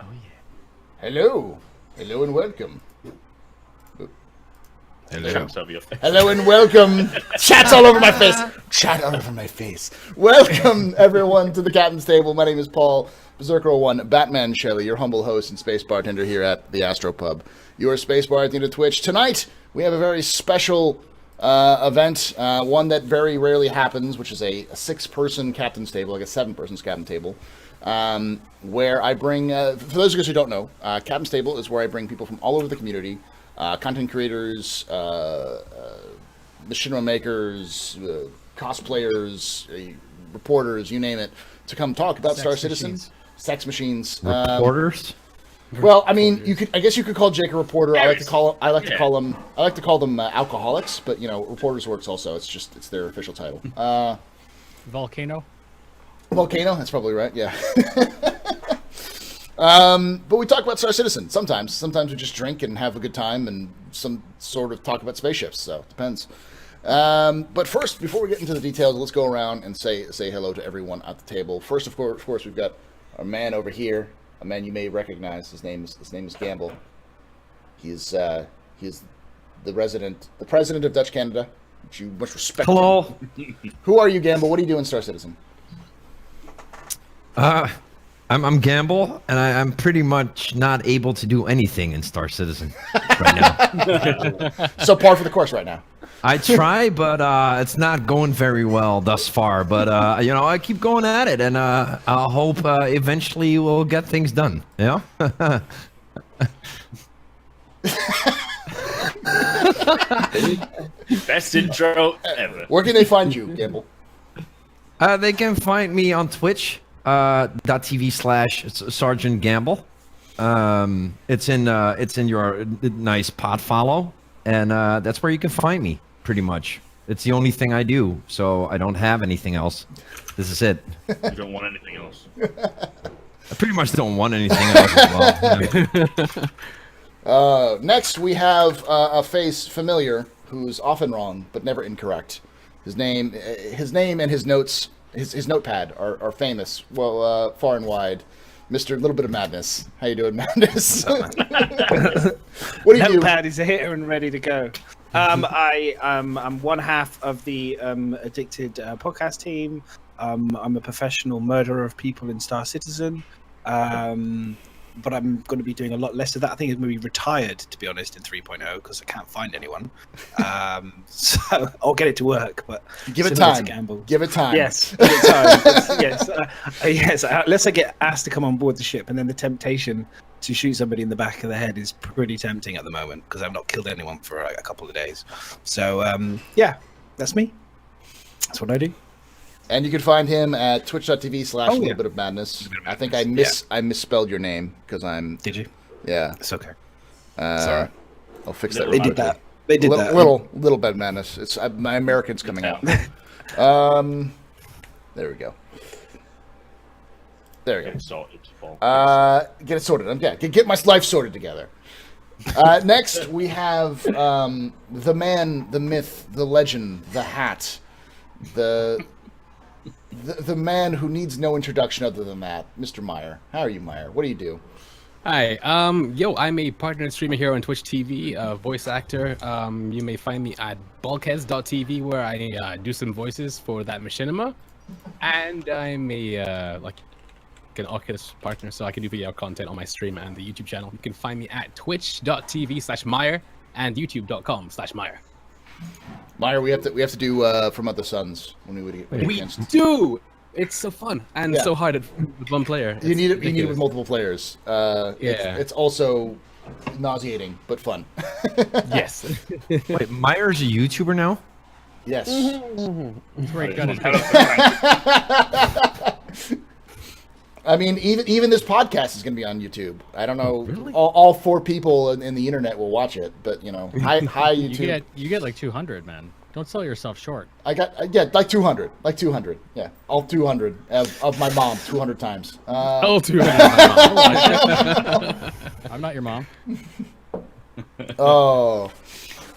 Oh yeah. Hello and welcome. Hello And welcome. Chat's all over my face. Chat all over my face. Welcome, everyone, to the Captain's Table. My name is Paul, Berserker01, Batman Shelley, your humble host and space bartender here at the Astro Pub. Your space bar at the end of Twitch. Tonight, we have a very special event, one that very rarely happens, which is a 6-person Captain's Table, like a 7-person Captain's Table, where I bring, for those of you who don't know, Captain's Table is where I bring people from all over the community, content creators, machinima makers, cosplayers, reporters, you name it, to come talk about Star Citizen. Sex machines. Reporters? Well, I mean, I guess you could call Jake a reporter. I like to call them alcoholics, but reporters works also. It's their official title. Volcano. That's probably right. Yeah. But we talk about Star Citizen sometimes. Sometimes we just drink and have a good time, and some sort of talk about spaceships. So it depends. But first, before we get into the details, let's go around and say hello to everyone at the table. First, of course, we've got our man over here. A man you may recognize. His name is Gamble. He is the president of Dutch Canada, which you much respect. Hello. Who are you, Gamble? What do you do in Star Citizen? I'm Gamble, and I'm pretty much not able to do anything in Star Citizen right now. So par for the course right now. I try, but it's not going very well thus far. But I keep going at it, and I hope eventually we'll get things done. Yeah. Best intro ever. Where can they find you, Gamble? They can find me on Twitch. .tv/Sergeant Gamble. It's in your nice pod follow, and that's where you can find me. Pretty much, it's the only thing I do. So I don't have anything else. This is it. You don't want anything else. I pretty much don't want anything else as well. Next, we have a face familiar who's often wrong but never incorrect. His name and his notes. His notepad are famous, far and wide. Mr. Little Bit of Madness. How you doing, Madness? What do you do? Notepad is here and ready to go. I'm one half of the Addicted podcast team. I'm a professional murderer of people in Star Citizen. But I'm going to be doing a lot less of that. I think it's maybe retired, to be honest, in 3.0 because I can't find anyone. So I'll get it to work, but give it time. Give it time. Yes, give it time. Yes. Unless I get asked to come on board the ship, and then the temptation to shoot somebody in the back of the head is pretty tempting at the moment because I've not killed anyone for a couple of days. So that's me. That's what I do. And you can find him at twitch.tv/Little Bit of Madness. I think I misspelled your name because I'm. Did you? Yeah. It's okay. Sorry. I'll fix that. They did that. They did that. Little Bit of Madness. It's my American's coming out. There we go. There we go. Get it sorted, Paul. Get it sorted. Yeah. Get my life sorted together. Next, we have the man, the myth, the legend, the hat, the man who needs no introduction other than that, Mr. Meyer. How are you, Meyer? What do you do? Hi, I'm a partner and streamer here on Twitch TV, voice actor. You may find me at bulkheads.tv where I do some voices for that machinima, and I'm an Oculus partner, so I can do video content on my stream and the YouTube channel. You can find me at twitch.tv/Meyer and youtube.com/Meyer. Meyer, we have to do From Other Suns when we would get We do. It's so fun and so hard with one player. You need it with multiple players. It's also nauseating but fun. Yes. Wait, Meyer's a YouTuber now? Yes. Great gun. I mean, even this podcast is going to be on YouTube. I don't know. Really? All 4 people in the internet will watch it, but hi YouTube. You get like 200, man. Don't sell yourself short. I got like 200, Yeah, all 200 of my mom 200 times. Oh, 200. I'm not your mom. Oh,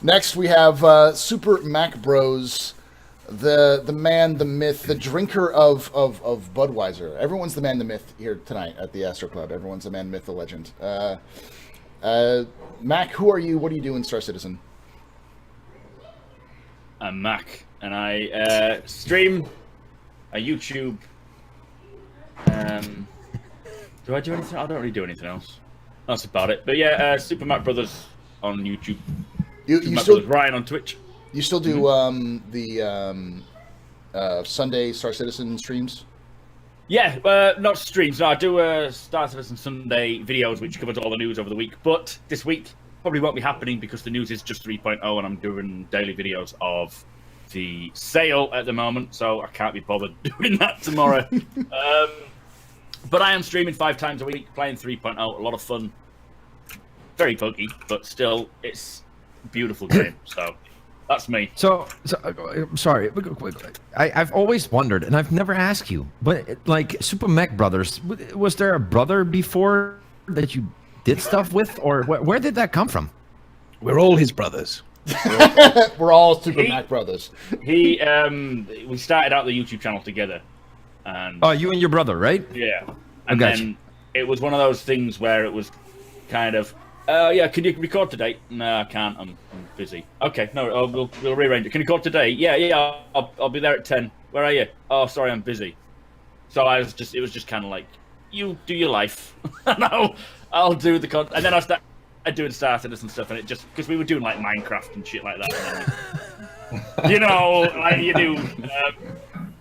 next we have Super Mac Bros. the man, the myth, the drinker of Budweiser. Everyone's the man, the myth here tonight at the Astro Club. Everyone's the man, myth, the legend. Mac, who are you? What do you do in Star Citizen? I'm Mac, and I stream a YouTube. Do I do anything? I don't really do anything else. That's about it. But yeah, Super Mac Brothers on YouTube. You Super Mac still Brothers Ryan on Twitch. you still do the Sunday Star Citizen streams? Yeah, not streams. No, I do Star Citizen Sunday videos, which covers all the news over the week. But this week probably won't be happening because the news is just 3.0, and I'm doing daily videos of the sale at the moment, so I can't be bothered doing that tomorrow. But I am streaming 5 times a week, playing 3.0. A lot of fun. Very buggy, but still, it's a beautiful game. So that's me. So sorry. I've always wondered, and I've never asked you, but like Super Mech Brothers, was there a brother before that you did stuff with, or where did that come from? We're all his brothers. We're all Super Mac Brothers. We started out the YouTube channel together, and Oh, you and your brother, right? yeah, and gotcha. then it was one of those things where it was kind of, yeah, can you record today? No, I can't. I'm busy. Okay, no, we'll rearrange it. Can you record today? Yeah, I'll be there at 10. Where are you? Oh, sorry, I'm busy. So it was just kind of like, you do your life. No, I'll do the content, and then I started doing Star Citizen stuff, and it just because we were doing like Minecraft and shit like that, and then, you know, like you do,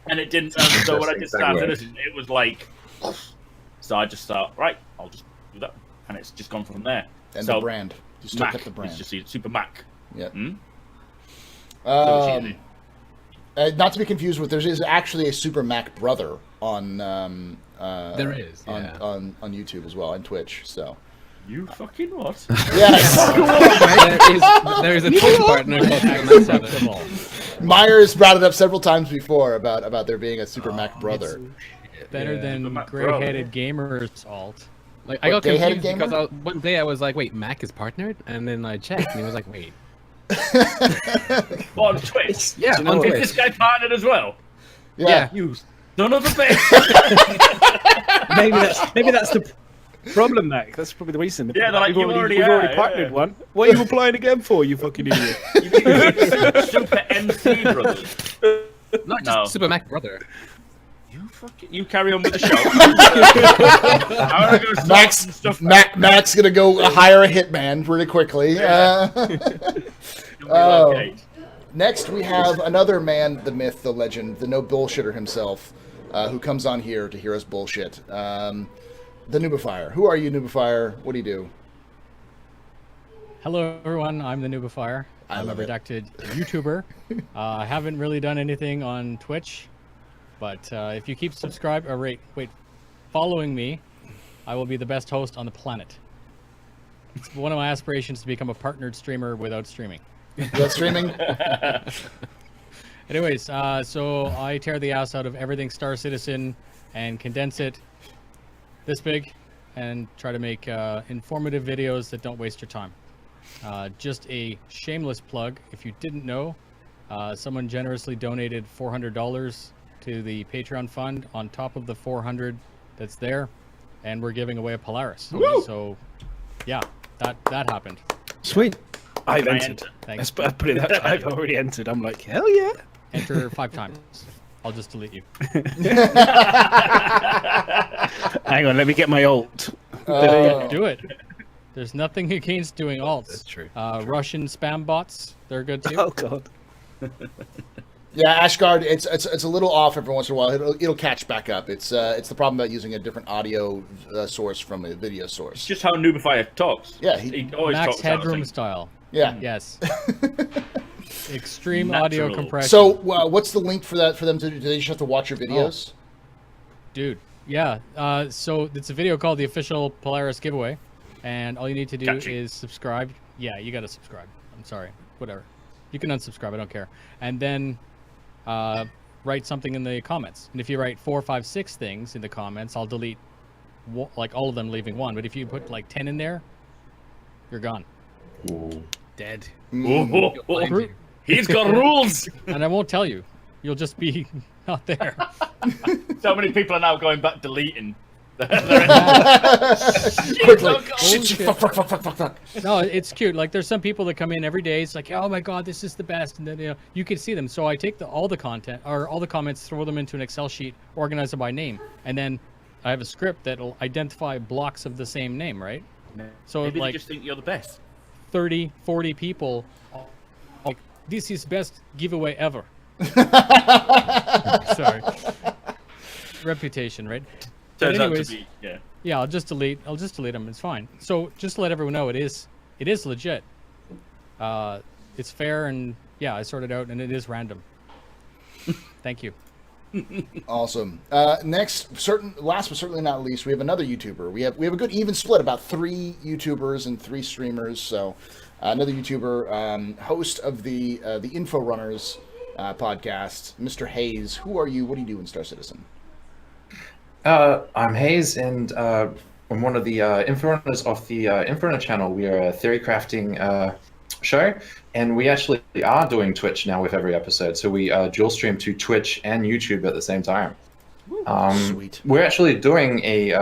and it didn't. So when I did Star Citizen, it was like, so I just thought, right, I'll just do that, and it's just gone from there. And so the brand. You still Mac, kept the brand. it's just Super Mac. Yeah. So it's easy. Not to be confused with, there is actually a Super Mac brother on There is, yeah. on YouTube as well, and Twitch. So You fucking what? yes, there is a Twitch partner called Unacceptable. Myers brought it up several times before about there being a Super Mac brother. Better than Mac gray-headed gamers alt. Like I got gay-headed confused gamer? because one day I was like, "Wait, Mac is partnered," and then I checked, and he was like, "Wait, On Twitch. yeah, you know on what? Is Twitch." this guy partnered as well? Yeah. You son of a bitch. Maybe that's the problem, Mac. That's probably the reason. Yeah, they're like, we've you already we've are, already partnered yeah. one. What are you applying again for, you fucking idiot? Super MC brothers. Not just No. Super Mac brother. You carry on with the show. I wanna go sort some stuff out. Mac's gonna go hire a hitman really quickly. Relocate. Next, we have another man, the myth, the legend, the no bullshitter himself, who comes on here to hear us bullshit. The Noobifier. Who are you, Noobifier? What do you do? Hello, everyone. I'm the Noobifier. I I'm a love it. redacted YouTuber. I haven't really done anything on Twitch, but if you keep following me, I will be the best host on the planet. It's one of my aspirations to become a partnered streamer without streaming. You got streaming? Anyways, so I tear the ass out of everything Star Citizen and condense it this big and try to make informative videos that don't waste your time. Just a shameless plug, if you didn't know, someone generously donated $400 to the Patreon fund on top of the $400 that's there, and we're giving away a Polaris. So, yeah, that happened. Sweet. I've Can I entered. enter? Thanks. Let's put it that way. I've already entered. I'm like, hell yeah. Enter 5 times. I'll just delete you. Hang on, let me get my alt. Do it. There's nothing against doing alts. That's true. Russian spam bots, they're good too. Oh god. Yeah, Ashgard, it's a little off every once in a while. It'll catch back up. It's the problem about using a different audio source from a video source. It's just how Noobifier talks. Yeah, he always Max talks out of Headroom sync. style. Yeah. Yes. Extreme audio Natural. compression. So, what's the link for that for them to do? Do they just have to watch your videos? Dude, yeah. So it's a video called the official Polaris giveaway, and all you need to do Gotcha. is subscribe. Yeah, you gotta subscribe. I'm sorry, whatever. You can unsubscribe. I don't care. And then write something in the comments. And if you write 4, 5, 6 things in the comments, I'll delete like all of them, leaving 1. But if you put like 10 in there, you're gone. Dead. Oh, he's got rules. And I won't tell you. you'll just be not there. So many people are now going back deleting. Quickly. Oh, God. Shit, fuck. No, it's cute. Like there's some people that come in every day. It's like, oh my god, this is the best, and then you can see them. So I take all the content or all the comments, throw them into an Excel sheet, organize them by name, and then I have a script that'll identify blocks of the same name, right? So Maybe like they just think you're the best. 30, 40 people, like this is best giveaway ever. Sorry, reputation, right? But Turns out anyways, to be, yeah. yeah, I'll just delete them. It's fine. So just to let everyone know, it is legit. It's fair, and yeah, I sorted out, and it is random. Thank you. Awesome. Next, last but certainly not least, we have another YouTuber. We have a good even split, about 3 YouTubers and 3 streamers. So another YouTuber, host of the Info Runners podcast, Mr. Hayes. Who are you? What do you do in Star Citizen? I'm Hayes, and I'm one of the influencers of the Influencer channel. We are a theory crafting show, and we actually are doing Twitch now with every episode. So we dual stream to Twitch and YouTube at the same time. Sweet. We're actually doing a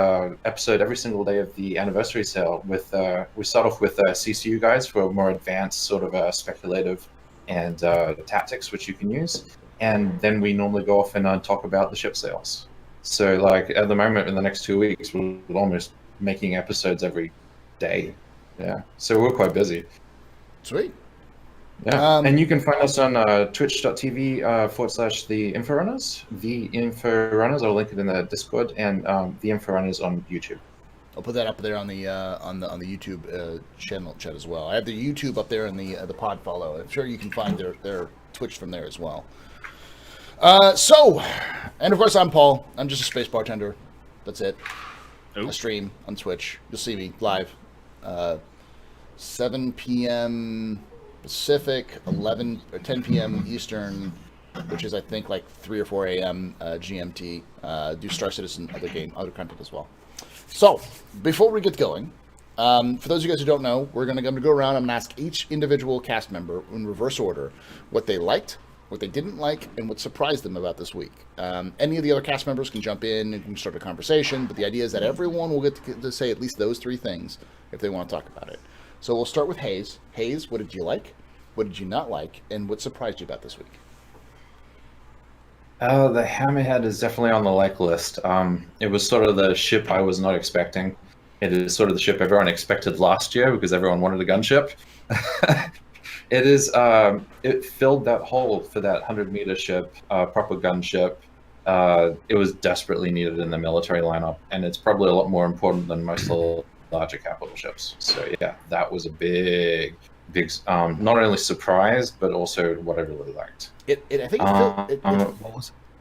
episode every single day of the anniversary sale. With we start off with CCU guides for more advanced sort of speculative and tactics which you can use, and then we normally go off and talk about the ship sales. So, like, at the moment, in the next 2 weeks, we're almost making episodes every day. Yeah. So we're quite busy. Sweet. Yeah. And you can find us on twitch.tv / the Inforunners. The Inforunners, I'll link it in the Discord, and the Inforunners on YouTube. I'll put that up there on the YouTube channel chat as well. I have the YouTube up there in the pod follow. I'm sure you can find their Twitch from there as well. And of course, I'm Paul. I'm just a space bartender. That's it. Ooh. I stream on Twitch. You'll see me live. 7 p.m. Pacific, 11 or 10 p.m. Eastern, which is I think like 3 or 4 a.m. GMT. Do Star Citizen, other content as well. So before we get going, for those of you guys who don't know, I'm going to go around and ask each individual cast member in reverse order what they liked, what they didn't like, and what surprised them about this week. Any of the other cast members can jump in and can start a conversation, but the idea is that everyone will get to say at least those 3 things if they want to talk about it. So we'll start with Hayes. Hayes, what did you like? What did you not like? And what surprised you about this week? The Hammerhead is definitely on the like list. It was sort of the ship I was not expecting. It is sort of the ship everyone expected last year because everyone wanted a gunship. It is. It filled that hole for that 100-meter ship, proper gunship. It was desperately needed in the military lineup, and it's probably a lot more important than most of the larger capital ships. So yeah, that was a big, not only surprise, but also what I really liked. I think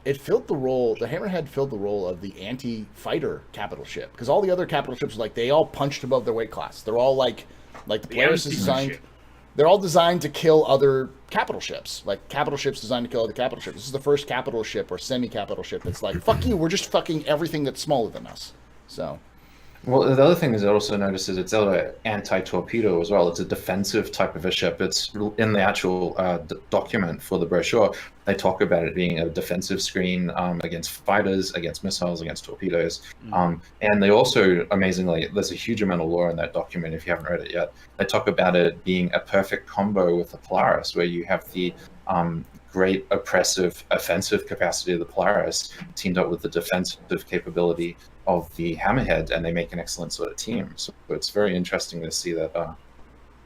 it filled the role. The Hammerhead filled the role of the anti-fighter capital ship, because all the other capital ships, like, they all punched above their weight class. They're all like the Polaris is designed. They're all designed to kill other capital ships. Like, capital ships designed to kill other capital ships. This is the first capital ship or semi-capital ship that's like, fuck you, we're just fucking everything that's smaller than us. So. Well, the other thing is I also noticed is it's an anti-torpedo as well. It's a defensive type of a ship. It's in the actual document for the brochure. They talk about it being a defensive screen against fighters, against missiles, against torpedoes. And they also, amazingly, there's a huge amount of lore in that document if you haven't read it yet. They talk about it being a perfect combo with the Polaris, where you have the great oppressive offensive capacity of the Polaris teamed up with the defensive capability of the Hammerhead, and they make an excellent sort of team. So it's very interesting to see that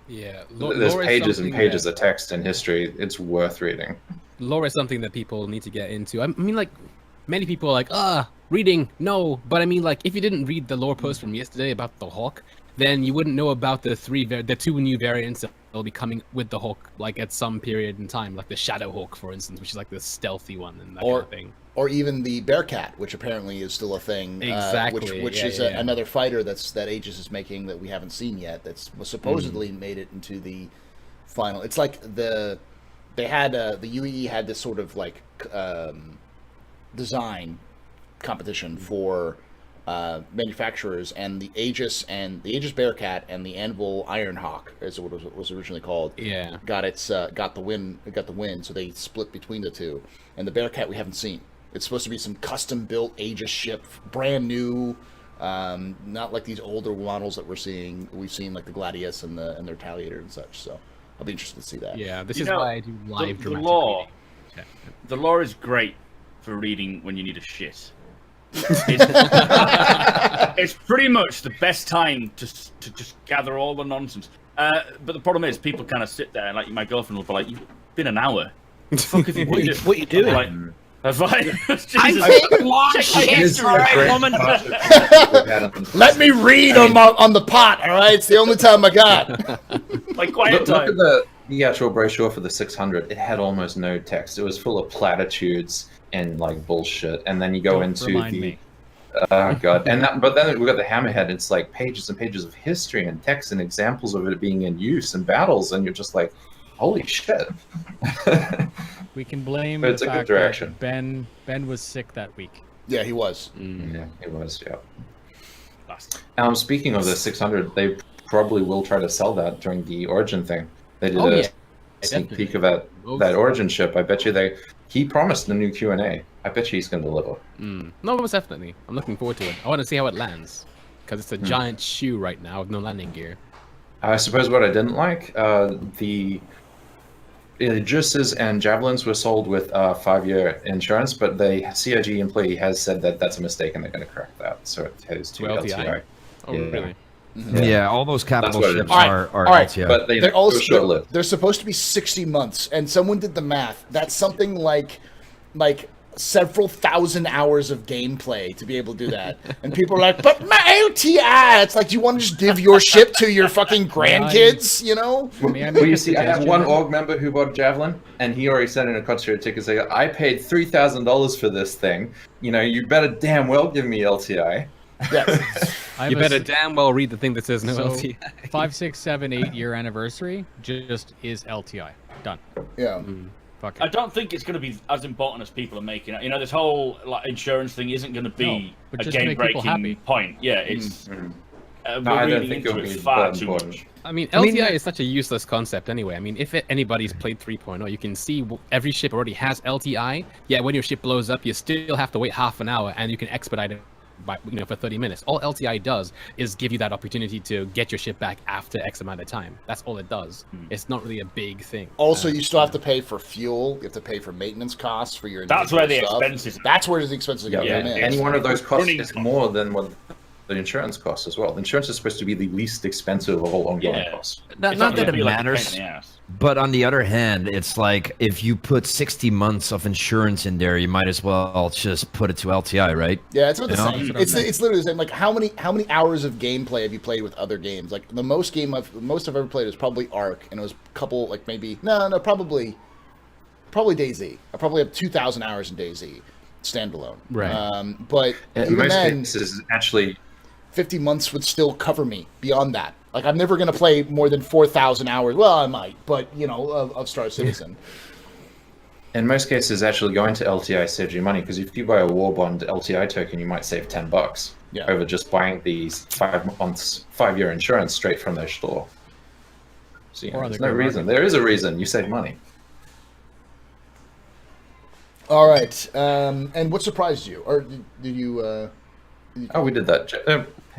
there's pages and pages of text and history. It's worth reading. Lore is something that people need to get into. I mean, like, many people are like, reading, no. But I mean, like, if you didn't read the lore post from yesterday about the Hawk, then you wouldn't know about the 2 new variants that will be coming with the Hawk, like, at some period in time, like the Shadow Hawk, for instance, which is like the stealthy one and that kind of thing. Or even the Bearcat, which apparently is still a thing. Exactly. Which is another fighter that Aegis is making that we haven't seen yet. That's supposedly made it into the final. It's like the UEE had this sort of like design competition for manufacturers, and the Aegis Bearcat and the Anvil Ironhawk, as it was originally called, got the win. So they split between the two. And the Bearcat we haven't seen. It's supposed to be some custom built Aegis ship, brand new, not like these older models that we've seen like the Gladius and the Retaliator and such. So I'll be interested to see that. Yeah, this is why I do live the dramatic lore. reading. Yeah. The lore is great for reading when you need a shit. It's pretty much the best time to just gather all the nonsense. But the problem is, people kind of sit there, and like my girlfriend will be like, "You've been an hour. What the fuck have you been doing? What you doing?" Like, that's like, I'm taking long shits, all right, woman. Let me read on the pot, all right? It's the only time I got. like quiet Look time. at the actual brochure for the 600. It had almost no text. It was full of platitudes and like bullshit. And then you go into Remind the me. oh god, but then we got the Hammerhead. It's like pages and pages of history and text and examples of it being in use in battles, and you're just like, holy shit. We can blame But it's the a good fact direction. that Ben was sick that week. Yeah, he was. Yeah, it was. Yeah. Bastard. Speaking of the 600, they probably will try to sell that during the Origin thing. They did Oh, a yeah. sneak Definitely. peek of that Origin ship. I bet you he promised a new Q&A. I bet you he's going to deliver. No, most definitely. I'm looking forward to it. I want to see how it lands. Because it's a giant shoe right now with no landing gear. I suppose what I didn't like, the Aegises and Javelins were sold with 5-year insurance, but the CIG employee has said that that's a mistake and they're going to correct that. So it is to To LTI? LTI. Oh, Yeah. really? Yeah, all those capital That's what it ships is. are All right. LTI. But they They're were also short-lived. they're supposed to be 60 months, and someone did the math. That's something like several thousand hours of gameplay to be able to do that. And people are like, "But my LTI!" It's like, do you want to just give your ship to your fucking grandkids? You know? May I make Well, you a see, I have suggestion one then? org member who bought a Javelin, and he already said in a concert ticket, saying, I paid $3,000 for this thing. You know, you better damn well give me LTI. Yes. I have You a better s- damn well read the thing that says no So, LTI. 5, 6, 7, 8-year anniversary just is LTI. Done. Yeah. Fuck I it. don't think it's going to be as important as people are making it. You know, this whole like insurance thing isn't going to be No, but a just to make people game-breaking happy. point. Yeah, it's No, we're I don't reading think into it'll it be far that too important. much. I mean, I mean, LTI is such a useless concept anyway. I mean, if anybody's played 3.0, you can see every ship already has LTI. Yeah, when your ship blows up, you still have to wait half an hour, and you can expedite it by, for 30 minutes. All LTI does is give you that opportunity to get your ship back after X amount of time. That's all it does. It's not really a big thing. Also, you still have to pay for fuel. You have to pay for maintenance costs for your. That's where the individual stuff. expenses. That's where the expenses are going to Yeah, come in. Any one of those costs Running is costs. more than what the insurance costs as well. The insurance is supposed to be the least expensive of all ongoing Yeah. costs. Not It's that gonna it be like a pain matters, in the ass. but on the other hand, it's like if you put 60 months of insurance in there, you might as well just put it to LTI, right? Yeah, it's about the You know? same. That's what I'm saying. It's literally the same. Like how many hours of gameplay have you played with other games? Like the most I've ever played was probably Ark, and it was a couple like maybe probably DayZ. I probably have 2,000 hours in DayZ standalone. Right. But In even most then, cases, actually, 50 months would still cover me beyond that. Like I'm never going to play more than 4,000 hours. Well, I might, but of Star Citizen. in most cases, actually going to LTI saves you money, because if you buy a War Bond LTI token, you might save $10 Yeah. over just buying these 5-year insurance straight from their store. So Or on there's the no gray reason. market. There is a reason. You save money. All right. And what surprised you? Or did you? Oh, we did that.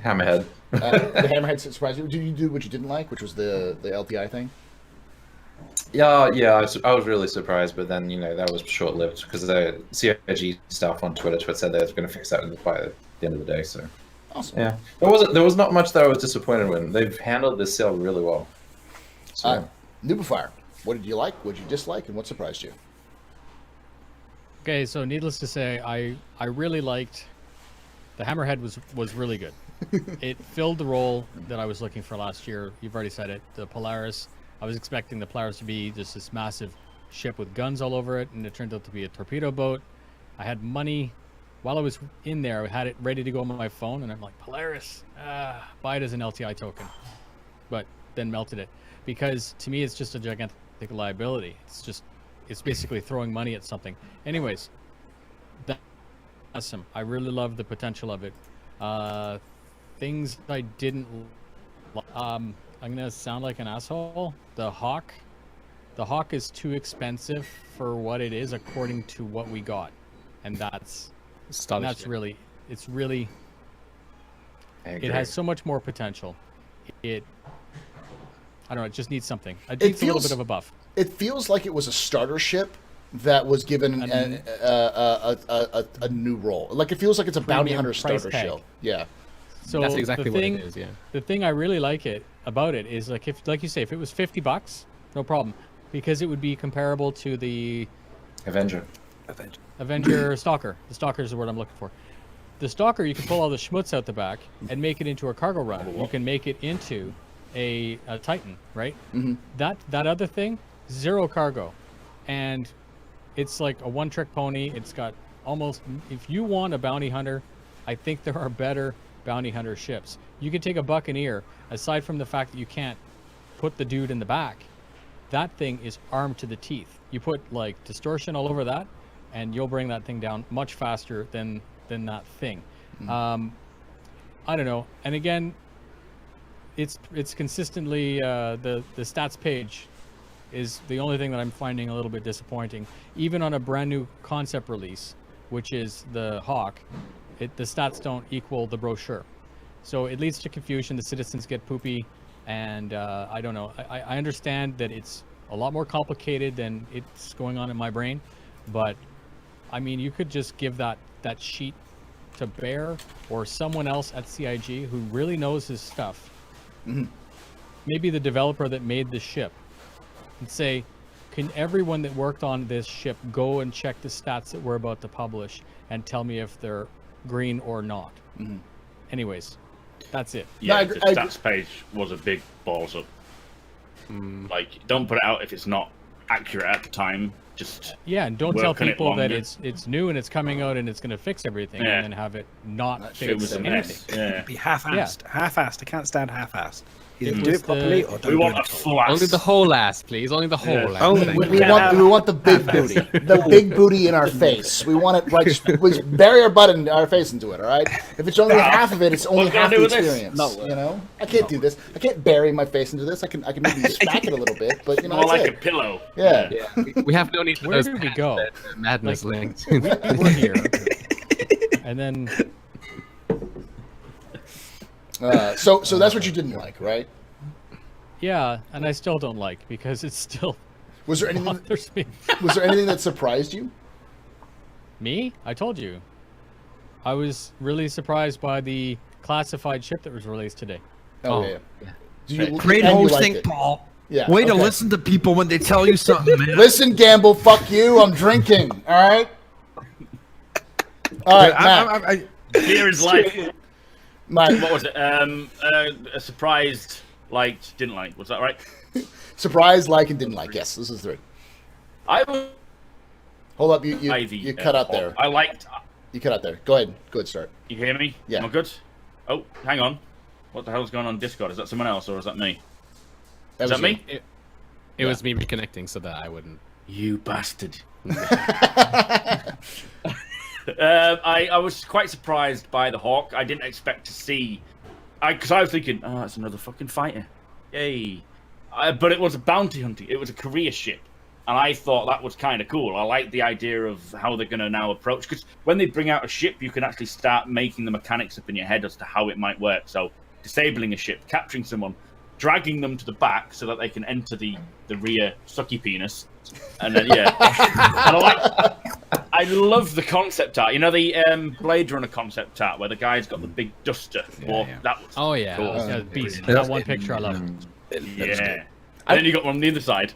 Hammerhead. The Hammerhead surprised you? Did you do what you didn't like, which was the LTI thing? Yeah, I was really surprised, but then that was short-lived because the CIG staff on Twitter said they were going to fix that by the end of the day. So Awesome. yeah, there was not much that I was disappointed with. They've handled this sale really well. So Noobifier, what did you like? What did you dislike? And what surprised you? Okay, so needless to say, I really liked the Hammerhead was really good. It filled the role that I was looking for last year. You've already said it. The Polaris. I was expecting the Polaris to be just this massive ship with guns all over it, and it turned out to be a torpedo boat. I had money while I was in there. I had it ready to go on my phone, and I'm like, Polaris, buy it as an LTI token, but then melted it because to me it's just a gigantic liability. It's basically throwing money at something. Anyways, that's awesome. I really love the potential of it. Things I didn't. I'm gonna sound like an asshole. The Hawk is too expensive for what it is, according to what we got, and that's really. It's really. I It agree. has so much more potential. I don't know. It just needs something. It needs a little bit of a buff. It feels like it was a starter ship that was given a new role. Like it feels like it's a bounty Premium hunter price starter tag. ship. Yeah. So That's exactly the what thing, it is. Yeah. The thing I really like about it is like like you say, if it was $50, no problem, because it would be comparable to the Avenger. Avenger Stalker. The Stalker is the word I'm looking for. The Stalker, you can pull all the schmutz out the back and make it into a cargo runner. You can make it into a Titan, right? Mm-hmm. That other thing, 0 cargo, and it's like a one-trick pony. It's got almost. If you want a bounty hunter, I think there are better bounty hunter ships. You can take a Buccaneer. Aside from the fact that you can't put the dude in the back, that thing is armed to the teeth. You put like distortion all over that, and you'll bring that thing down much faster than that thing. I don't know. And again, it's consistently the stats page is the only thing that I'm finding a little bit disappointing. Even on a brand new concept release, which is the Hawk, the stats don't equal the brochure. So it leads to confusion. The citizens get poopy, and I don't know. I understand that it's a lot more complicated than it's going on in my brain, but I mean, you could just give that sheet to Bear or someone else at CIG who really knows his stuff. Mm-hmm. Maybe the developer that made the ship, and say, can everyone that worked on this ship go and check the stats that we're about to publish and tell me if they're green or not? Mm-hmm. Anyways, that's it. Yeah, No, the I stats page was a big balls up. Like, don't put it out if it's not accurate at the time. Just Yeah, and don't tell work on it people that longer. it's new and it's coming out and it's going to fix everything, Yeah. and then have it not it fix was a anything. mess. Yeah. Be half-assed. Half-assed. I can't stand half-assed. Either do was it properly the- or don't We do want it a at all. full ass. Only the whole ass, please. Only the whole Yeah. ass. We want the big booty, the big booty in our face. We want it right. We bury our butt and our face into it. All right. If it's only half of it, it's only What can I half do the with this? experience. No. You know, I can't do this. I can't bury my face into this. I can maybe smack it a little bit, but you know, More that's like a it. pillow. Yeah. We have no need for Where those did we past go? that madness links. We were here, and then So that's what you didn't like, right? yeah, and I still don't like because it still Was there anything? bothers me. Was there anything that surprised you? Me? I told you. I was really surprised by the classified ship that was released today. Oh, Oh, yeah. yeah. Do you, Great and you hosting, liked it. Paul. Yeah. Way to okay. listen to people when they tell you something, man. Listen, Gamble. Fuck you. I'm drinking. All right. All right, Matt. Beer is life. Matt, What was it? A surprised, liked, didn't like. Was that right? surprised, like, and didn't like. Yes, this is 3. I was Hold up. You Ivy, cut out Hawk. there. I liked. You cut out there. Go ahead. Go ahead. Start. You hear me? Yeah. Am I good? Oh, hang on. What the hell's going on Discord? Is that someone else or is that me? Is that was you. me? It was me reconnecting so that I wouldn't. You bastard. I was quite surprised by the Hawk. I didn't expect to see. Because I was thinking, oh, it's another fucking fighter. Yay. But it was a bounty hunting. It was a career ship. And I thought that was kind of cool. I like the idea of how they're going to now approach. Because when they bring out a ship, you can actually start making the mechanics up in your head as to how it might work. So disabling a ship, capturing someone, dragging them to the back so that they can enter the rear sucky penis. And then, yeah. And I love the concept art. You know, the Blade Runner concept art where the guy's got the big duster. Well, yeah. that was Oh yeah, cool. yeah, beast. Yeah. That one picture I love. Yeah. And then you got one on the other side.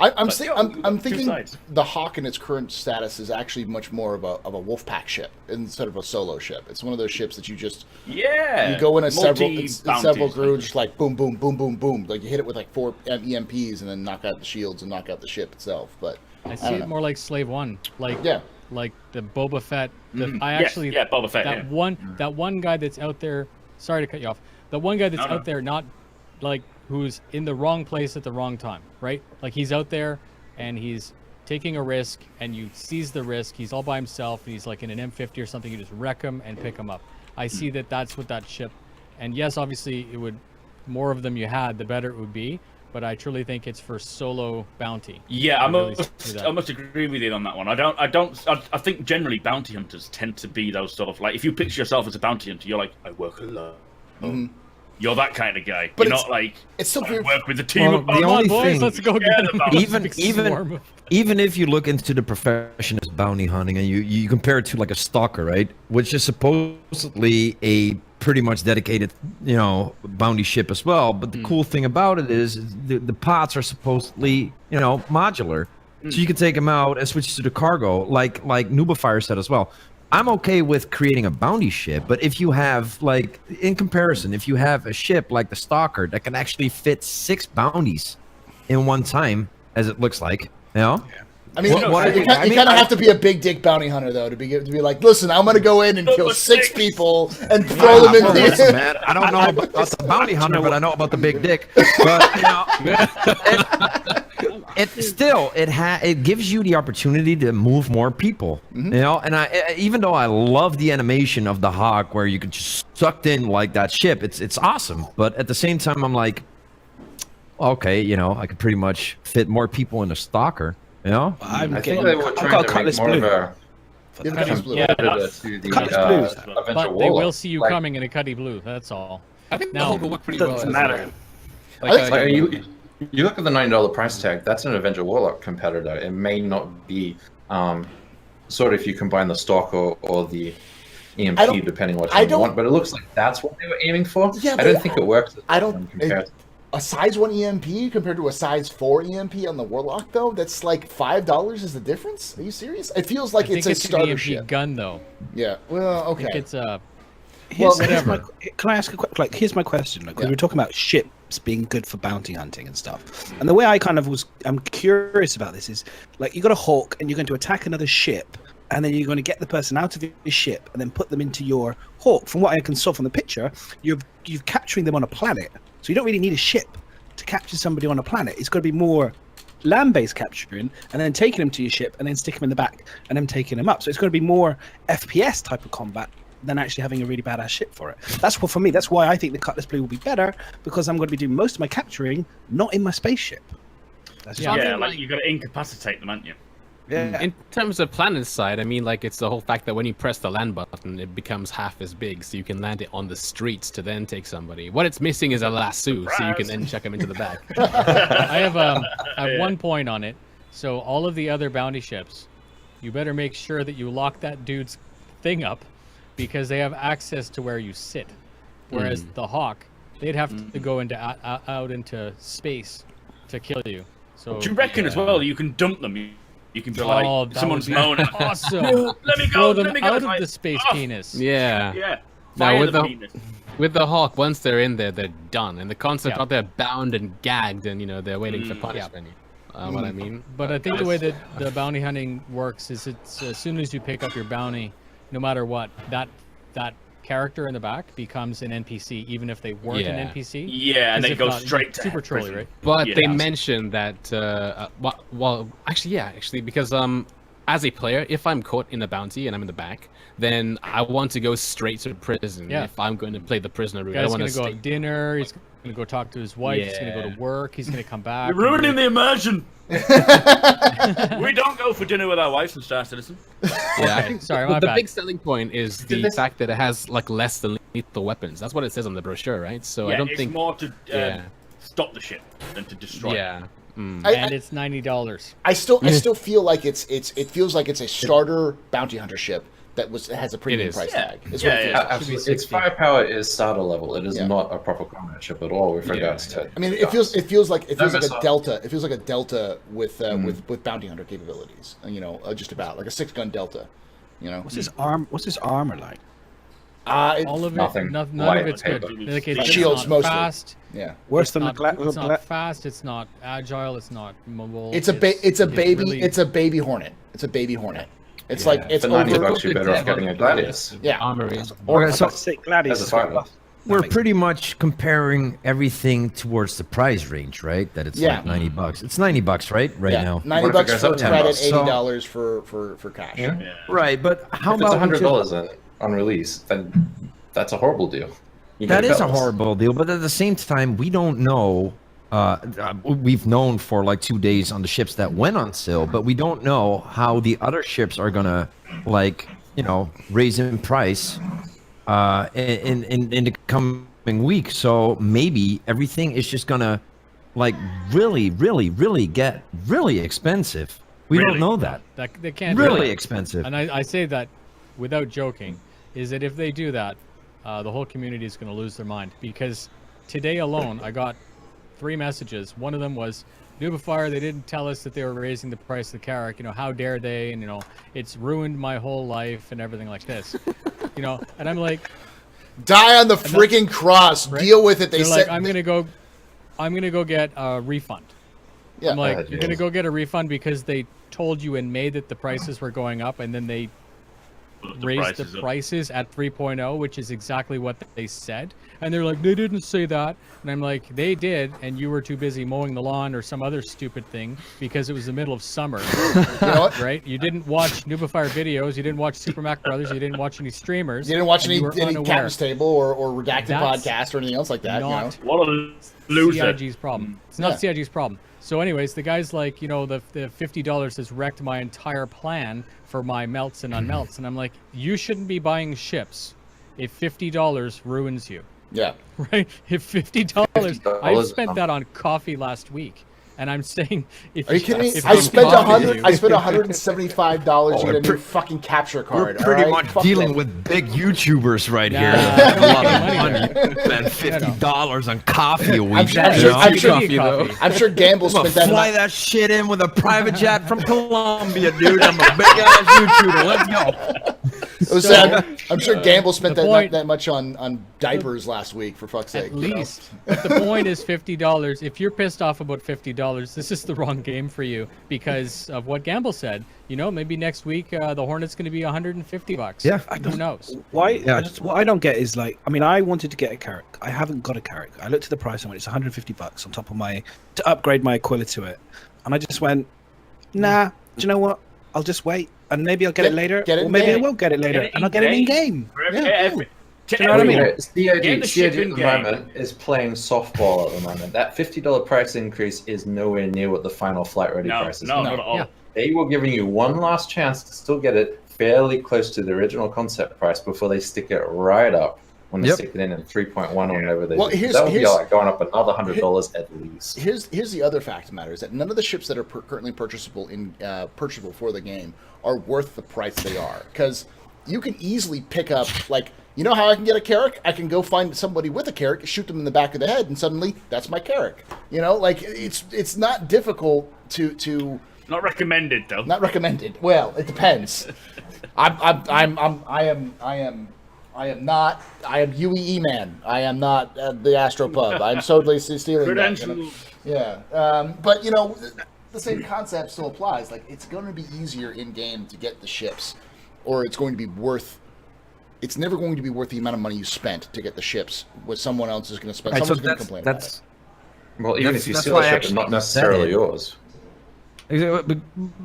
I'm Two thinking sides. the Hawk in its current status is actually much more of a wolf pack ship instead of a solo ship. It's one of those ships that you just Yeah. you go in a several Multi-bounties. groups, just like boom, boom, boom, boom, boom. Like you hit it with like 4 EMPs and then knock out the shields and knock out the ship itself. But I see don't it know. more like Slave One, like Yeah. like the Boba Fett. I Yes, actually yeah, Boba Fett, that yeah. that one guy that's out there. Sorry to cut you off. The one guy that's No, no. out there, not like who's in the wrong place at the wrong time, right? Like he's out there and he's taking a risk, and you seize the risk. He's all by himself, and he's like in an M50 or something. You just wreck him and pick him up. I see that that's what that ship, and yes, obviously it would, more of them you had, the better it would be. But I truly think it's for solo bounty. Yeah, I really see that. must agree with you on that one. I think generally bounty hunters tend to be those sort of, like, if you picture yourself as a bounty hunter, you're like, I work alone. You're that kind of guy. But you're not like, it's still I weird. work with the team. Well, of the Come on, only boys, thing- let's go get even if you look into the profession as bounty hunting and you compare it to like a stalker, right, which is supposedly a pretty much dedicated, bounty ship as well, but the cool thing about it is the pods are supposedly, modular, so you can take them out and switch to the cargo, like Nubafire said as well. I'm okay with creating a bounty ship, but if you have, like, in comparison, if you have a ship like the Stalker that can actually fit 6 bounties in one time, as it looks like, I mean, What- you kind of have to be a big dick bounty hunter though to be like, listen, I'm gonna go in and kill 6 people and throw them in Listen, the. man, I don't know about the bounty hunter, but I know about the big dick. But it gives you the opportunity to move more people. And even though I love the animation of the Hawk where you can just sucked in like that ship, it's awesome. But at the same time, I'm like, okay, I could pretty much fit more people in a Stalker. I think they were trying to make more of a competitor to the Avenger But they Warlock. will see you coming in a Cuddy Blue. That's all. I think the Now- Hulk will work pretty well. Doesn't as matter. well. Like, you look at the $9 price tag, that's an Avenger Warlock competitor. It may not be sort of if you combine the Stalker or the EMP, depending what you want, but it looks like that's what they were aiming for. Yeah, I don't but think it works. I don't. Compared. A size 1 EMP compared to a size 4 EMP on the Warlock, though, that's like $5 is the difference? Are you serious? It feels like I think it's a an starter EMP ship. gun though. Yeah. Well, I think okay. it's a. Here's whatever. can I ask a quick? Here's my question. Because Yeah. we're talking about ships being good for bounty hunting and stuff, and the way I'm curious about this is, like, you got a Hawk and you're going to attack another ship, and then you're going to get the person out of your ship and then put them into your Hawk. From what I can saw from the picture, you're capturing them on a planet, so you don't really need a ship to capture somebody on a planet. It's got to be more land-based capturing and then taking them to your ship and then sticking them in the back and then taking them up. So it's going to be more FPS type of combat than actually having a really badass ship for it. That's what, for me, that's why I think the Cutlass Blue will be better, because I'm going to be doing most of my capturing not in my spaceship. That's just Yeah, like you got to incapacitate them, aren't you? yeah. In terms of planet side, I mean, like, it's the whole fact that when you press the land button, it becomes half as big, so you can land it on the streets to then take somebody. What it's missing is a lasso, so you can then chuck them into the back. I have one point on it. So all of the other bounty ships, you better make sure that you lock that dude's thing up, because they have access to where you sit. Whereas the Hawk, they'd have to go into out into space to kill you. So Do you reckon as well you can dump them? You can be like, that someone's would be moaning. awesome. No, let me go, Throw them let me go. out It's of like, the space oh, penis. Yeah. Yeah. Now, Fire with the the- penis. With the Hawk, once they're in there, they're done. And the concept Yeah. of they're bound and gagged and, they're waiting for punishment. What I mean? But I think the way that the bounty hunting works is it's as soon as you pick up your bounty, no matter what, that character in the back becomes an NPC, even if they weren't Yeah. an NPC. Yeah, and 'Cause they if go not, straight to super trolly, prison. right? But Yeah. they mentioned that, actually, because as a player, if I'm caught in a bounty and I'm in the back, then I want to go straight to prison. Yeah. If I'm going to play the prisoner route, I Guy's want gonna to go stay. have dinner. He's gonna go talk to his wife. He's gonna go to work. He's gonna come back. You're ruining the immersion. We don't go for dinner with our wives in Star Citizen. Yeah, I think Sorry, the, my the bad. big selling point is the fact that it has like less than lethal weapons. That's what it says on the brochure, right? So Yeah, I don't it's think. more to Yeah. stop the shit than to destroy it. Yeah. And it's $90. I still feel like it feels like it's a starter bounty hunter ship that has a premium is. price Yeah. tag. Is Yeah, what it feels yeah. like. Absolutely. Its firepower is starter level. It is Yeah. not a proper combat ship at all with regards to. I mean, it feels like a missile. delta. It feels like a delta with bounty hunter capabilities. Just about like a 6-gun delta. What's his armor like? All of it, Nothing. none Light of it's good. paper. Like, it's Shields not mostly. fast. Yeah. Worse It's than not, the it's not fast. It's not agile. It's not mobile. It's a baby. really- It's a baby Hornet. It's a baby Hornet. It's like it's for $90 over. you're better off getting a Gladius. Yeah. Armory. Okay, so Sick Gladius. As a fighter. we're pretty much comparing everything towards the price range, right? That it's Yeah. like $90. It's $90, right? Right Yeah, now. $90 What if it bucks goes for up $10? credit, So- $80 for cash. Yeah. Right, but how If it's about $100 on release, then that's a horrible deal. You That gotta is a tell us. horrible deal, but at the same time, we don't know. We've known for like 2 days on the ships that went on sale, but we don't know how the other ships are gonna, like, raise in price in the coming week. So maybe everything is just gonna, like, really, really, really get really expensive. We Really? don't know that. They can't do Really that. expensive. And I say that without joking, is that if they do that, the whole community is going to lose their mind. Because today alone, I got 3 messages. One of them was, Nubifier, they didn't tell us that they were raising the price of the Carrack. How dare they? And, it's ruined my whole life and everything like this. And I'm like... Die on the freaking cross. Right? Deal with it. They They're said... like, I'm gonna go get a refund. Yeah. I'm like, God, you're gonna yes. go get a refund because they told you in May that the prices were going up, and then they raised the prices at 3.0, which is exactly what they said. And they're like, they didn't say that. And I'm like, they did, and you were too busy mowing the lawn or some other stupid thing because it was the middle of summer. You know what? Right? You didn't watch Nubifier videos, you didn't watch Super Mac Brothers, you didn't watch any streamers. You didn't watch and any you were unaware. Captain's Table or Redacted That's podcast or anything else like that. not What a loser. CIG's problem. It's not Yeah. CIG's problem. So anyways, the guy's like, the $50 has wrecked my entire plan for my melts and unmelts. And I'm like, you shouldn't be buying ships if $50 ruins you, Yeah. right? If $50, $50 I spent that on coffee last week. And I'm saying, if Are you kidding me? if I I'm spent talking to you- I spent $175 to we're get a new pre- fucking capture card. We're pretty all right? much Fuck dealing that. with big YouTubers right here. Nah, That spend a lot of money money. Spend $50 on coffee a week. I'm sure- I'm sure- Coffee, though. I'm sure Gamble I'm gonna spent that. fly that shit in with a private jet from Colombia, dude. I'm a big ass YouTuber. Let's go. I'm sure Gamble spent the that point- that much on diapers last week, for fuck's sake. At least. But the point is $50. If you're pissed off about $50, this is the wrong game for you because of what Gamble said. Maybe next week the Hornet's going to be $150. Yeah. Who knows? Why? Yeah. What I don't get is I wanted to get a Carrack. I haven't got a Carrack. I looked at the price and went, it's $150 on top of to upgrade my Aquila to it. And I just went, nah, do you know what? I'll just wait. And maybe I'll get it later. get it Or in maybe I game. won't get it later. And I'll get it in game. Do you know what I mean? Get the CIG ship at in the game. moment is playing softball at the moment. That $50 price increase is nowhere near what the final flight ready No, price is. no, not at all. Yeah. They were giving you one last chance to still get it fairly close to the original concept price before they stick it right up when they Yep. stick it in at 3.1 or whatever they Well, do. here's- That would be here's- like going up another $100 at least. Here's the other fact of the matter is that none of the ships that are currently purchasable for the game are worth the price they are, because you can easily pick up, like, how I can get a Carrack? I can go find somebody with a Carrack, shoot them in the back of the head, and suddenly that's my Carrack. It's not difficult to Not recommended though. not recommended. Well, it depends. I am UEE man. I am not the Astro Pub. I'm totally stealing that. Credentials. Yeah, but the same concept still applies. Like, it's going to be easier in game to get the ships, or it's going to be worth. It's never going to be worth the amount of money you spent to get the ships. What someone else is going to spend. Right, so Someone's going to complain about that's it. Well, even if you that's steal why a I ship, it's actually not necessarily said it. yours.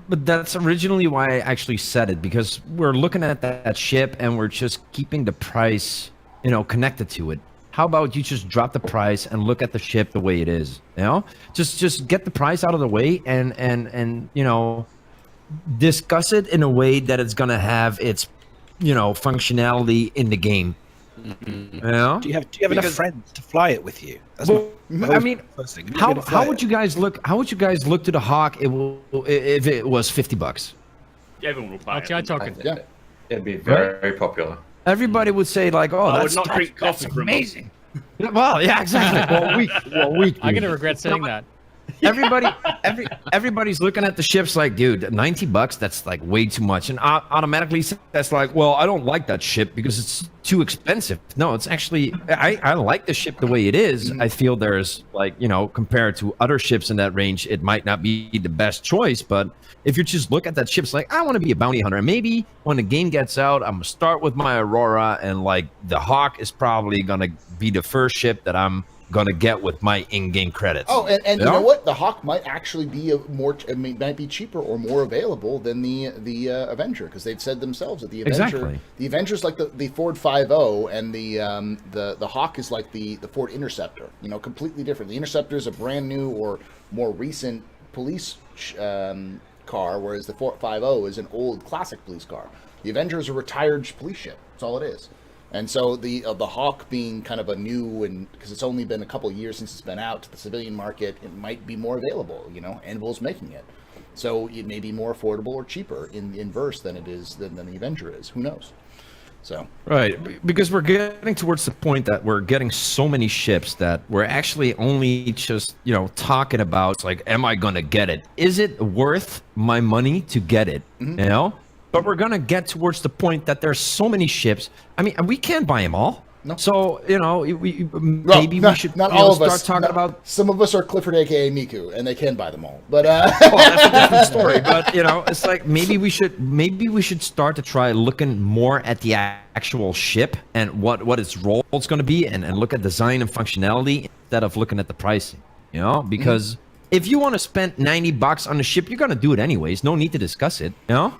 But that's originally why I actually said it, because we're looking at that ship and we're just keeping the price, connected to it. How about you just drop the price and look at the ship the way it is? Just get the price out of the way and discuss it in a way that it's gonna have its functionality in the game. Do you have enough Because- friends to fly it with you? That's Well, my I mean, first thing. You're how gonna fly would it. you guys look? How would you guys look to the Hawk if it was $50? Everyone will buy Okay, it. talking. Yeah. It'd be very popular. Everybody would say like, "Oh, I would that's not drink that's coffee from amazing." Well, yeah, exactly. Well, weak. I'm going to regret saying that. Everybody's looking at the ships like, dude, $90, that's like way too much, and automatically that's like, well, I don't like that ship because it's too expensive. No, it's actually I like the ship the way it is. I feel there's like, compared to other ships in that range, it might not be the best choice, but if you just look at that ship's like, I want to be a bounty hunter, and maybe when the game gets out, I'm gonna start with my Aurora, and like the Hawk is probably gonna be the first ship that I'm gonna get with my in-game credits. Oh, and you Yeah? know what? The Hawk might actually be might be cheaper or more available than the Avenger, because they've said themselves that the Exactly. Avenger's like the Ford 5.0, and the Hawk is like the Ford Interceptor. You know, completely different. The Interceptor is a brand new or more recent police car, whereas the Ford 5.0 is an old classic police car. The Avenger is a retired police ship. That's all it is. And so the Hawk being kind of a new, and because it's only been a couple of years since it's been out to the civilian market, it might be more available. You know, Anvil's making it, so it may be more affordable or cheaper in inverse than it is than the Avenger is. Who knows? So Right, because we're getting towards the point that we're getting so many ships that we're actually only just, talking about, it's like, am I going to get it? Is it worth my money to get it? But we're going to get towards the point that there's so many ships. I mean, we can't buy them all. No. So, maybe not, we should not all of start us. talking about... Some of us are Clifford, aka Miku, and they can buy them all. But Well, that's a different story. But, it's like maybe we should start to try looking more at the actual ship and what its role is going to be, and look at design and functionality instead of looking at the pricing. Because if you want to spend $90 on a ship, you're going to do it anyways. No need to discuss it. No,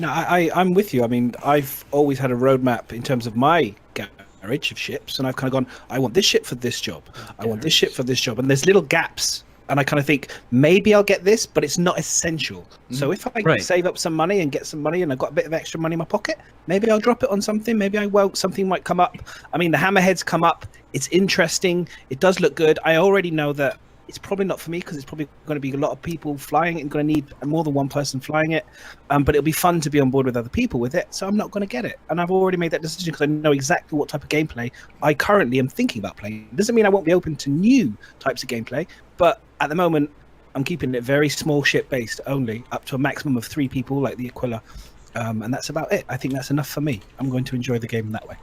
I'm with you. I mean, I've always had a roadmap in terms of my garage of ships, and I've kind of gone, I want this ship for this job. I want this ship for this job. And there's little gaps, and I kind of think, maybe I'll get this, but it's not essential. So if I save up some money and get some money, and I've got a bit of extra money in my pocket, maybe I'll drop it on something. Maybe I won't. Something might come up. I mean, the hammerheads come up. It's interesting. It does look good. I already know that it's probably not for me, because it's probably going to be a lot of people flying it and going to need more than one person flying it. But it'll be fun to be on board with other people with it. So I'm not going to get it. And I've already made that decision because I know exactly what type of gameplay I currently am thinking about playing. It doesn't mean I won't be open to new types of gameplay. But at the moment, I'm keeping it very small ship based only, up to a maximum of 3 people like the Aquila. And that's about it. I think that's enough for me. I'm going to enjoy the game that way.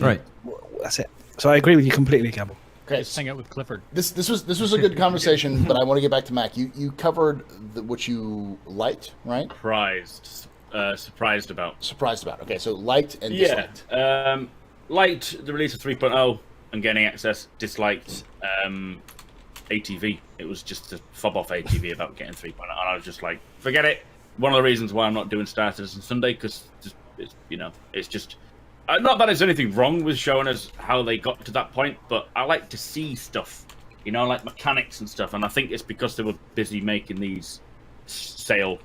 Right. That's it. So I agree with you completely, Campbell. okay, Just hang out with Clifford. this was a good conversation, but I want to get back to Mac. You covered what you liked, right? Surprised about. Surprised about. Okay, so liked and Yeah. disliked. Liked the release of 3.0 and getting access. Disliked ATV. It was just a fob off ATV about getting 3.0, and I was just like, forget it. One of the reasons why I'm not doing Star Citizen Sunday, because it's just not that there's anything wrong with showing us how they got to that point, but I like to see stuff, like mechanics and stuff, and I think it's because they were busy making these sale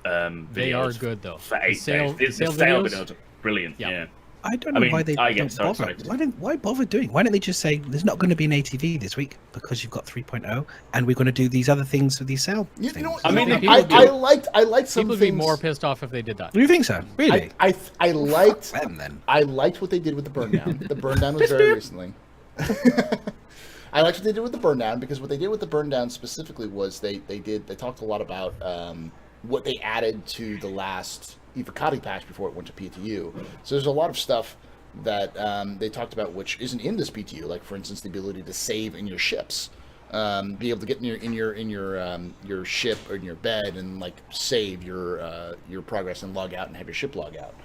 videos. They are good though. For 8 Sale days. The sale videos? videos are brilliant. Yeah. Yeah. I don't know why they don't so bother. excited. Why bother doing? Why don't they just say there's not going to be an ATV this week because you've got 3.0, and we're going to do these other things with these sale You things. know, I mean, I liked some People would things. be more pissed off if they did that. Do you think so? Really? I liked them then. I liked what they did with the burn down. The burn down was very recently. I liked what they did with the burn down, because what they did with the burn down specifically was they talked a lot about what they added to the last Evocati patch before it went to PTU. So there's a lot of stuff that they talked about which isn't in this PTU, like for instance the ability to save in your ships, be able to get in your ship or in your bed and like save your progress and log out and have your ship log out.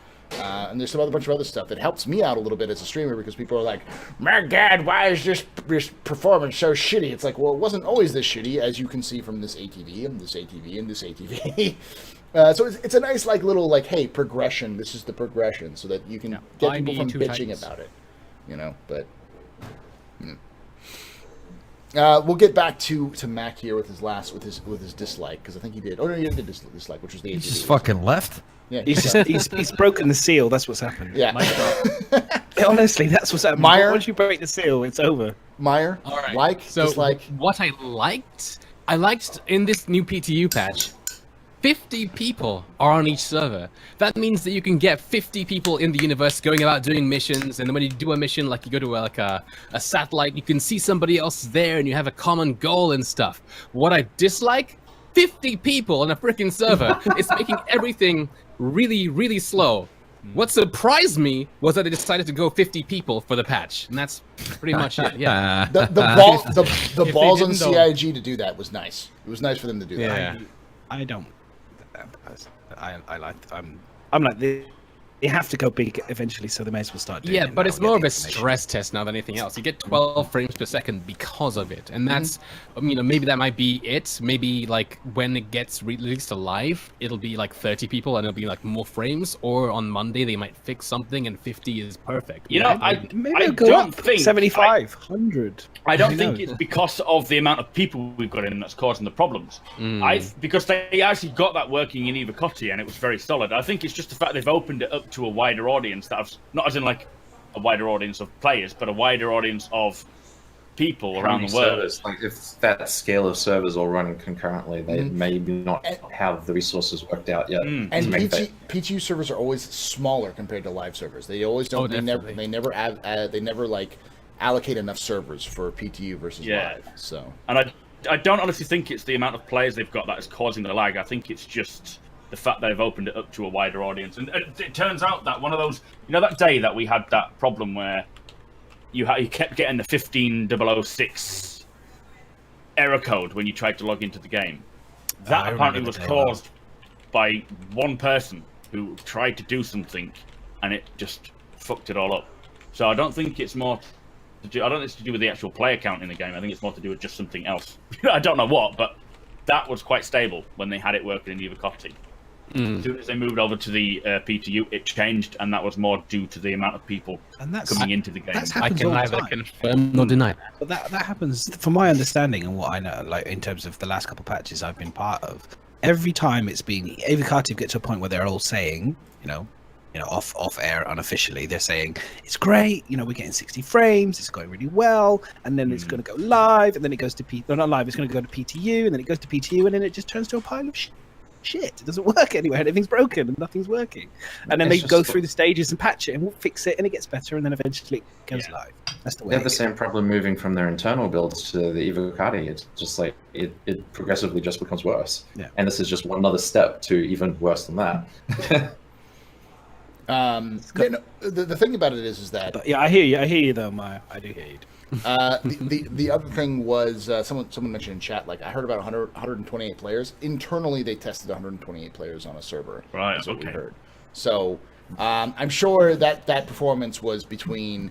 And there's some other bunch of other stuff that helps me out a little bit as a streamer, because people are like, my God, why is this performance so shitty? It's like, well, it wasn't always this shitty, as you can see from this ATV and this ATV and this ATV. So it's a nice little hey, progression. This is the progression, so that you can get I people from need 2 bitching Titans. about it. But we'll get back to Mac here with his dislike, because I think he did. Oh no, he did dislike, which was the ATV. He just fucking left. Yeah, He's broken the seal. That's what's happened. yeah. Honestly, that's what's happened. Meyer? Once you break the seal, it's over. Meyer, All right. like, So dislike. what I liked in this new PTU patch, 50 people are on each server. That means that you can get 50 people in the universe going about doing missions, and then when you do a mission, like you go to a satellite, you can see somebody else there, and you have a common goal and stuff. What I dislike, 50 people on a freaking server. It's making everything really, really slow. What surprised me was that they decided to go 50 people for the patch, and that's pretty much it. Yeah. The If balls they on didn't, though- CIG to do that was nice. It was nice for them to do that. Yeah. I don't. I'm like this. they have to go big eventually, so they may as well start doing Yeah, it but now it's and get more the of a information. stress test now than anything else. You get 12 frames per second because of it, and that's, maybe that might be it. Maybe like when it gets released live, it'll be like 30 people and it'll be like more frames. Or on Monday they might fix something and 50 is perfect. You know, I Maybe it'll go don't up think 75, 100. I don't Who think knows? it's because of the amount of people we've got in that's causing the problems. Because they actually got that working in Evocoti and it was very solid. I think it's just the fact they've opened it up to a wider audience that have, not as in like a wider audience of players, but a wider audience of people How around many the world. servers? Like if that scale of servers all running concurrently, they maybe not have the resources worked out yet. And to make that. PTU servers are always smaller compared to live servers. They always don't. They never like allocate enough servers for PTU versus live. So, And I don't honestly think it's the amount of players they've got that is causing the lag. I think it's just the fact they've opened it up to a wider audience. And it turns out that one of those, that day that we had that problem where you kept getting the 15006 error code when you tried to log into the game. That apparently was caused by one person who tried to do something, and it just fucked it all up. So I don't think it's more I don't think it's to do with the actual player count in the game. I think it's more to do with just something else. I don't know what, but that was quite stable when they had it working in Evocoti. As soon as they moved over to the PTU, it changed, and that was more due to the amount of people coming into the game. That's I happens can all the neither time. confirm nor deny that. But that happens, from my understanding and what I know, like in terms of the last couple of patches I've been part of. Every time it's been Evocati get to a point where they're all saying, off air unofficially, they're saying it's great. We're getting 60 frames. It's going really well, and then it's going to go live, and then it goes to not live. It's going to go to PTU, and then it goes to PTU, and then it just turns to a pile of shit. It doesn't work anywhere. Everything's broken and nothing's working. And then It's they go just through the stages and patch it and we'll fix it and it gets better and then eventually it goes live. That's the way. They have the same problem moving from their internal builds to the Evocati. It's just like it progressively just becomes worse. Yeah. And this is just one other step to even worse than that. the thing about it is that But yeah, I hear you though, Maya. I do hear you. the other thing was someone mentioned in chat, like I heard about 128 players. Internally, they tested 128 players on a server. Right, That's what we okay. heard. So I'm sure that performance was between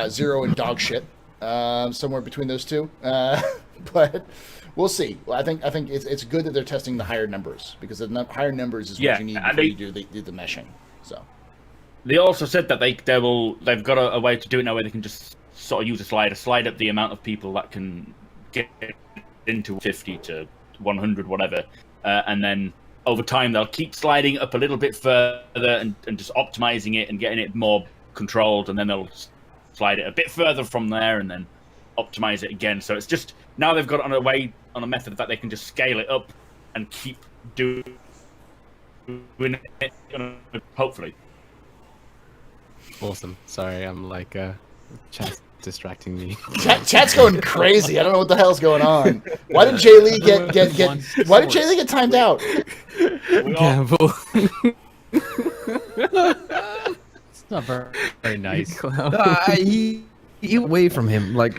0 and dog shit, somewhere between those two. But we'll see. Well, I think it's good that they're testing the higher numbers because the higher numbers is what you need before you do the meshing. So They also said that they've got a way to do it now where they can just sort of use a slider, slide up the amount of people that can get into 50 to 100, whatever, and then over time they'll keep sliding up a little bit further and just optimizing it and getting it more controlled, and then they'll slide it a bit further from there and then optimize it again. So it's just now they've got it on a method that they can just scale it up and keep doing it, hopefully. Awesome. Sorry, I'm like chat's distracting me. Chat's going crazy. I don't know what the hell's going on. Why did Jay Lee get Why did Jay Lee get timed out? Gamble. It's not very nice. He away from him, like,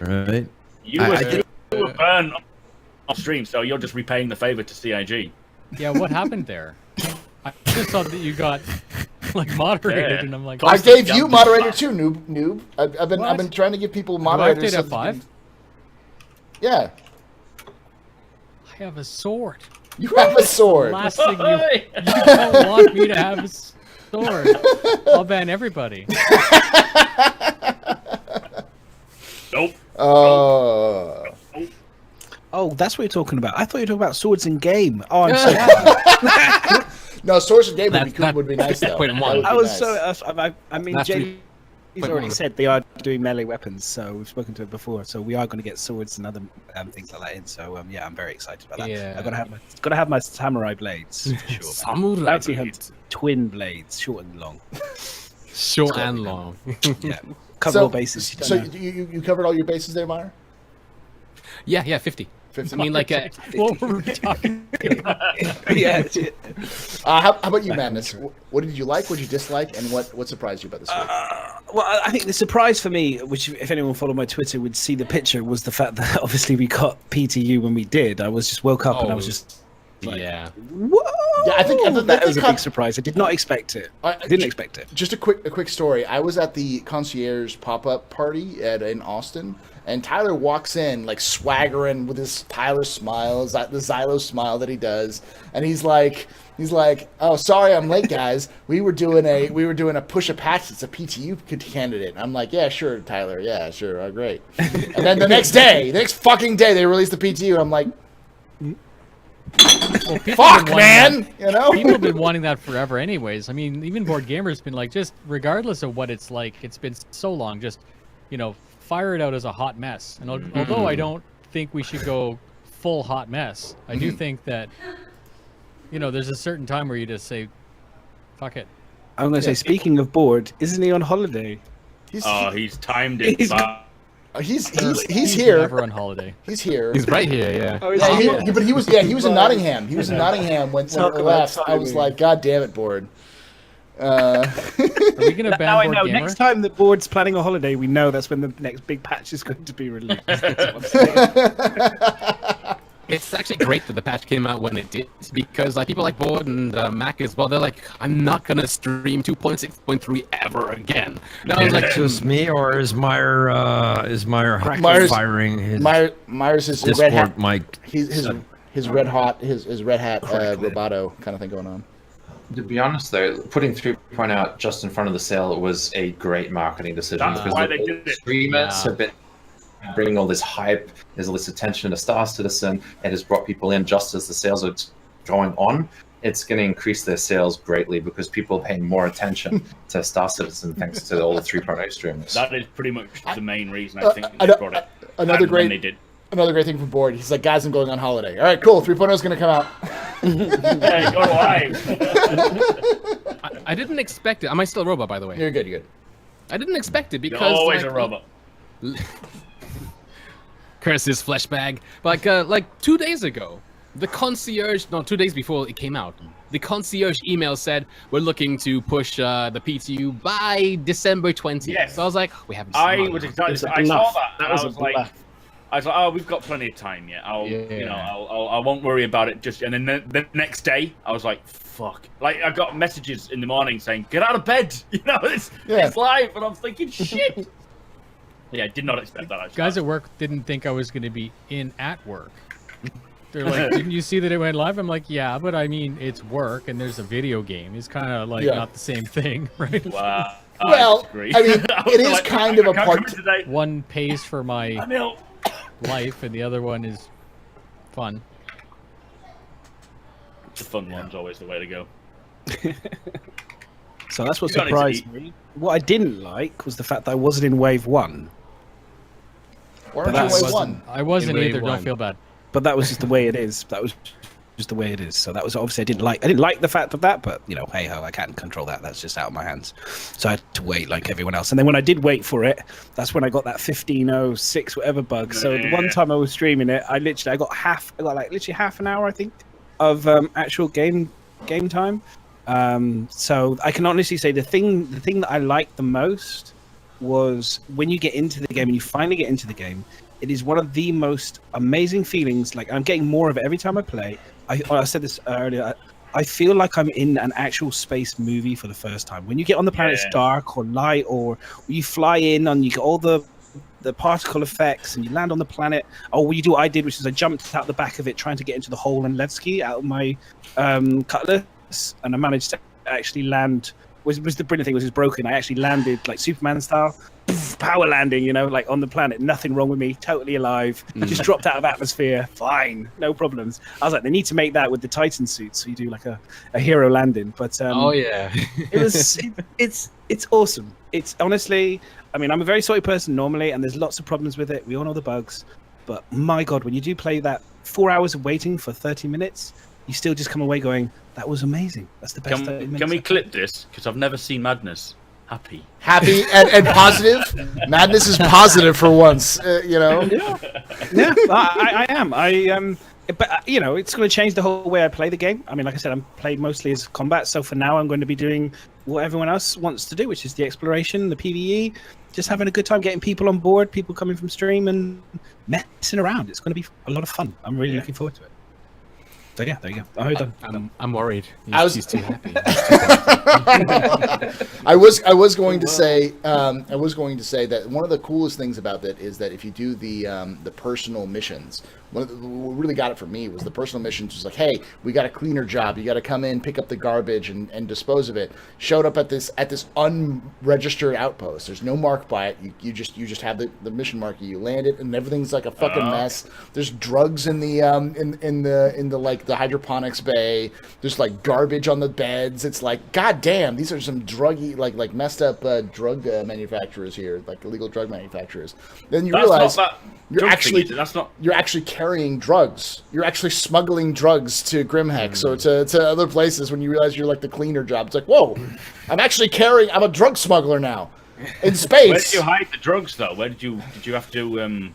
right? You were burned on stream, so you're just repaying the favor to CIG. Yeah, what happened there? I just saw that you got moderated, Yeah. and I'm like, I gave you moderator too, noob. I've been What? trying to give people Do I moderators. update F5? Yeah, I have a sword. you have a sword. Last thing you don't want me to have a sword. I'll ban everybody. Nope. Oh, that's what you're talking about. I thought you were talking about swords in game. Oh, I'm so No, swords and game would be That's- cool. Would be nice though. point That one. would be I was nice. so. I mean, That's Jay's point already one. said they are doing melee weapons, so we've spoken to it before. So we are going to get swords and other things like that in. So yeah, I'm very excited about that. Yeah. I've got to have my samurai blades for sure. Samurai Bounty blades. hunt twin blades, short and long. Short and long. Yeah, cover all bases. You So don't know. you covered all your bases there, Meyer? Yeah, 50. 50. I mean, like, What were we talking about? Yeah. How about you, Madness? What did you like? What did you dislike? And what surprised you about this week? Well, I think the surprise for me, which if anyone followed my Twitter would see the picture, was the fact that obviously we got PTU when we did. I was just woke up and I was just like, yeah. what? Yeah, I think That was a cut- big surprise. I did not expect it. I Didn't expect it. Just a quick story. I was at the concierge pop-up party in Austin, and Tyler walks in like swaggering with his Tyler smile, the Xylo smile that he does, and he's like, "Oh, sorry, I'm late, guys. We were doing a push a patch. It's a PTU candidate." I'm like, "Yeah, sure, Tyler. Yeah, sure. Oh, great." And then the next fucking day, they released the PTU. I'm like, Well, people "Fuck, have been wanting man!" that- You know? People have been wanting that forever, anyways. I mean, even Board Gamer's been like, just regardless of what it's like, it's been so long. Just, fire it out as a hot mess. And although I don't think we should go full hot mess, I do think that, there's a certain time where you just say, "Fuck it." I'm going to say, speaking of bored, isn't he on holiday? He's timed it. he's here. Never on holiday. He's here. He's right here, yeah. Oh, Yeah, but he was in Nottingham. He was in Nottingham when Talk we about left. I was timing. like, God damn it, board. Are we gonna Now ban I Board know. Gamer? Next time the board's planning a holiday, we know that's when the next big patch is going to be released. That's what I'm saying. It's actually great that the patch came out when it did, because like people like Board and Mac as well, they're like, I'm not gonna stream 2.6.3 ever again. And I was Is like, it just me, or is Meyer Myers- firing his Myers is his red Discord hat. mic? His red hat Roboto kind of thing going on. To be honest, though, putting 3.0 out just in front of the sale was a great marketing decision. That's because why the they did it. streamers have been bringing all this hype, there's all this attention to Star Citizen. It has brought people in just as the sales are going on. It's going to increase their sales greatly because people are paying more attention to Star Citizen thanks to all the 3.0 streamers. That is pretty much the main reason I think they brought it. Another And when they great, did. another great thing from Board. He's like, guys, I'm going on holiday. All right, cool. 3.0 is going to come out. Hey, go live. I didn't expect it. Am I still a robot, by the way? You're good. You're good. I didn't expect it You're because always like, a robot. curse his flesh bag. Like 2 days ago, the concierge, no, 2 days before it came out, the concierge email said we're looking to push the PTU by December 20th. Yes. So I was like, we haven't. I seen was it. excited. was a I saw bluff. that. That And was I a was like, bluff. oh, we've got plenty of time yet. I won't worry about it. Just and then the next day, I was like, fuck. Like I got messages in the morning saying, get out of bed. It's live, and I'm thinking, shit. Yeah, I did not expect that. Actually. Guys at work didn't think I was going to be at work. They're like, "Didn't you see that it went live?" I'm like, "Yeah, but I mean, it's work and there's a video game. It's kind of like not the same thing, right?" Wow. Well, I mean, I mean, it is kind of a I can't part- come in today. One pays for my I'm ill. life, and the other one is fun. The fun one's always the way to go. So that's what You got it to surprised eat. me. What I didn't like was the fact that I wasn't in Wave 1. Why But aren't you that's- wave one? I wasn't Wave either. Don't one. feel bad. But that was just the way it is. That was just the way it is. So that was obviously I didn't like the fact of that, but hey ho, I can't control that. That's just out of my hands. So I had to wait like everyone else. And then when I did wait for it, that's when I got that 15:06 whatever bug. So the one time I was streaming it, I got literally half an hour I think of actual game time. So I can honestly say the thing that I liked the most was when you get into the game and you finally get into the game. It is one of the most amazing feelings. Like I'm getting more of it every time I play. I said this earlier. I feel like I'm in an actual space movie for the first time. When you get on the planet, it's dark or light, or you fly in and you get all the particle effects, and you land on the planet. Or you do what I did, which is I jumped out the back of it trying to get into the hole in Levski out of my cutlass, and I managed to actually land. Was the brilliant thing was it was broken. I actually landed like Superman style, power landing, like on the planet. Nothing wrong with me, totally alive. Just dropped out of atmosphere, fine, no problems. I was like, they need to make that with the Titan suit, so you do like a hero landing. But Oh yeah. it's awesome. It's honestly, I mean, I'm a very sorry person normally, and there's lots of problems with it. We all know the bugs, but my God, when you do play that 4 hours of waiting for 30 minutes, you still just come away going, that was amazing. That's the best 30 minutes. Can we clip this? Because I've never seen Madness happy. Happy and positive. Madness is positive for once. Yeah, I am. But it's going to change the whole way I play the game. I mean, like I said, I'm played mostly as combat, so for now I'm going to be doing what everyone else wants to do, which is the exploration, the PvE, just having a good time, getting people on board, people coming from stream and messing around. It's going to be a lot of fun. I'm really looking forward to it. So yeah, there you go. I'm done. I'm worried. He's too happy. I was going to say that one of the coolest things about that is that if you do the personal missions, what really got it for me was the personal missions. Was like, hey, we got a cleaner job. You got to come in, pick up the garbage, and dispose of it. Showed up at this unregistered outpost. There's no mark by it. You just have the mission marker. You land it, and everything's like a fucking mess. There's drugs in the like the hydroponics bay. There's like garbage on the beds. It's like, god damn, these are some druggy like messed up drug manufacturers here, like illegal drug manufacturers. Then you realize you're actually carrying drugs. You're actually smuggling drugs to Grimhex or to other places. When you realize you're like the cleaner job, it's like, whoa, I'm a drug smuggler now in space. Where did you hide the drugs though? Where did you have to?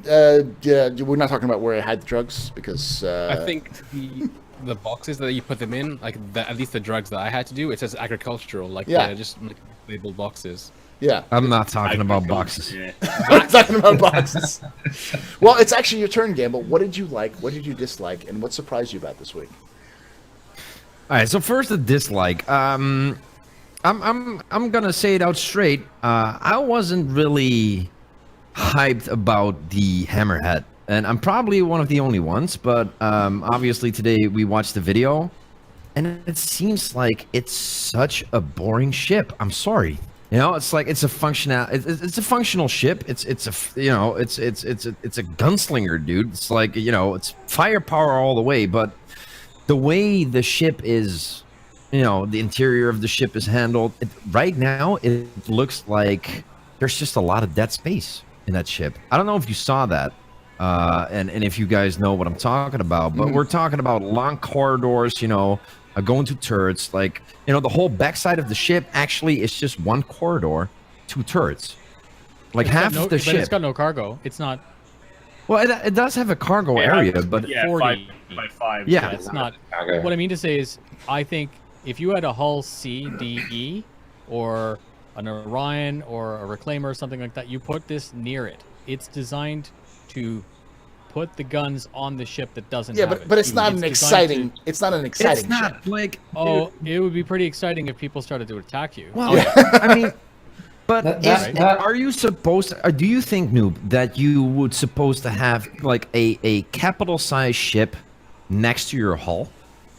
Yeah, we're not talking about where I hide the drugs because I think the boxes that you put them in, like at least the drugs that I had to do, it says agricultural, like just labeled boxes. Yeah, I'm not talking about boxes. Yeah. we're not talking about boxes. Well, it's actually your turn, Gamble. What did you like? What did you dislike? And what surprised you about this week? All right, so first the dislike. I'm gonna say it out straight. I wasn't really hyped about the hammerhead, and I'm probably one of the only ones. But obviously today we watched the video, and it seems like it's such a boring ship. I'm sorry. You know, it's like it's a functional ship. It's a gunslinger, dude. It's like, you know, it's firepower all the way. But the way the ship is, you know, the interior of the ship is handled right now, it looks like there's just a lot of dead space in that ship. I don't know if you saw that, and if you guys know what I'm talking about. But we're talking about long corridors, you know. Going to turrets, like, you know, the whole backside of the ship actually is just one corridor, 2 turrets. Like half of the ship. But it's got no cargo. It's not. Well, it does have a cargo area, but 40 by 5. Yeah. It's not. What I mean to say is, I think if you had a hull C, D, E, or an Orion or a Reclaimer or something like that, you put this near it. It's designed to put the guns on the ship that doesn't have it. But it's not an exciting ship. It's not like, it would be pretty exciting if people started to attack you. well, I mean, but are you supposed to, do you think, Noob, that you would supposed to have like a capital size ship next to your hull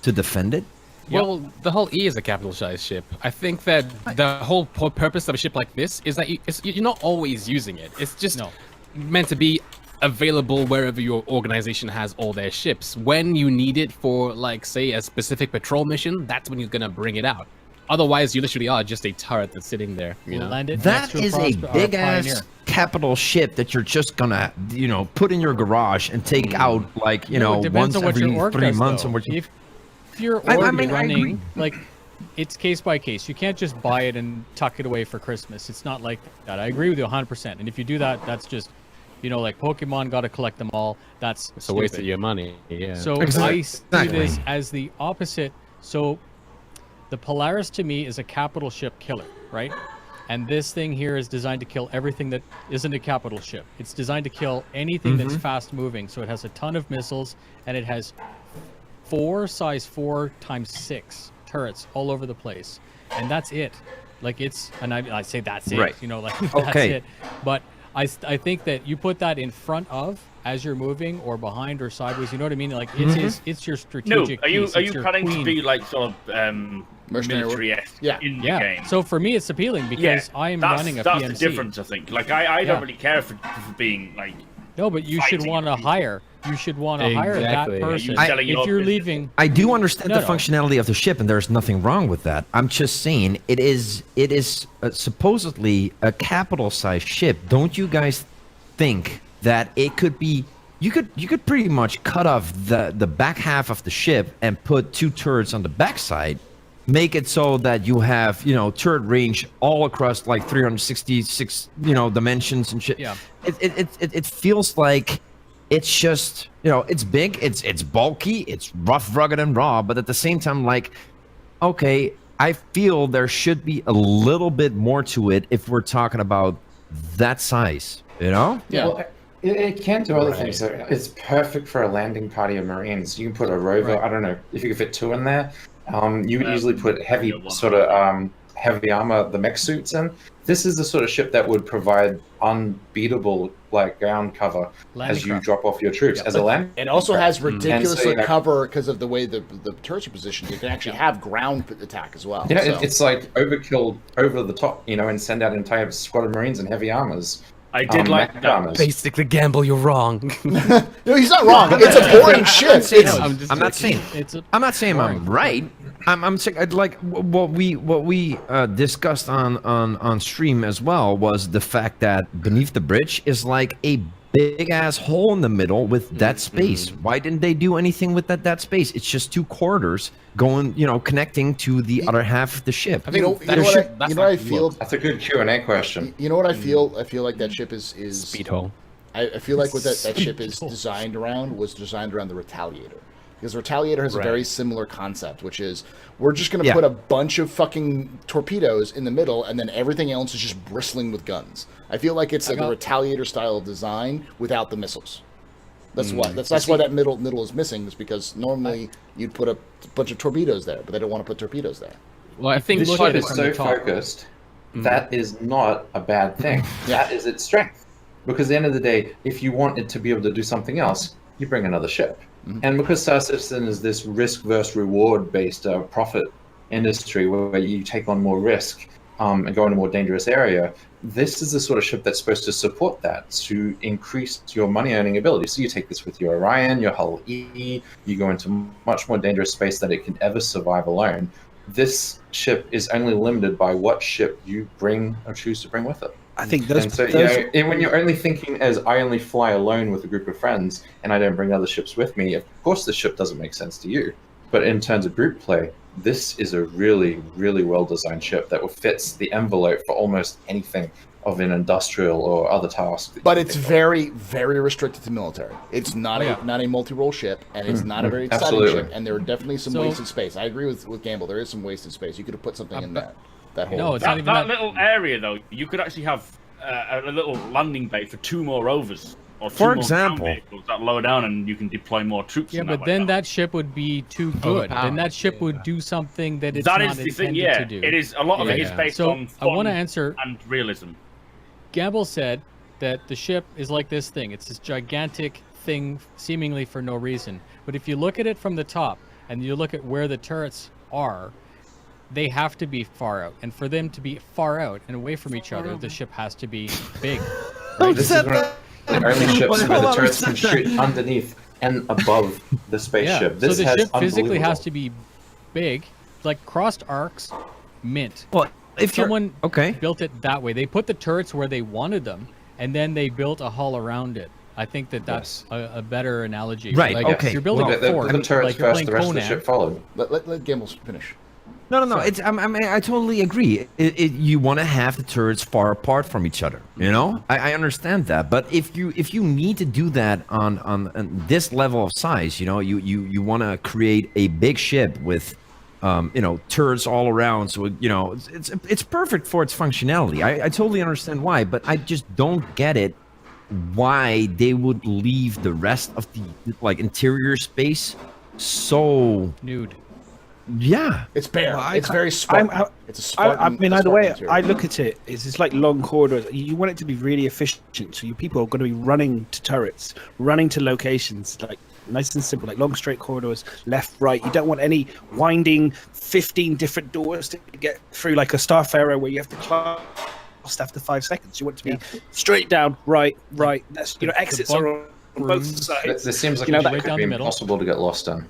to defend it? Well, the whole E is a capital size ship. I think that the whole purpose of a ship like this is that you're not always using it. It's just meant to be available wherever your organization has all their ships. When you need it for, like, say, a specific patrol mission, that's when you're gonna bring it out. Otherwise, you literally are just a turret that's sitting there. You know? Land it That next to is a big ass capital ship that you're just gonna, you know, put in your garage and take out, like, you know, it depends once on what every your org 3 does, months. though. And what you... If your org I is agree. running, like, it's case by case. You can't just buy it and tuck it away for Christmas. It's not like that. I agree with you 100%. And if you do that, that's just, you know, like Pokemon, got to collect them all. That's It's a waste of your money. Yeah. So Exactly. I see this as the opposite. So the Polaris to me is a capital ship killer, right? And this thing here is designed to kill everything that isn't a capital ship. It's designed to kill anything that's fast moving. So it has a ton of missiles, and it has 4 size 4x6 turrets all over the place. And that's it. Like, it's, and I say that's it, Right. you know, like that's it. But I think that you put that in front of as you're moving, or behind or sideways. You know what I mean? Like, it's your No, strategic. are you piece. It's planning your to queen. be like sort of military-esque in the game? So for me, it's appealing because I am running a PMC. That's the difference, I think. Like, I don't really care for being like. No, but you should want to hire. You should want to hire that Exactly. person. Selling your If you're business. leaving, I do understand No, the no. functionality of the ship, and there's nothing wrong with that. I'm just saying it is supposedly a capital size ship. Don't you guys think that it could be? You could pretty much cut off the back half of the ship and put 2 turrets on the backside, make it so that you have, you know, turret range all across like 366, you know, dimensions and shit. Yeah. It feels like it's just, you know, it's big, it's bulky, it's rough, rugged, and raw, but at the same time, like, okay, I feel there should be a little bit more to it if we're talking about that size, you know? Yeah. Well, It can do other things. So it's perfect for a landing party of Marines. You can put a rover. I don't know if you could fit 2 in there. You could easily put heavy heavy armor, the mech suits in. This is the sort of ship that would provide unbeatable ground cover as you drop off your troops as a land. It also has ridiculously cover because of the way the turrets are positioned. You can actually have ground attack as well. Yeah, it's like overkill over the top, and send out entire squad of Marines and heavy armors. I did like that. Armors. Basically, Gamble, you're wrong. No, he's not wrong. It's a boring ship. I'm not saying I'm right. I'm saying like what we discussed on stream as well was the fact that beneath the bridge is like a big ass hole in the middle with dead space. Why didn't they do anything with that dead space? It's just 2 corridors going, connecting to the other half of the ship. I feel. That's a good Q&A question. You know what I feel? I feel like that ship is Speed hole. I feel like what that ship is designed around was designed around the Retaliator. Because Retaliator has a very similar concept, which is we're just going to put a bunch of fucking torpedoes in the middle, and then everything else is just bristling with guns. I feel like it's like a Retaliator style of design without the missiles. That's why. That's why that middle is missing. Is because normally you'd put a bunch of torpedoes there, but they don't want to put torpedoes there. Well, I think this look at ship it is from so the top. focused. That is not a bad thing. That is its strength. Because at the end of the day, if you want it to be able to do something else, you bring another ship. And because Star Citizen is this risk versus reward based profit industry where you take on more risk and go in a more dangerous area, this is the sort of ship that's supposed to support that, to increase your money earning ability. So you take this with your Orion, your Hull E, you go into much more dangerous space than it can ever survive alone. This ship is only limited by what ship you bring or choose to bring with it. I think when you're only thinking as I only fly alone with a group of friends and I don't bring other ships with me, of course the ship doesn't make sense to you. But in terms of group play, this is a really, really well-designed ship that fits the envelope for almost anything of an industrial or other task. But it's very, very restricted to military. It's not a multi-role ship, and it's not a very exciting ship. And there are definitely some wasted space. I agree with Gamble. There is some wasted space. You could have put something in that hole. No, it's not even that little area though. You could actually have a little landing bay for 2 more rovers. Or For more example, ground vehicles that lower down, and you can deploy more troops. Yeah, but then that ship would be too good. Then that ship would do something that it's not intended to do. It is a lot of it is based on fun I want to answer and realism. Gamble said that the ship is like this thing. It's this gigantic thing, seemingly for no reason. But if you look at it from the top and you look at where the turrets are, they have to be far out. And for them to be far out and away from each other, the ship has to be big. Right? This is the only ships where the turrets can shoot underneath and above the spaceship. Yeah. So the ship physically has to be big, like crossed arcs, mint. Well, if someone built it that way, they put the turrets where they wanted them, and then they built a hull around it. I think that's a better analogy. Right. Like, okay. If you're building a fort, the turrets like you're first, playing the rest Conan. of the ship followed. Let Gamble finish. No. It's I totally agree. You want to have the turrets far apart from each other. You know, I understand that. But if you need to do that on this level of size, you want to create a big ship with, turrets all around. So it's perfect for its functionality. I totally understand why, but I just don't get it. Why they would leave the rest of the interior space so nude. Yeah, it's bare. It's very Spartan. It's a Spartan. I mean, either way, I look at it, it's like long corridors. You want it to be really efficient, so your people are going to be running to turrets, running to locations, like nice and simple, like long straight corridors, left, right. You don't want any winding 15 different doors to get through, like a Starfarer where you have to close after 5 seconds. You want it to be straight down, right. That's exits are on both sides. This seems like it could be impossible to get lost in.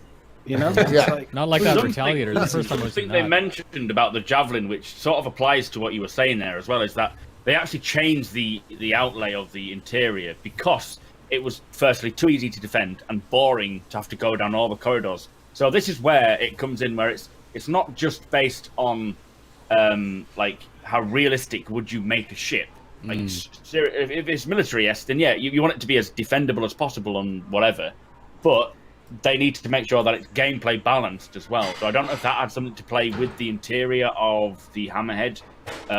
Not like that Retaliator. The first time I think they mentioned about the Javelin, which sort of applies to what you were saying there as well, is that they actually changed the outlay of the interior because it was firstly too easy to defend and boring to have to go down all the corridors. So this is where it comes in, where it's not just based on how realistic would you make a ship. Like if it's military-esque, then you want it to be as defendable as possible and whatever, but they need to make sure that it's gameplay balanced as well. So I don't know if that had something to play with the interior of the Hammerhead,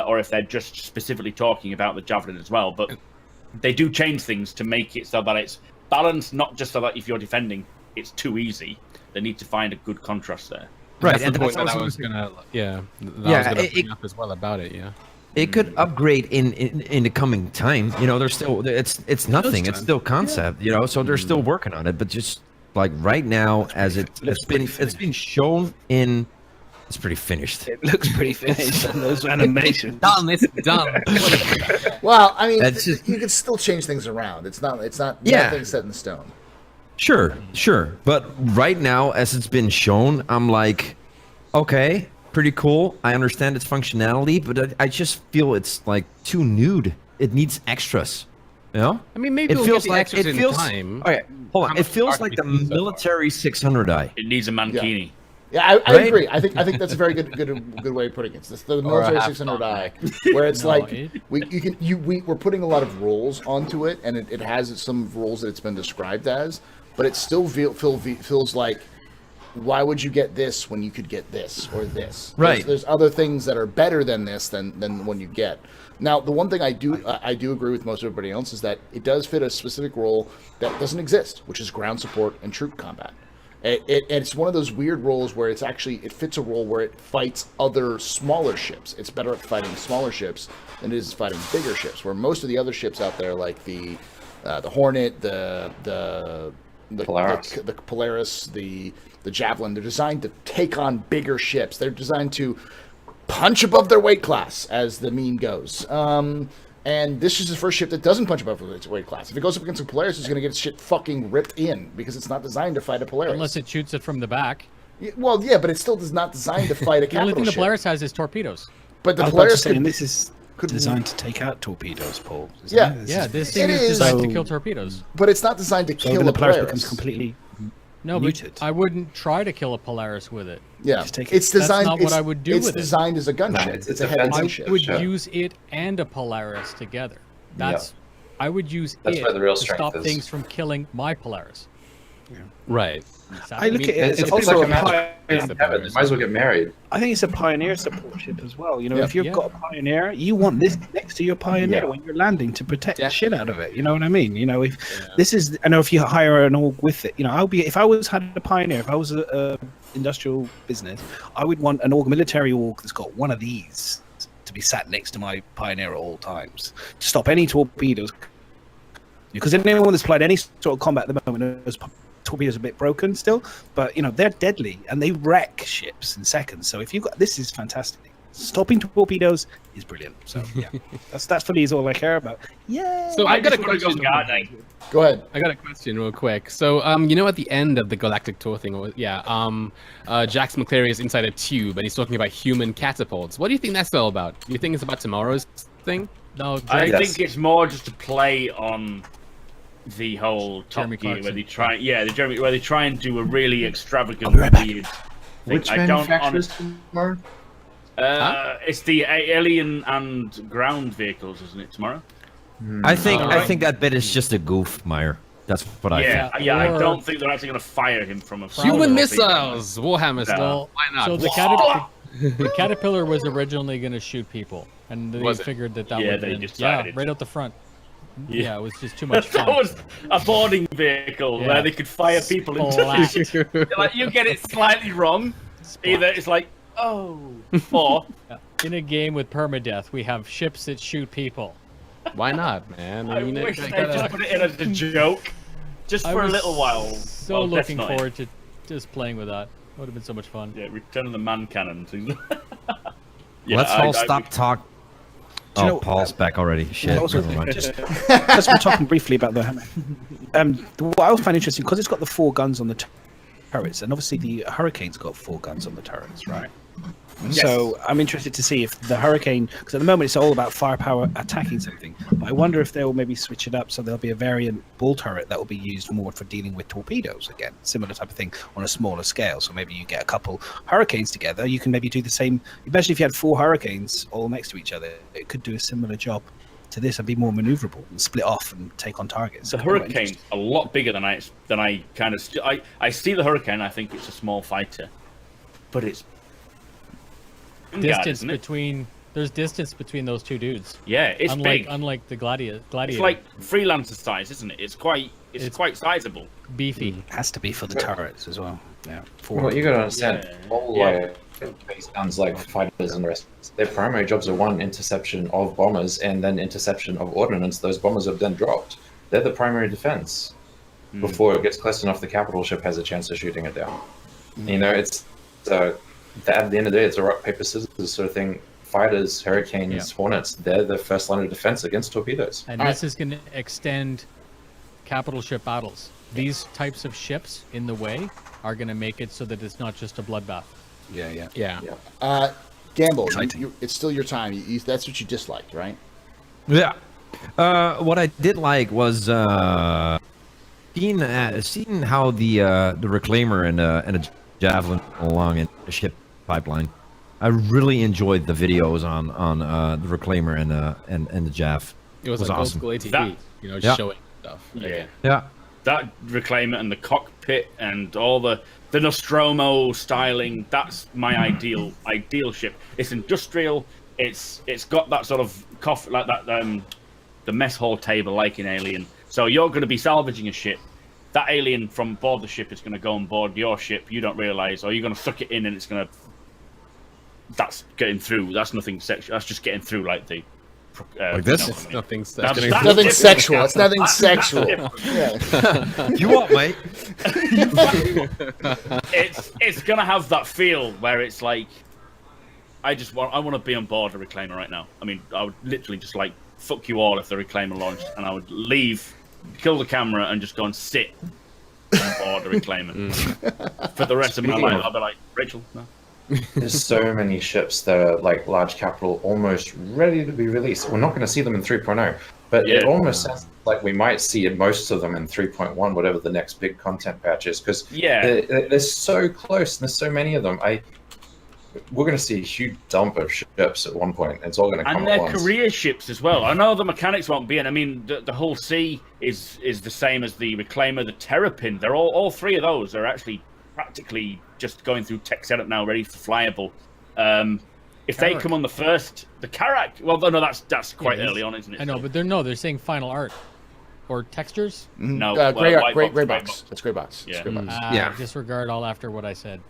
or if they're just specifically talking about the Javelin as well. But they do change things to make it so that it's balanced, not just so that if you're defending, it's too easy. They need to find a good contrast there. Right, That's and the point that that's I also- was gonna, Yeah, I was gonna bring up as well about it. Yeah. It could upgrade in the coming time. You know, there's still it's nothing. It's still concept. You know, so they're still working on it. But just like right now, as it's been shown in, it's pretty finished. It looks pretty finished on those animations. Done. It's done. Well, I mean, That's just- you can still change things around. It's not Yeah. nothing set in stone. Sure. But right now, as it's been shown, I'm like, okay, pretty cool. I understand its functionality, but I just feel it's like too nude. It needs extras. You know? I mean, maybe It we'll feels get the like extras it in feels. time. Okay, hold on. How It much feels art like have the we seen so far? military 600i. It needs a mankini. Yeah, I Right? agree. I think that's a very good way of putting it. It's the military half 600i, where it's No, like we're putting a lot of roles onto it, and it has some roles that it's been described as, but it still feels like, why would you get this when you could get this or this? Right. There's other things that are better than this than the one you get. Now, the one thing I do agree with most everybody else is that it does fit a specific role that doesn't exist, which is ground support and troop combat. It's one of those weird roles where it fits a role where it fights other smaller ships. It's better at fighting smaller ships than it is fighting bigger ships. Where most of the other ships out there, like the Hornet, the Polaris. the Polaris, the Javelin, they're designed to take on bigger ships. They're designed to punch above their weight class, as the meme goes. And this is the first ship that doesn't punch above its weight class. If it goes up against a Polaris, it's going to get its shit fucking ripped in because it's not designed to fight a Polaris. Unless it shoots it from the back. Well, yeah, but it still is not designed to fight a The only capital thing the ship. Polaris has is torpedoes. But the I was about to Polaris say, could, this is could designed to take out torpedoes, Paul. isn't Yeah. it? Yeah, this It thing is is. designed to So- kill torpedoes. but it's not designed to So kill then a the Polaris Polaris. becomes completely No, but muted. I wouldn't try to kill a Polaris with it. Yeah, Just take it. it's designed. not what it's, I would do It's with it. designed as a gunship. No, it's a a heavy defensive I gunship. would sure. use it and a Polaris together. That's I would use That's it where the real to strength stop is. things from killing my Polaris. Right. I look at it as It's also like a a match. pioneer. Heaven, they might as well get married. I think it's a pioneer support ship as well. You know, Yeah. if you've Yeah. got a pioneer, you want this next to your pioneer Yeah. when you're landing to protect the shit out of it. You know what I mean? You know, if this is, I know if you hire an org with it, you know, if I had a pioneer, if I was a industrial business, I would want an org, military org that's got one of these to be sat next to my pioneer at all times to stop any torpedoes. Because anyone that's played any sort of combat at the moment knows torpedoes are a bit broken still, but you know they're deadly and they wreck ships in seconds. So if you've got this, is fantastic. Stopping torpedoes is brilliant. So yeah, that's for me is all I care about. Yeah. So I got a just wanna go question. gardening. Go ahead. I got a question real quick. So, you know, at the end of the Galactic Tour thing, Jax McCleary is inside a tube and he's talking about human catapults. What do you think that's all about? Do you think it's about tomorrow's thing? No, I Yes. think it's more just to play on the whole Top Jeremy Gear where Clarkson. they try, where they try and do a really extravagant, I'll be right back. weird thing. Which I don't manufacturers tomorrow? It's the alien and ground vehicles, isn't it? Tomorrow. I think Alright. that bit is just a goof, Meyer. That's what I Yeah, think. yeah. I Or- don't think they're actually going to fire him from a Human from a thing. missiles! Warhammer style. No. Why not? So the Caterpillar was originally going to shoot people, and they Was it? figured that Yeah, would they been, decided. right out the front. Yeah. Yeah, it was just too much That fun. was a boarding vehicle Yeah. where they could fire people into Splat. the like you get it slightly wrong. Either it's like, oh, or In a game with permadeath, we have ships that shoot people. Why not, man? I mean, wish I they gotta- just put it in as a joke, just I for a was little while. So Well, looking definitely. forward to just playing with that. Would have been so much fun. Yeah, Return of the Man Cannon. Let's all stop talk. Do you Oh, know- Paul's back already. Shit. Also, Never mind. just we're talking briefly about the what I find interesting because it's got the 4 guns on the turrets, and obviously the Hurricane's got 4 guns on the turrets, right? So I'm interested to see if the Hurricane, because at the moment it's all about firepower attacking something. But I wonder if they'll maybe switch it up so there'll be a variant bull turret that will be used more for dealing with torpedoes again, similar type of thing on a smaller scale. So maybe you get a couple Hurricanes together. You can maybe do the same. Imagine if you had 4 Hurricanes all next to each other, it could do a similar job to this and be more maneuverable and split off and take on targets. The Hurricane's a lot bigger than I kind of. I see the Hurricane. I think it's a small fighter, but it's Vanguard, Distance isn't it? between There's distance between those two dudes. Yeah, it's unlike big. unlike the gladiator. It's like freelancer size, isn't it? It's quite sizable. beefy. Has to be for the turrets as well. Yeah. Well, you got to understand, Yeah. all Yeah. base guns like fighters and the rest, their primary jobs are one, interception of bombers and then interception of ordnance. Those bombers are then dropped. They're the primary defense before it gets close enough the capital ship has a chance of shooting it down. You know, it's at the end of the day, it's a rock paper scissors sort of thing. Fighters, Hurricanes, Hornets, they're the first line of defense against torpedoes. And this is going to extend capital ship battles. These types of ships in the way are going to make it so that it's not just a bloodbath. Yeah. Gamble, it's still your time. That's what you disliked, right? Yeah. What I did like was seeing how the reclaimer and a javelin along in the ship pipeline. I really enjoyed the videos on the reclaimer and the jav. It was was like awesome. old school ATV, That- just Yeah. showing stuff. Yeah. Yeah. That reclaimer and the cockpit and all the Nostromo styling, that's my ideal ship. It's industrial. It's got that sort of like that the mess hall table like in Alien. So you're going to be salvaging a ship. That alien from board the ship is going to go on board your ship. You don't realize, or you're going to suck it in, and it's going to. That's getting through. That's nothing sexual. That's just getting through, like the. Like this? you know what I It's mean. nothing. That's Nothing different. sexual. It's nothing That's sexual. different. Yeah. You what, mate? It's gonna have that feel where it's like, I want to be on board a reclaimer right now. I mean, I would literally just like fuck you all if the reclaimer launched, and I would leave, kill the camera, and just go and sit on board the reclaimer for the rest of my Speaking life. of- I'll be like, Rachel, no. There's so many ships that are like large capital, almost ready to be released. We're not going to see them in 3.0, but it Yeah. almost sounds like we might see most of them in 3.1, whatever the next big content patch is, because Yeah. they're so close and there's so many of them. We're going to see a huge dump of ships at one point. It's all going to come And at they're once. career ships as well. I know the mechanics won't be in. I mean, the whole sea is the same as the reclaimer, the Terrapin. They're all three of those are actually practically just going through tech setup now, ready for flyable. If they come on the Karak, well, no, that's quite early on, isn't it? I know, but they're saying final art or textures. No, Gray white box. That's gray box. Yeah. That's gray box. Yeah. Disregard all after what I said.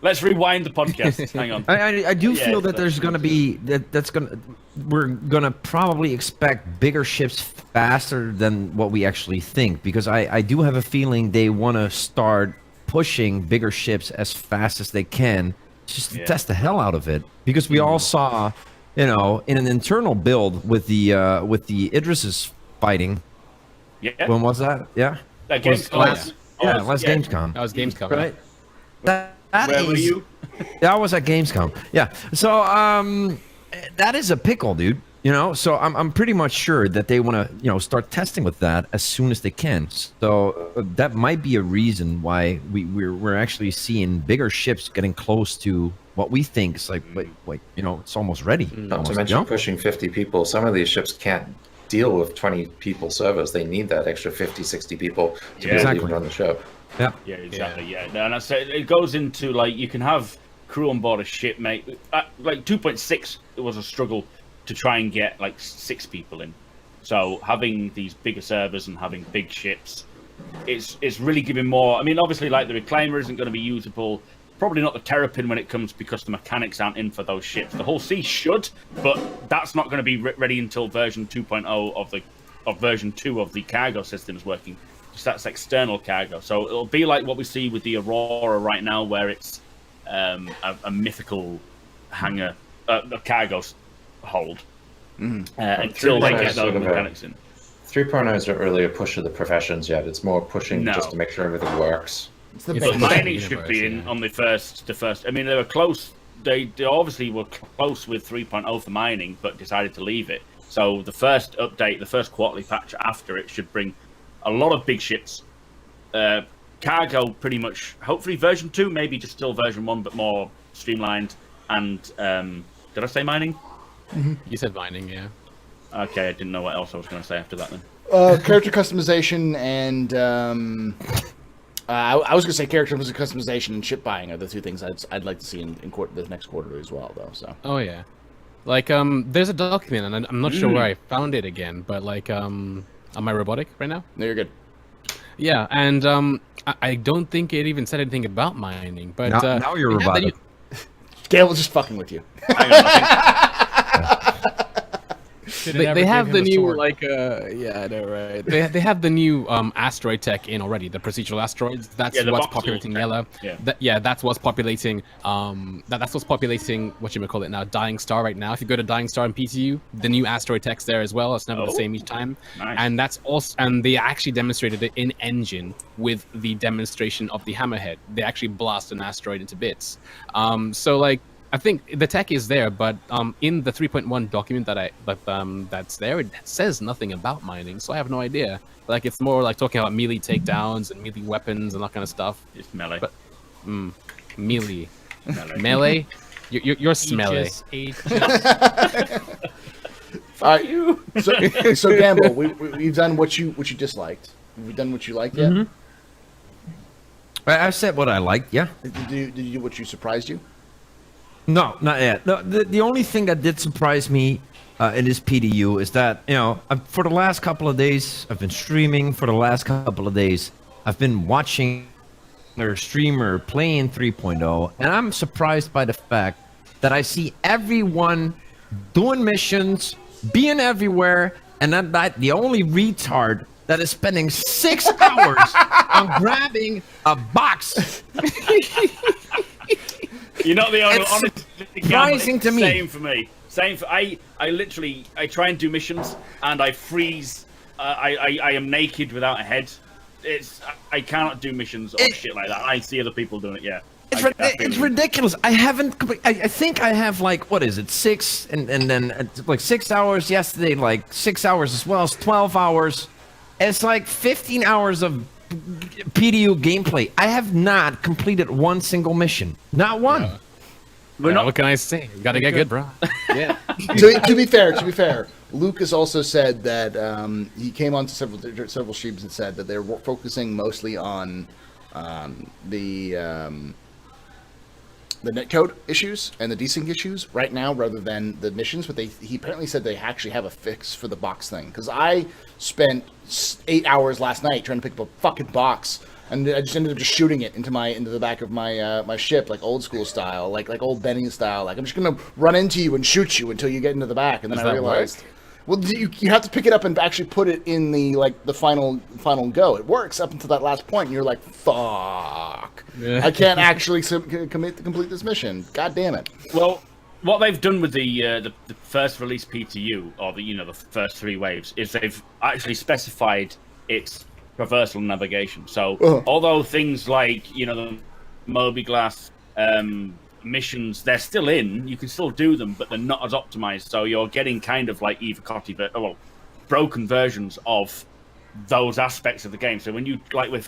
Let's rewind the podcast. Hang on. I do Yeah, feel that so- there's gonna be we're gonna probably expect bigger ships faster than what we actually think, because I do have a feeling they want to start pushing bigger ships as fast as they can just to test the hell out of it, because we all saw, in an internal build with the Idris's fighting. Yeah. When was that? Yeah. That Was Gamescom. last Gamescom. That was Gamescom. Right. That Where were is- you? That was at Gamescom. Yeah. So that is a pickle, dude. So I'm pretty much sure that they want to start testing with that as soon as they can. So that might be a reason why we're actually seeing bigger ships getting close to what we think is like it's almost ready. Not almost, to mention pushing 50 people. Some of these ships can't deal with 20 people servers. They need that extra 50, 60 people to be able to Exactly. even run the ship. Yeah. Yeah, exactly. Yeah, no, and I say it goes into like you can have crew on board a ship, mate. Like 2.6, it was a struggle to try and get like 6 people in. So having these bigger servers and having big ships, it's really giving more. I mean, obviously, like the Reclaimer isn't going to be usable. Probably not the Terrapin when it comes, because the mechanics aren't in for those ships. The whole sea should, but that's not going to be ready until version 2.0 of version 2 of the cargo systems working. Just that's external cargo. So it'll be like what we see with the Aurora right now, where it's a mythical hangar, a cargo hold, until they get those mechanics in. 3.0 is not really a push of the professions yet. It's more pushing No. just to make sure everything works. It's the It's base. But the mining universe, should be in yeah. on the first. I mean, they were close. They obviously were close with 3.0 for mining, but decided to leave it. So the first update, the first quarterly patch after it, should bring a lot of big ships. Cargo, pretty much. Hopefully, version 2, maybe just still version 1, but more streamlined. And did I say mining? You said mining, yeah. Okay, I didn't know what else I was going to say after that. Then Character customization and I was gonna say character customization and ship buying are the two things I'd like to see in the next quarter as well, though. So. Oh yeah, like there's a document, and I'm not sure where I found it again, but like am I robotic right now? No, you're good. Yeah, and I don't think it even said anything about mining, but now you're robotic. Gail was just fucking with you. They have the new yeah, I know, right? They have the new asteroid tech in already. The procedural asteroids. That's what's populating yellow. Yeah. That's what's populating. That's what's populating what you call it now. Dying Star right now. If you go to Dying Star in PTU, the new asteroid tech's there as well. It's never the same each time. Nice. And that's also, and they actually demonstrated it in engine with the demonstration of the hammerhead. They actually blast an asteroid into bits. So like. I think the tech is there, but in the 3.1 document that's there, it says nothing about mining, so I have no idea. Like it's more like talking about melee takedowns and melee weapons and that kind of stuff. It's melee. But melee, melee, you're smelly. All right, so Gamble, we've done what you disliked. We've done what you liked yet. Mm-hmm. I said what I liked. Yeah. Did you do what you surprised you? No, not yet. No, the only thing that did surprise me in this PTU is that, for the last couple of days, I've been streaming. For the last couple of days, I've been watching their streamer playing 3.0, and I'm surprised by the fact that I see everyone doing missions, being everywhere, and I'm not the only retard that is spending 6 hours on grabbing a box. You're not the only It's one. surprising to me. Same for me. Same for I literally try and do missions and I freeze. I am naked without a head. I cannot do missions or shit like that. I see other people doing it. Yeah. It's ridiculous. I haven't. I think I have like, what is it, 6 and then like 6 hours yesterday, like 6 hours as well as 12 hours. It's like 15 hours of PTU gameplay. I have not completed one single mission. Not one. What can I say? You gotta get good, bro. Yeah. to be fair, Lucas also said that he came on to several streams and said that they're focusing mostly on the netcode issues and the desync issues right now rather than the missions, but he apparently said they actually have a fix for the box thing. Because I spent 8 hours last night trying to pick up a fucking box, and I just ended up just shooting it into the back of my my ship, like old school style, like old Benny style. Like I'm just gonna run into you and shoot you until you get into the back, and then I realized. Well, you have to pick it up and actually put it in the final go. It works up until that last point, and you're like, "Fuck! I can't actually complete this mission. God damn it!" Well, what they've done with the first release PTU, or the first 3 waves, is they've actually specified its traversal navigation. So although things like the Moby Glass missions, they're still in, you can still do them, but they're not as optimized, so you're getting kind of like broken versions of those aspects of the game. So when you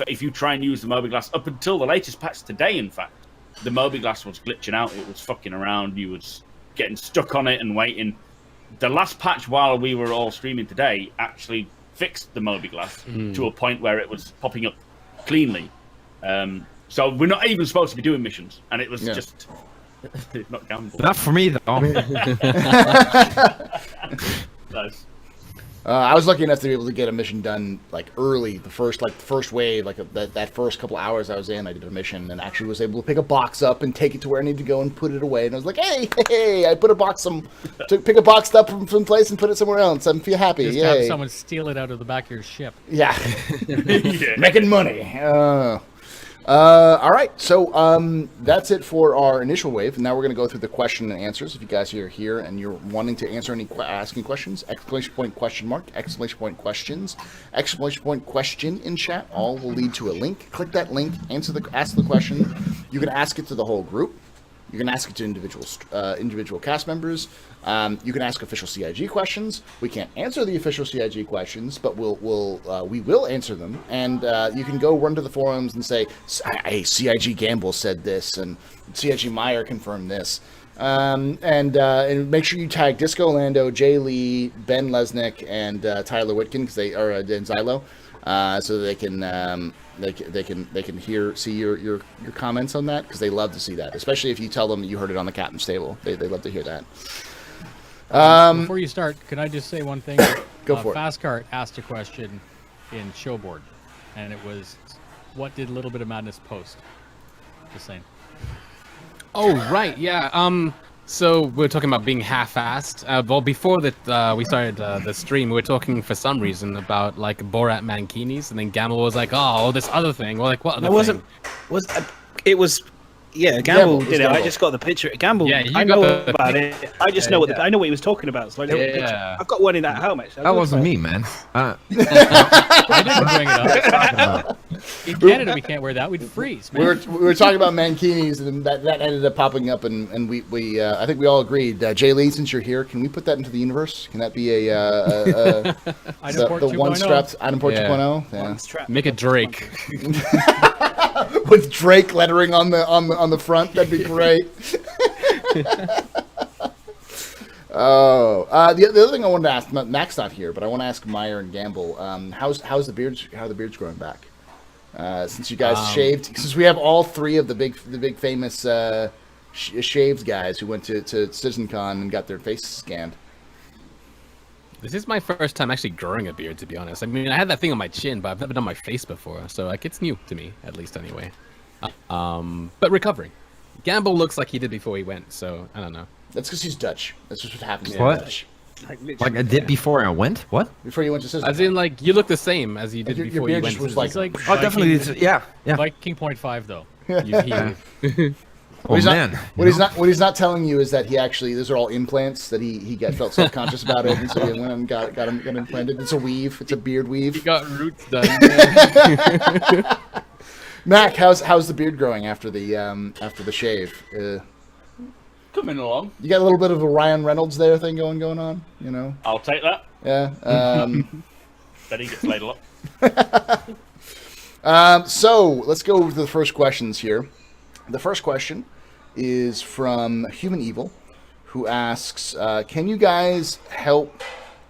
if you try and use the Moby Glass, up until the latest patch today, in fact, the Moby Glass was glitching out, it was fucking around, you was getting stuck on it and waiting. The last patch while we were all streaming today actually fixed the Moby Glass to a point where it was popping up cleanly. So we're not even supposed to be doing missions, and it was just not gamble. Not for me though. Nice. I was lucky enough to be able to get a mission done like early, the first wave, that first couple hours I was in. I did a mission and actually was able to pick a box up and take it to where I needed to go and put it away. And I was like, hey, I put a box pick a box up from some place and put it somewhere else. I feel happy. Just have someone steal it out of the back of your ship. Yeah, making money. All right, so that's it for our initial wave. Now we're going to go through the question and answers. If you guys are here and you're wanting to answer asking questions, exclamation point, question mark, exclamation point, questions, exclamation point, question in chat, all will lead to a link. Click that link, ask the question. You can ask it to the whole group. You can ask it to individual cast members. You can ask official CIG questions. We can't answer the official CIG questions, but we will answer them. And you can go run to the forums and say, "Hey, CIG Gamble said this, and CIG Meyer confirmed this." And make sure you tag Disco Lando, Jay Lee, Ben Lesnick, and Tyler Whitkin because they are and Zylo, so that they can see your comments on that because they love to see that, especially if you tell them you heard it on the Captain's Table. They love to hear that. Before you start, can I just say one thing? Go for it. Fastcart asked a question in Showboard, and it was, what did Little Bit of Madness post? Just saying. Oh, right, yeah. So we're talking about being half-assed. Well, before that, we started the stream, we were talking for some reason about like Borat mankinis, and then Gamble was like, "Oh, this other thing." We're like, "What?" It wasn't. It was. Yeah, Gamble did it. I just got the picture. Gamble. Yeah, you I got know the about it. I just know I know what he was talking about. So I know the picture. I've got one in that home actually. That wasn't me, man. I didn't bring it up. In Canada, we can't wear that. We'd freeze, man. We were talking about mankinis, and that ended up popping up, and we I think we all agreed. Jay Lee, since you're here, can we put that into the universe? Can that be the one strapped item port 2.0? Yeah. Make it Drake. With Drake lettering on the front, that'd be great. The other thing I wanted to ask, Mac's not here, but I want to ask Meyer and Gamble, how are the beards growing back? Since you guys shaved, since we have all three of the big famous shaved guys who went to CitizenCon and got their faces scanned. This is my first time actually growing a beard, to be honest. I mean, I had that thing on my chin, but I've never done my face before, so like it's new to me, at least anyway. But recovering. Gamble looks like he did before he went, so I don't know. That's because he's Dutch. That's just what happens. What? Dutch. Like I did before I went? What? Before you went to CitizenCon. As in, like, you look the same as you did Your before beard you went just to was like- It's like Oh, definitely. Yeah. Viking Point 5, though. Oh, man. What he's not telling you is that he actually, those are all implants that he felt self-conscious about it, and so he went and got implanted. It's a weave. It's a beard He weave. got roots done. Mac, how's the beard growing after the shave? Coming along. You got a little bit of a Ryan Reynolds there thing going on, you know? I'll take that. Yeah. Bet he gets laid a lot. So let's go over to the first questions here. The first question is from Human Evil, who asks, "Can you guys help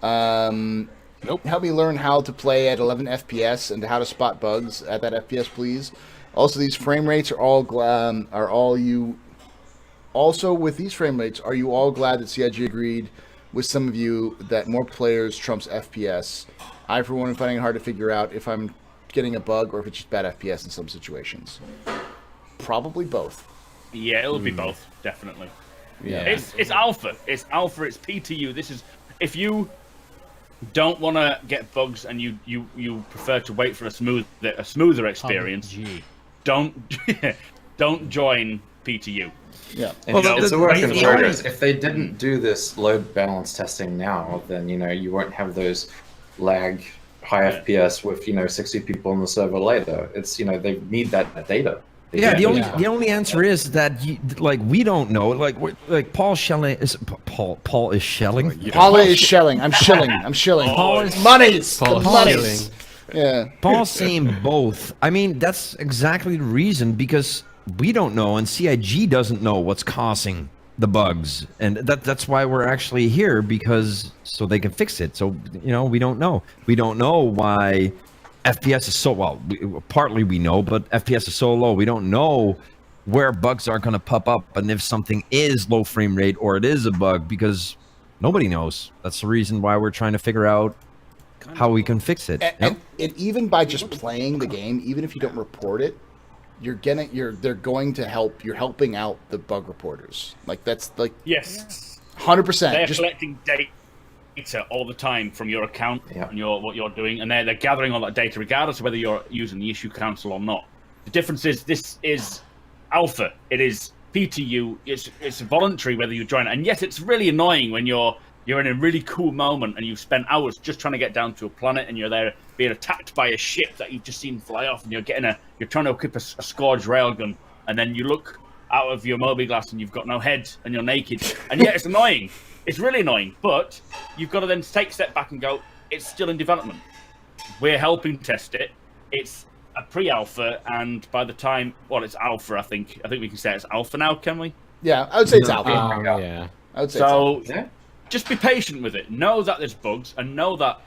help me learn how to play at 11 FPS and how to spot bugs at that FPS, please? Also, these frame rates are all you. Also, with these frame rates, are you all glad that CIG agreed with some of you that more players trumps FPS? I, for one, am finding it hard to figure out if I'm getting a bug or if it's just bad FPS in some situations. Probably both. Yeah, it'll be both, definitely. Yeah. It's alpha. It's alpha. It's PTU. This is if you don't want to get bugs and you prefer to wait for a smoother experience. Don't join PTU. Yeah. And it's a work in progress. If they didn't do this load balance testing now, then you won't have those lag high FPS with 60 people on the server later. It's they need that data. The only answer is that we don't know. Like Paul Shelling is Paul is shelling. Paula is shelling. I'm shilling. Paul is monies. Paul The is monies. Yeah. Paul's saying both. I mean, that's exactly the reason, because we don't know and CIG doesn't know what's causing the bugs, and that's why we're actually here, because so they can fix it. So we don't know. We don't know why FPS is so well. Partly we know, but FPS is so low. We don't know where bugs are going to pop up, and if something is low frame rate or it is a bug, because nobody knows. That's the reason why we're trying to figure out how we can fix it. And even by just playing the game, even if you don't report it, they're going to help. You're helping out the bug reporters. Like that's like Yes. 100%. They're collecting data all the time from your account and what you're doing, and they're gathering all that data regardless of whether you're using the issue council or not. The difference is this is alpha. It is PTU. It's voluntary whether you join it, and yes, it's really annoying when you're in a really cool moment and you've spent hours just trying to get down to a planet, and you're there being attacked by a ship that you've just seen fly off, and you're trying to equip a Scourge railgun, and then you look out of your Moby glass and you've got no head and you're naked, and yeah, it's annoying. It's really annoying, but you've got to then take a step back and go, it's still in development. We're helping test it. It's a pre-alpha, and by the time, it's alpha, I think we can say it's alpha now, can we? Yeah, I would say it's alpha. Yeah. I would say So it's Yeah. just be patient with it. Know that there's bugs, and know that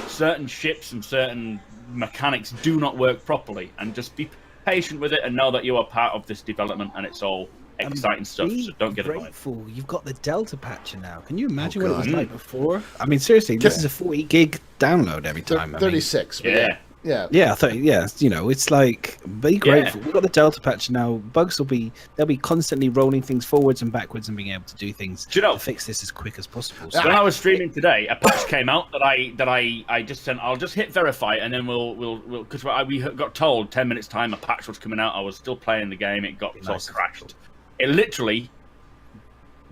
certain ships and certain mechanics do not work properly. And just be patient with it, and know that you are part of this development, and it's all exciting stuff. Be So don't get annoyed. grateful. You've got the Delta patcher now. Can you imagine Oh, what it was God. like before? I mean, seriously, this is a 40 gig download every alpha. time. I mean, 36. but Yeah. Yeah. yeah, I thought, yeah, you know, it's like, be grateful. We've got the Delta patch now. Bugs they'll be constantly rolling things forwards and backwards and being able to do things Do you know- to fix this as quick as possible. When I was streaming today, a patch came out that I just sent. I'll just hit verify, and then we'll because we got told 10 minutes time a patch was coming out. I was still playing the game. It got sort of crashed. It literally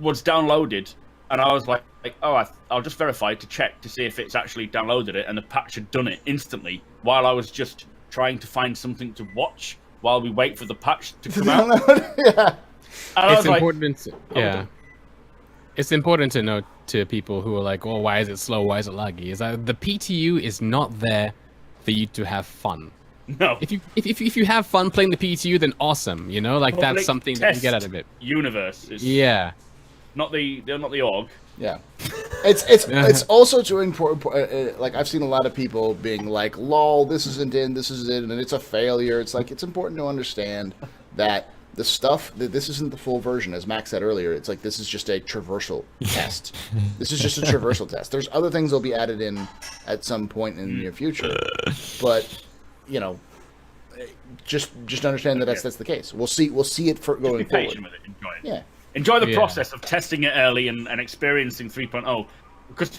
was downloaded, and I was like oh, I'll just verify to check to see if it's actually downloaded it, and the patch had done it instantly while I was just trying to find something to watch while we wait for the patch to come out. Yeah. And I It's was like, important. Yeah. It's important to know to people who are like, "Oh, why is it slow? Why is it laggy?" Is that the PTU is not there for you to have fun. no. If you have fun playing the PTU, then awesome. You know, like Public that's something that you get out test of it. Universe. It's Yeah. not the org. Yeah, it's also too important. Like I've seen a lot of people being like, "Lol, this isn't in, this is in, and it's a failure." It's like it's important to understand that the stuff that this isn't the full version, as Max said earlier. It's like this is just a traversal test. This is just a traversal test. There's other things that'll be added in at some point in the near future, but you know, just understand that that's the case. We'll see it for Just going be forward. patient with it. Enjoy it. Yeah. Enjoy the Yeah. process of testing it early and experiencing 3.0. Because,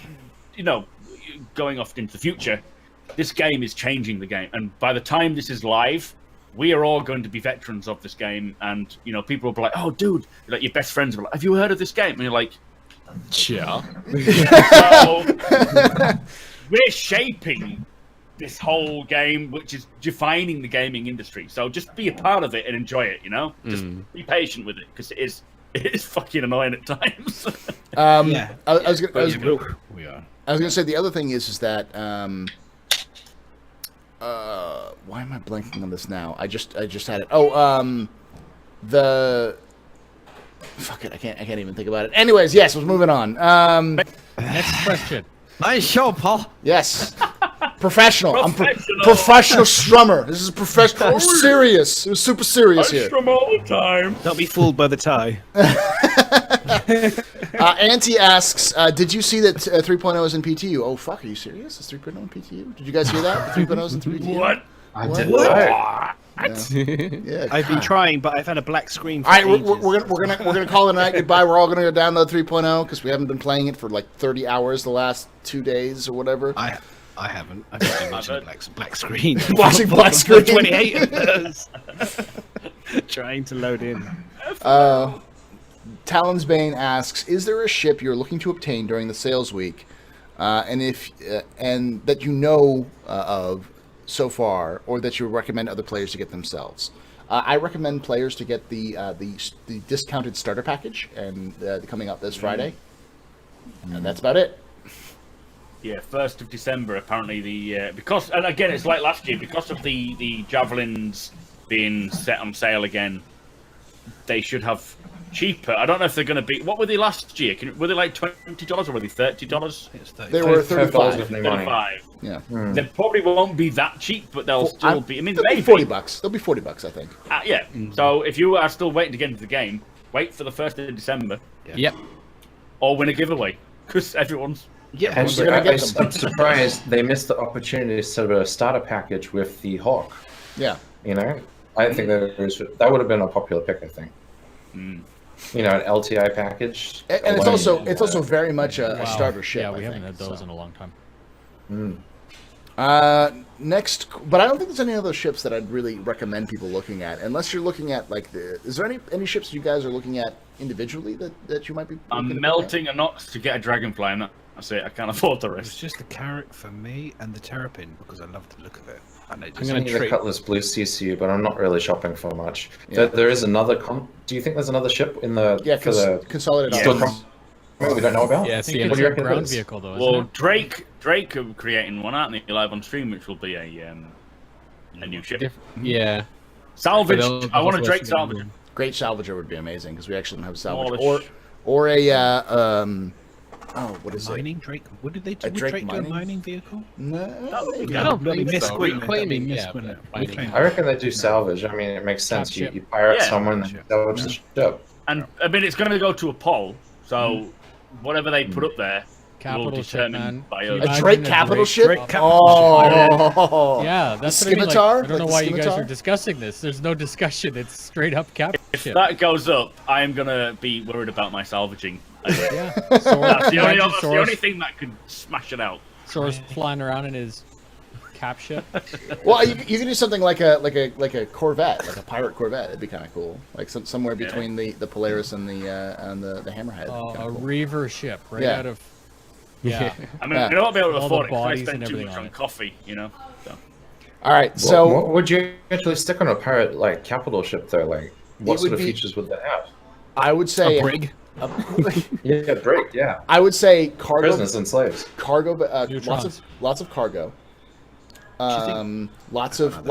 you know, going off into the future, this game is changing the game. And by the time this is live, we are all going to be veterans of this game. And, you know, people will be like, oh, dude, like your best friends will be like, have you heard of this game? And you're like, Yeah. so we're shaping this whole game, which is defining the gaming industry. So just be a part of it and enjoy it, you know? Just be patient with it, because it is fucking annoying at times. Yeah. I was gonna We are. I was gonna say the other thing is that why am I blanking on this now? I just had it. Oh, the fuck it. I can't even think about it. Anyways, yes, we're moving on. Next question. Nice show, Paul. Yes, professional. I'm Professional. professional strummer. This is professional. Serious. It was super serious here. From all the time. Don't be fooled by the tie. Auntie asks, did you see that 3.0 is in PTU? Oh, fuck, are you serious? Is 3.0 in PTU? Did you guys hear that? 3.0 is in PTU? What? I didn't know. Yeah. I've been trying, but I've had a black screen for All right, ages. we're gonna call it a night. Goodbye. We're all gonna go download 3.0 because we haven't been playing it for like 30 hours the last 2 days or whatever. I haven't. I've just been watching black screen. Watching black screen. 28 of those. Trying to load in. Talon's Bane asks, "Is there a ship you're looking to obtain during the sales week, and that you know of so far, or that you would recommend other players to get themselves?" I recommend players to get the discounted starter package, and coming out this Friday, and that's about it. Yeah, 1st of December, apparently because, and again, it's like last year, because of the javelins being set on sale again, they should have cheaper. I don't know if they're going to be. What were they last year? Were they like $20 or were they $30? They were $35 $35. with no money. 35. Yeah, They probably won't be that cheap, but they'll still be. I mean, they'll be maybe $40. They'll be $40, I think. Yeah. So if you are still waiting to get into the game, wait for the 1st of December, Yep. or win a giveaway, because everyone's. Yeah, Actually, gonna get them. I'm surprised they missed the opportunity to set a starter package with the Hawk. Yeah. You know, I think that would have been a popular pick. I think. You know, an LTI package. And it's alone. also very much a Wow. starter ship. Yeah, we I haven't think, had those so. in a long time. Next, but I don't think there's any other ships that I'd really recommend people looking at, unless you're looking at like is there any ships you guys are looking at individually that you might be? looking to I'm pick melting a knot to get a dragonfly. That's it. I can't afford the It's rest. just the carrot for me and the terrapin because I love the look of it. And I I'm just gonna I need the trade. Cutlass Blue CCU, but I'm not really shopping for much. Yeah. There is another. Do you think there's another ship in the Yeah, for the consolidated. Yeah. still options. we don't know about? Yeah, I see, think what it's do you a reckon it ground is? vehicle, though, isn't Well, it? Drake are creating one, aren't they, live on stream, which will be a new ship. Yeah. Salvage. But they'll I want a also Drake shoot salvage. them. Great salvager would be amazing because we actually don't have salvage. Demolish. Or a what is it? Mining Drake. What did they do? A Would Drake Drake do a mining? mining vehicle? No, I don't That'd be think so. misquoting it. Reclaiming, That'd be yeah, misquoting but it. fighting. Reclaiming. I reckon they do salvage. I mean, it makes sense. You, ship. you pirate Yeah. someone, and salvage the ship. And I mean, it's going to go to a poll, so whatever they put up there will Capital ship, determine man. by Can you us. a imagine Drake capital Drake- ship. Drake capital Oh, Yeah, that's The what I mean. Like, scimitar? I don't know Like the why you guys scimitar? are discussing this. There's no discussion. It's straight up capital If ship. that goes up, I am going to be worried about my salvaging. Yeah. That's the only, Imagine that's the only thing that could smash it out. Source flying around in his cap ship. well, you can do something like a Corvette, like a pirate Corvette. It'd be kind of cool, like somewhere between the Polaris and the Hammerhead. It'd be kinda A cool. reaver ship, right Yeah. out of. Yeah. I mean, Yeah. I won't be able to All afford the it 'cause I bodies spend and too everything much on on it. coffee, you know? So. All right, So, so what would you actually stick on a pirate like capital ship though? Like, what It sort would of be- features would that have? I would say A brig. Yeah, break. Yeah, I would say cargo, prisoners and slaves. Neutrons. lots of cargo. Lots of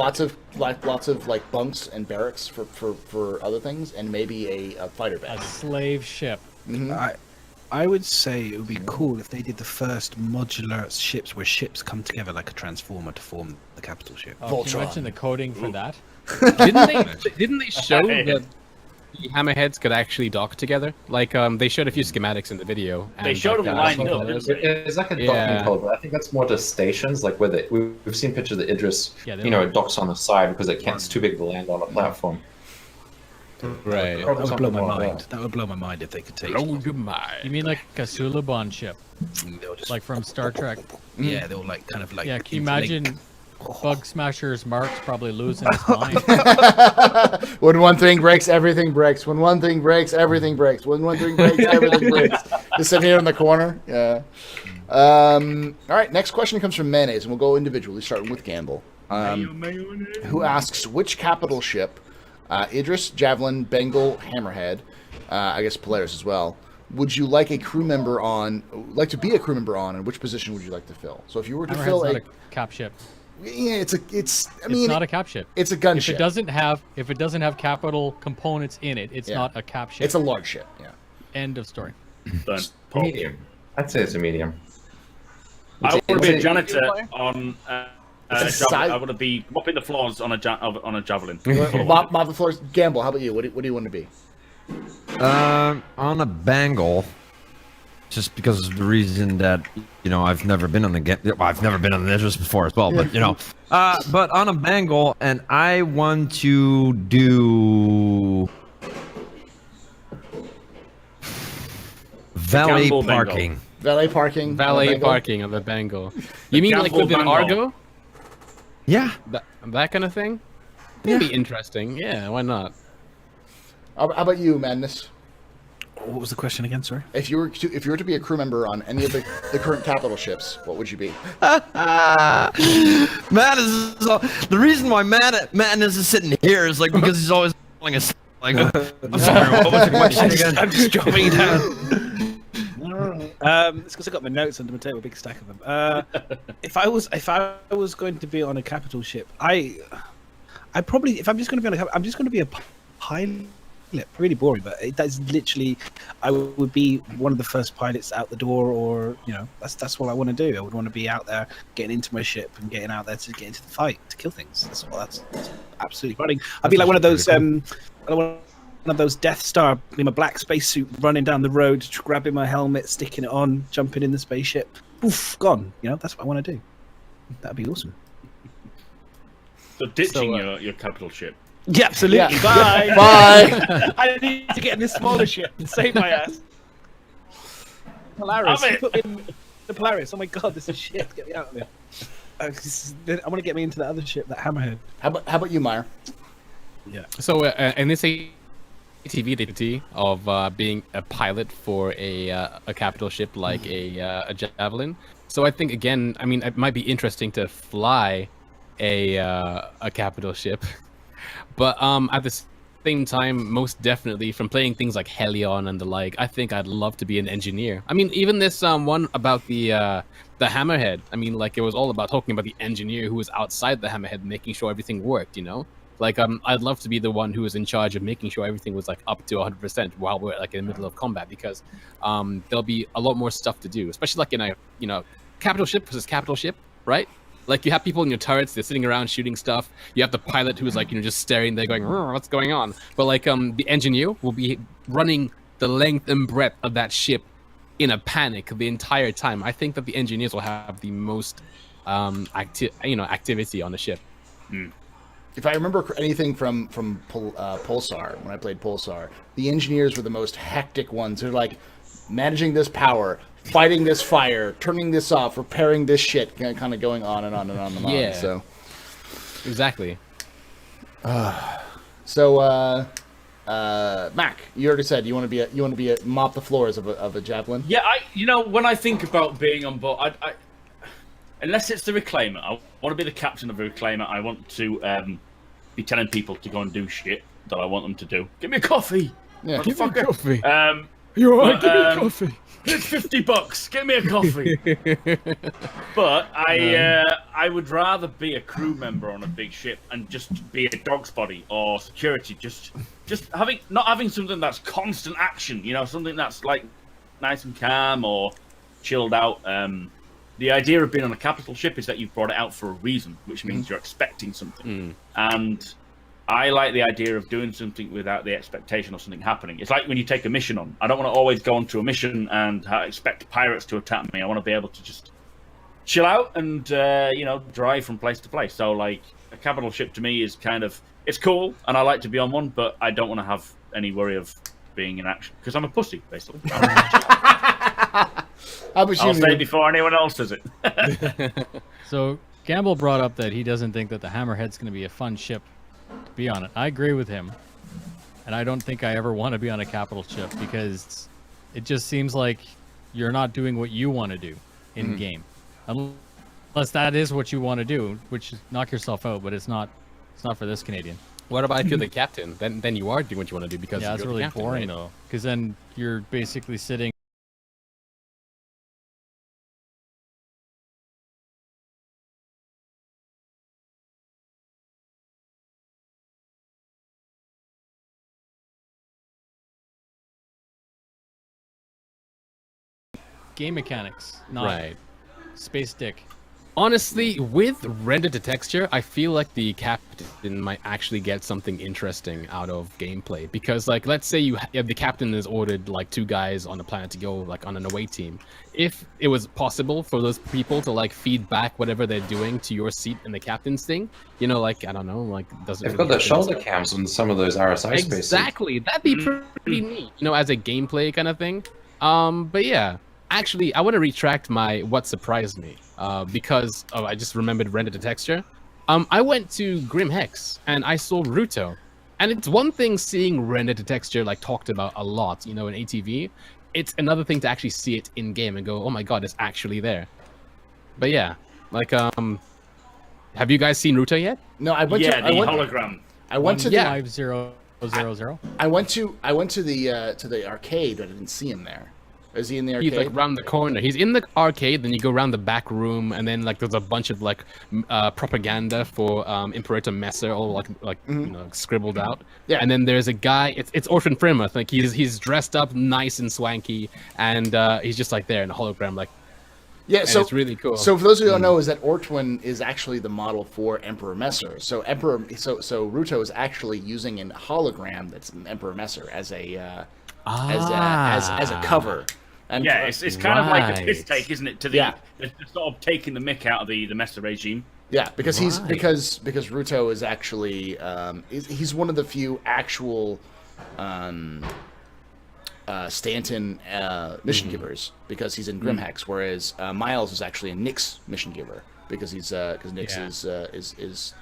like bunks and barracks for other things, and maybe a fighter A base. slave ship. I would say it would be cool if they did the first modular ships where ships come together like a transformer to form the capital ship. Oh, can you Voltron. imagine the coding for that? Didn't they show Hey. that the hammerheads could actually dock together? Like they showed a few schematics in the video. They and, showed like, them the lined actual up, colors. didn't they? It's like a Yeah. docking pole, but I think that's more to stations, like where we've seen pictures of Idris. Yeah, they You know, don't- it docks on the side because it's too big to land on a platform. Right. Probably That would blow something my like mind. that. That would blow my mind if they could take. Blow your mind. You mean like a Suliban ship, They'll just like from Star Trek? Yeah, they'll like kind of like. Yeah, can you interlink. imagine Bug Smasher's Mark's probably losing his mind? When one thing breaks, everything breaks. When one thing breaks, everything breaks. When one thing breaks, everything breaks. Just sitting here in the corner. Yeah. All right. Next question comes from Mayonnaise, and we'll go individually, starting with Gamble, who asks which capital ship, Idris, Javelin, Bengal, Hammerhead, I guess Polaris as well, would you like a crew member on? Like to be a crew member on, and which position would you like to fill? So if you were to fill Hammerhead's a, not a cap ship. yeah, I It's mean, not a cap ship. it's a gun If ship. it doesn't have capital components in it, it's Yeah. not a cap ship. It's a large ship. Yeah. End of story. Done. Paul. Medium. I'd say it's a medium. I want to be a It's janitor on It's a javelin. side- I want to be mopping the floors on a javelin. Mop the floors. Gamble. How about you? What do you want to be? On a bangle, just because of the reason that I've never been on I've never been on the Idris before as well, but but on a bangle, and I want to do valet Gamble Bengal. parking. Valet parking. Valet Bengal? parking of the Bengal. You mean like Gamble with an Bengal. Argo? Yeah, That kind of thing? That'd be interesting. Yeah, why not? How about you, Madness? What was the question again? Sorry. If you were to be a crew member on any of the current capital ships, what would you be? Madness is the reason why Madness is sitting here is like because he's always calling us like. I'm sorry. What was the question again? I'm just dropping it down. It's because I got my notes under my table, a big stack of them. If I was going to be on a capital ship, I probably, if I'm just going to be on I'm just going to be a pilot. Really boring, but that's literally, I would be one of the first pilots out the door, or that's what I want to do. I would want to be out there, getting into my ship and getting out there to get into the fight to kill things. That's absolutely funny. I'd be like one of those one of those Death Star in my black spacesuit, running down the road, grabbing my helmet, sticking it on, jumping in the spaceship. Oof, gone. That's what I want to do. That'd be awesome. So ditching your capital ship. Yeah, absolutely. Yeah. Bye. Bye. I need to get in this smaller ship and save my ass. Polaris. Damn You it. put me in the Polaris. Oh my god, this is shit. Get me out of here. I want to get me into the other ship, that Hammerhead. How about you, Meyer? So, in this ATV DPT of being a pilot for a capital ship like a Javelin, so I think again, I mean, it might be interesting to fly a capital ship, but at the same time, most definitely from playing things like Helion and the like, I think I'd love to be an engineer. I mean, even this one about the Hammerhead. I mean, like it was all about talking about the engineer who was outside the Hammerhead, making sure everything worked. Like, I'd love to be the one who was in charge of making sure everything was like up to 100% while we're like in the middle of combat, because there'll be a lot more stuff to do, especially like in a capital ship versus capital ship, right? Like you have people in your turrets, they're sitting around shooting stuff. You have the pilot who's like just staring there, going, "What's going on?" But like the engineer will be running the length and breadth of that ship in a panic the entire time. I think that the engineers will have the most activity on the ship. If I remember anything from Pulsar, when I played Pulsar, the engineers were the most hectic ones. They're like managing this power, fighting this fire, turning this off, repairing this shit, kind of going on and on and on and Yeah. on. So Exactly. Mac, you already said you want to be a mop the floors of a javelin. Yeah, when I think about being on board, I unless it's the Reclaimer, I want to be the captain of the Reclaimer. I want to be telling people to go and do shit that I want them to do. Give me a coffee. Yeah. Give me a coffee. You alright? Give me a coffee. It's $50. Give me a coffee. But I would rather be a crew member on a big ship and just be a dog's body or security. Just not having something that's constant action. Something that's like nice and calm or chilled out. The idea of being on a capital ship is that you've brought it out for a reason, which means you're expecting something. And I like the idea of doing something without the expectation of something happening. It's like when you take a mission on. I don't want to always go onto a mission and expect pirates to attack me. I want to be able to just chill out and, drive from place to place. So, like, a capital ship to me is it's cool, and I like to be on one, but I don't want to have any worry of being in action, because I'm a pussy, basically. I'll say it before anyone else does it. So Gamble brought up that he doesn't think that the Hammerhead's going to be a fun ship to be on it. I agree with him, and I don't think I ever want to be on a capital ship, because it just seems like you're not doing what you want to do in game, unless that is what you want to do, which is knock yourself out. But it's not for this Canadian. What about if you're the captain? Then you are doing what you want to do, because Yeah, it's you're the really captain, boring right? though, because then you're basically sitting. Game mechanics, not Right. space dick. Honestly, with render to texture, I feel like the captain might actually get something interesting out of gameplay. Because, like, let's say the captain has ordered like 2 guys on a planet to go like on an away team. If it was possible for those people to like feed back whatever they're doing to your seat in the captain's thing, like, I don't know, like, doesn't They've really got the happen. shoulder cams on some of those RSI spaces. Exactly, that'd be pretty neat, as a gameplay kind of thing. But yeah. Actually, I want to retract my what surprised me, because I just remembered render to texture. I went to Grim Hex and I saw Ruto, and it's one thing seeing render to texture like talked about a lot, in ATV. It's another thing to actually see it in game and go, oh my god, it's actually there. But yeah, like, have you guys seen Ruto yet? No, I went the to hologram. I went to Yeah. 5000. I went to the arcade, but I didn't see him there. Is he in the arcade? He's like around the corner. He's in the arcade, then you go around the back room, and then like there's a bunch of like propaganda for Imperator Messer, all like scribbled out. Yeah. And then there's a guy. It's Orphan Frimuth. Like he's dressed up nice and swanky, and he's just like there in a hologram. Like, Yeah, so it's really cool. So for those who don't know, is that Ortwin is actually the model for Emperor Messer. So Ruto is actually using a hologram that's Emperor Messer as a cover. And Yeah, it's kind of like a piss Right. take, isn't it? To Yeah. the sort of taking the mick out of the Messer regime. yeah, because Right. because Ruto is actually he's one of the few actual Stanton mission givers, because he's in Grimhex, whereas Miles is actually a Nyx mission giver, because Nyx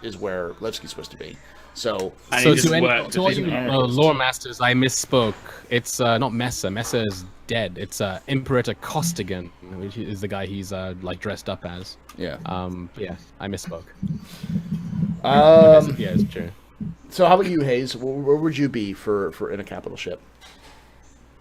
is where Levski's supposed to be. So And So he just to worked all as you an lore masters, I misspoke. It's not Messer. Messer is dead. It's Imperator Costigan, which is the guy he's like dressed up as. yeah. Yeah, I misspoke. Yeah, it's true. So how about you, Hayes? Where would you be for in a capital ship?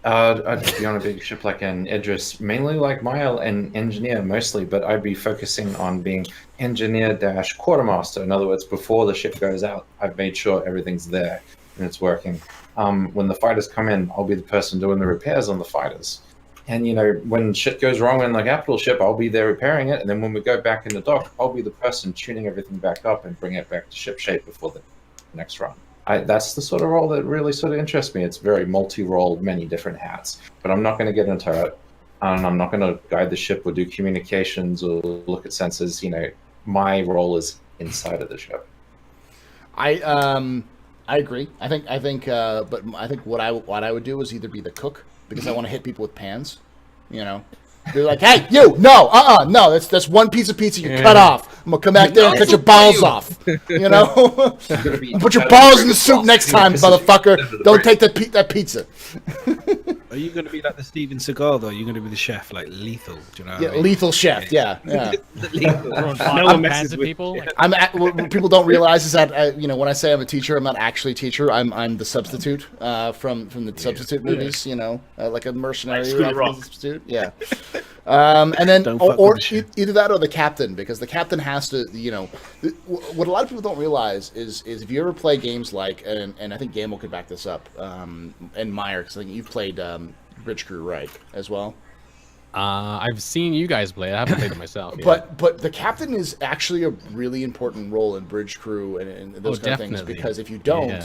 I'd be on a big ship like an Idris, mainly like Maya, and engineer mostly, but I'd be focusing on being engineer-quartermaster. In other words, before the ship goes out, I've made sure everything's there and it's working. When the fighters come in, I'll be the person doing the repairs on the fighters. And, when shit goes wrong in the capital ship, I'll be there repairing it. And then when we go back in the dock, I'll be the person tuning everything back up and bring it back to ship shape before the next run. That's the sort of role that really sort of interests me. It's very multi-role, many different hats. But I'm not going to get in a turret, and I'm not going to guide the ship or do communications or look at sensors. My role is inside of the ship. I agree. I think but I think what I would do is either be the cook, because I want to hit people with pans. They're like, hey, you, no, no, that's one piece of pizza you cut off. I'm gonna come back there and cut your balls off. Put your balls in the soup next time, motherfucker. Don't take that pizza. Are you going to be like the Steven Seagal though? Are you going to be the chef, like lethal? Do you know? Yeah, lethal chef. Yeah. No one messes with people. What people don't realize is that when I say I'm a teacher, I'm not actually a teacher. I'm the substitute from the substitute movies. Like a mercenary substitute. Yeah. And then or either that or the captain, because the captain has to. What a lot of people don't realize is if you ever play games like, and I think Gamble could back this up, and Meyer, because I think you've played Bridge Crew, right, as well. I've seen you guys play. I haven't played it myself. But the captain is actually a really important role in Bridge Crew and those kind of things, because if you don't,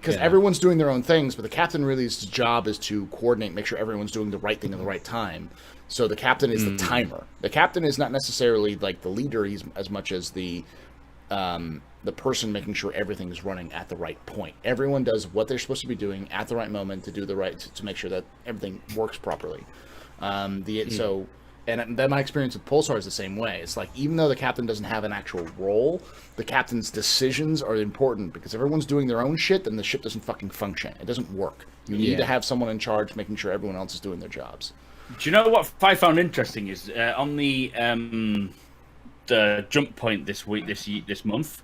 because everyone's doing their own things, but the captain really's job is to coordinate, make sure everyone's doing the right thing at the right time. So the captain is the timer. The captain is not necessarily like the leader, he's as much as the person making sure everything is running at the right point. Everyone does what they're supposed to be doing at the right moment to make sure that everything works properly. So, and then my experience with Pulsar is the same way. It's like, even though the captain doesn't have an actual role, the captain's decisions are important, because if everyone's doing their own shit, then the ship doesn't fucking function. It doesn't work. You need to have someone in charge making sure everyone else is doing their jobs. Do you know what I found interesting is on the jump point this month?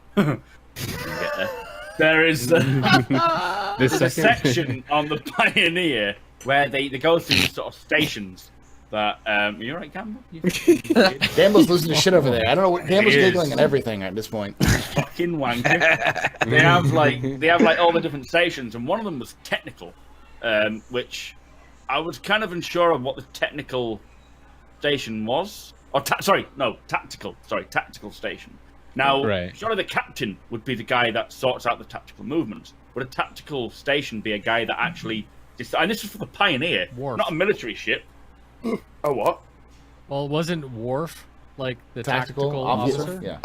There is a section on the Pioneer where they go through sort of stations that you all right, Campbell? Campbell's losing his shit over there. I don't know what Campbell's giggling at everything at this point. Fucking wanker. They have like all the different stations, and one of them was technical, which I was kind of unsure of what the technical station was. Or tactical. Sorry, tactical station. Now, surely the captain would be the guy that sorts out the tactical movements. Would a tactical station be a guy that actually... And this is for the Pioneer, not a military ship. Oh, what? Well, wasn't Worf like the tactical officer? Yeah.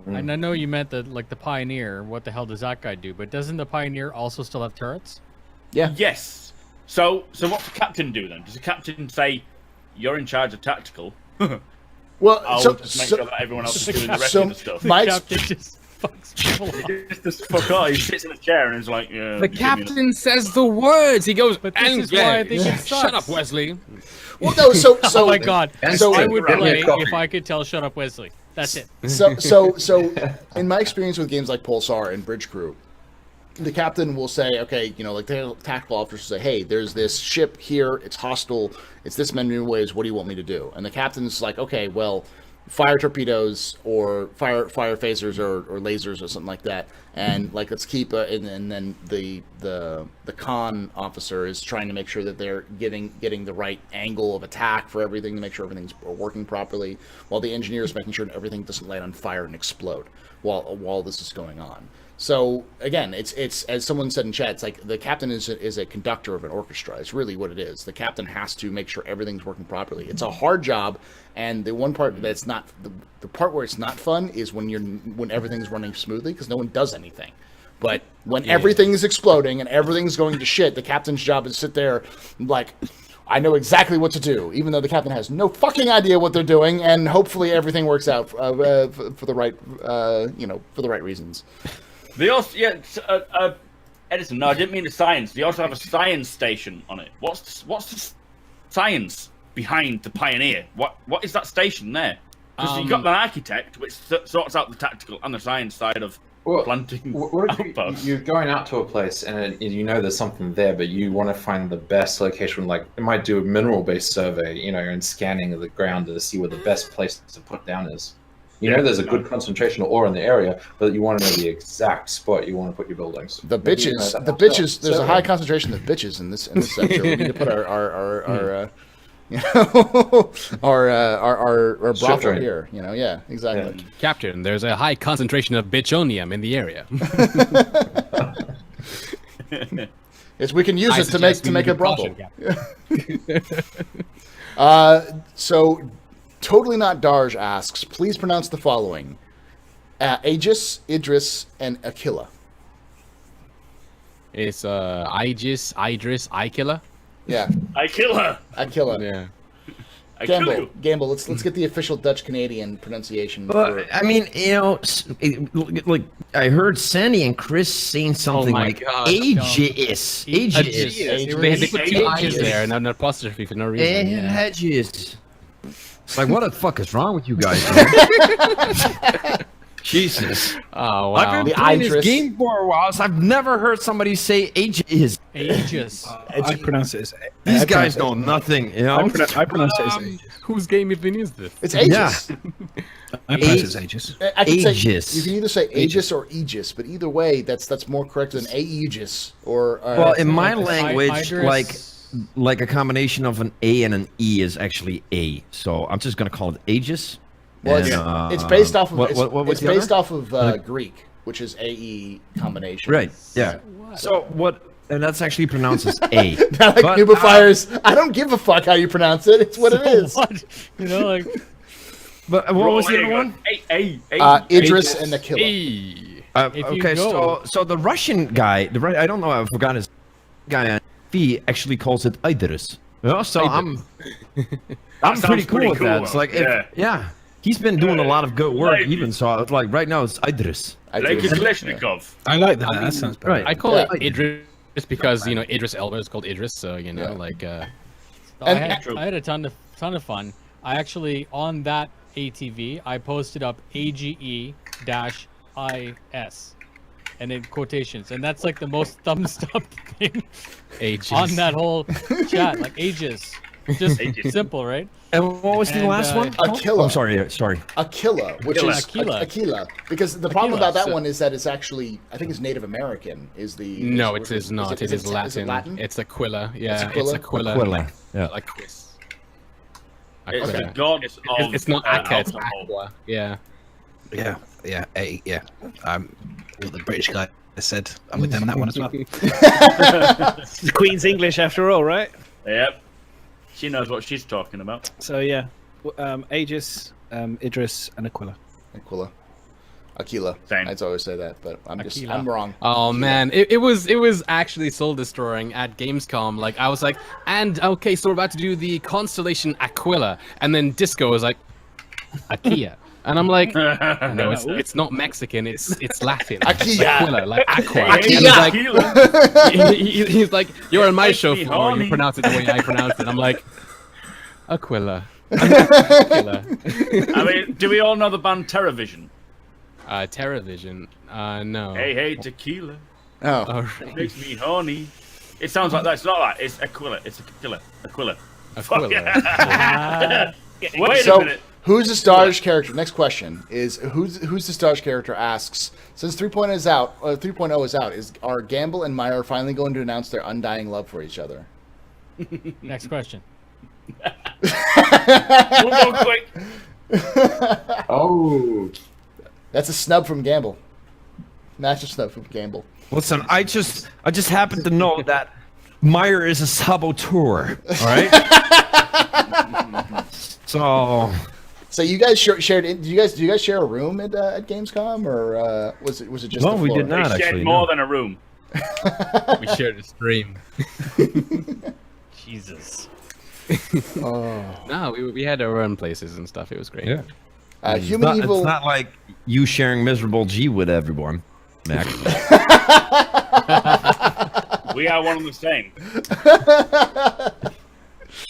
And I know you meant the Pioneer. What the hell does that guy do? But doesn't the Pioneer also still have turrets? Yeah. Yes. So what's the captain do then? Does the captain say, "You're in charge of tactical"? Well, I'll just make sure that everyone else is doing the rest of the stuff. My captain just fucks people up. Just fuck off. He sits in a chair and is like, "Yeah." The captain says the words. He goes, but this is why I think it sucks. Shut up, Wesley. Well, no. So oh my god. So I would play if I could tell "Shut up, Wesley." That's it. So in my experience with games like Pulsar and Bridge Crew, the captain will say, okay, like the tactical officers say, hey, there's this ship here, it's hostile, it's this many ways, what do you want me to do? And the captain's like, okay, well, fire torpedoes or fire phasers or lasers or something like that, and like let's keep and then the con officer is trying to make sure that they're getting the right angle of attack for everything to make sure everything's working properly, while the engineer is making sure that everything doesn't light on fire and explode while this is going on. So again, it's as someone said in chat, it's like the captain is a conductor of an orchestra. It's really what it is. The captain has to make sure everything's working properly. It's a hard job, and the one part that's not the part where it's not fun is when everything's running smoothly, because no one does anything. But when everything is exploding and everything's going to shit, the captain's job is to sit there like, I know exactly what to do, even though the captain has no fucking idea what they're doing, and hopefully everything works out for the right for the right reasons. They also, Edison. No, I didn't mean the science. They also have a science station on it. What's the science behind the Pioneer? What is that station there? Because you've got the architect, which sorts out the tactical and the science side of Well, planting what if outposts. you're going out to a place and you know there's something there, but you want to find the best location? Like, it might do a mineral-based survey, and scanning of the ground to see where the best place to put down is. You know there's a good concentration of ore in the area, but you want to know the exact spot you want to put your buildings. The bitches. There's a high concentration of bitches in this sector. We need to put our our brothel Sure. here. Yeah, exactly. Captain, there's a high concentration of bitchonium in the area. Yes, we can use I it to make suggest we a do brothel. caution, So, Totally Not Darj asks, please pronounce the following: Aegis, Idris, and Aquila. It's Aegis, Idris, Ikilla. Yeah, I kill her. Aquila. Yeah. I kill Gamble, you. Gamble. Let's get the official Dutch Canadian pronunciation. But I mean, like I heard Sandy and Chris saying something my like God, Aegis. Aegis. They put two eyes Aegis. there and an apostrophe for no reason. Yeah. Aegis. It's like, what the fuck is wrong with you guys? Man? Jesus. Oh, I've wow. been The playing this Idris. game for a while, so I've never heard somebody say Aegis. Aegis. I pronounce it as. These guys know nothing, you know? I pronounce it as Aegis. Whose game even is this? It's Aegis. I pronounce it as Aegis. I can say Aegis. you can either say Aegis or Aegis, but either way, that's more correct than Aegis or. Well, in my like a language, Idris. like a combination of an A and an E is actually A. So I'm just gonna call it Aegis. Well, And, it's based off of what it's, was it's the based other? off of Greek, which is AE combination. Right. Yeah. So what? And that's actually pronounced as A. Not like But, Nubifiers. I don't give a fuck how you pronounce it. It's what it is. What? Like But what was the other one? Hey. Idris and Aquila. Hey. If you Okay, go- so the Russian guy, I don't know, I forgot his guy on TV actually calls it Idris. So I'm sounds pretty cool pretty with that. cool, It's like, yeah. he's been doing a lot of good work, Like- even so. It's like right now it's Idris. Like Idris. Kalashnikov. I like that. That sounds better. Right. I call Yeah. it Idris because, Idris Elba is called Idris, so, like... I And- had a ton of fun. I actually, on that ATV, I posted up AGE-IS and in quotations, and that's like the most thumbs up thing Aegis. on that whole chat, like Aegis. Just Aegis. simple, right? And what was the And, last one? Aquila. Oh, I'm sorry. Aquila, which Aquila. is Aquila. Aquila. Because the problem Aquila, about that so- one is that it's actually, I think it's Native American. Is the No, is- it is not. It is Is Latin. it Latin? It's Aquila. Yeah, Aquila? it's Aquila. Aquila. Yeah. Like quiz. It's Aquila. the god of It's not Akka, it's alcohol. Aquila. Yeah. Yeah. What the British guy said. I'm with them on that one as well. The Queen's English, after all, right? Yep. She knows what she's talking about. So yeah, Aegis, Idris, and Aquila. Aquila. Same. I'd always say that, but Aquila. I'm wrong. Oh man, it was actually soul destroying at Gamescom. Like I was like, and okay, so we're about to do the constellation Aquila, and then Disco was like, Akia, and I'm like, no, it's not Mexican, it's Latin. It's Akia. Aquila, like aqua. Akia. And he's like, Aquila. he's like, you're on my Makes show me floor. horny. You pronounce it the way I pronounce it. I'm like, Aquila. Aquila. I mean, do we all know the band TerraVision? TerraVision. No. Hey, tequila. Oh, All right. Makes me horny. It sounds like that. It's not that. It's Aquila. It's Aquila. Aquila. Wait so a minute. who's the Starge character? Next question is who's the Starge character asks. Since 3.0 is out, are Gamble and Meyer finally going to announce their undying love for each other? Next question. We'll go quick. Oh, That's a snub from Gamble. That's a snub from Gamble. Listen, I just happen to know that Meyer is a saboteur. All right. So So you guys shared? Did you guys share a room at Gamescom, or was it just? No, the we floor? did not. They shared actually, more no. than a room. We shared a stream. Jesus. No, we had our own places and stuff. It was great. Yeah. Human Evil. It's not like you sharing miserable G with everyone, Mac. We are one and the same.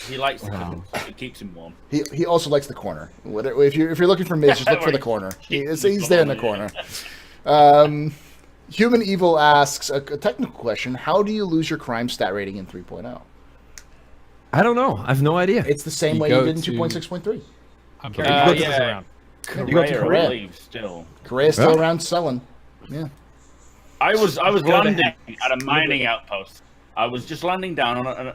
He likes the cuddles. It keeps him warm. He also likes the corner. If you're looking for Miz, just look for the corner. He's there in the corner. Human Evil asks a technical question. How do you lose your crime stat rating in 3.0? I don't know. I have no idea. It's the same You way you go did in to- 2.6.3. I'm You carrying go this to- around. Correa, Correa. I believe, still. Correa's still Yeah. around selling. Yeah. I was Go to landing heck. at a mining outpost. I was just landing down on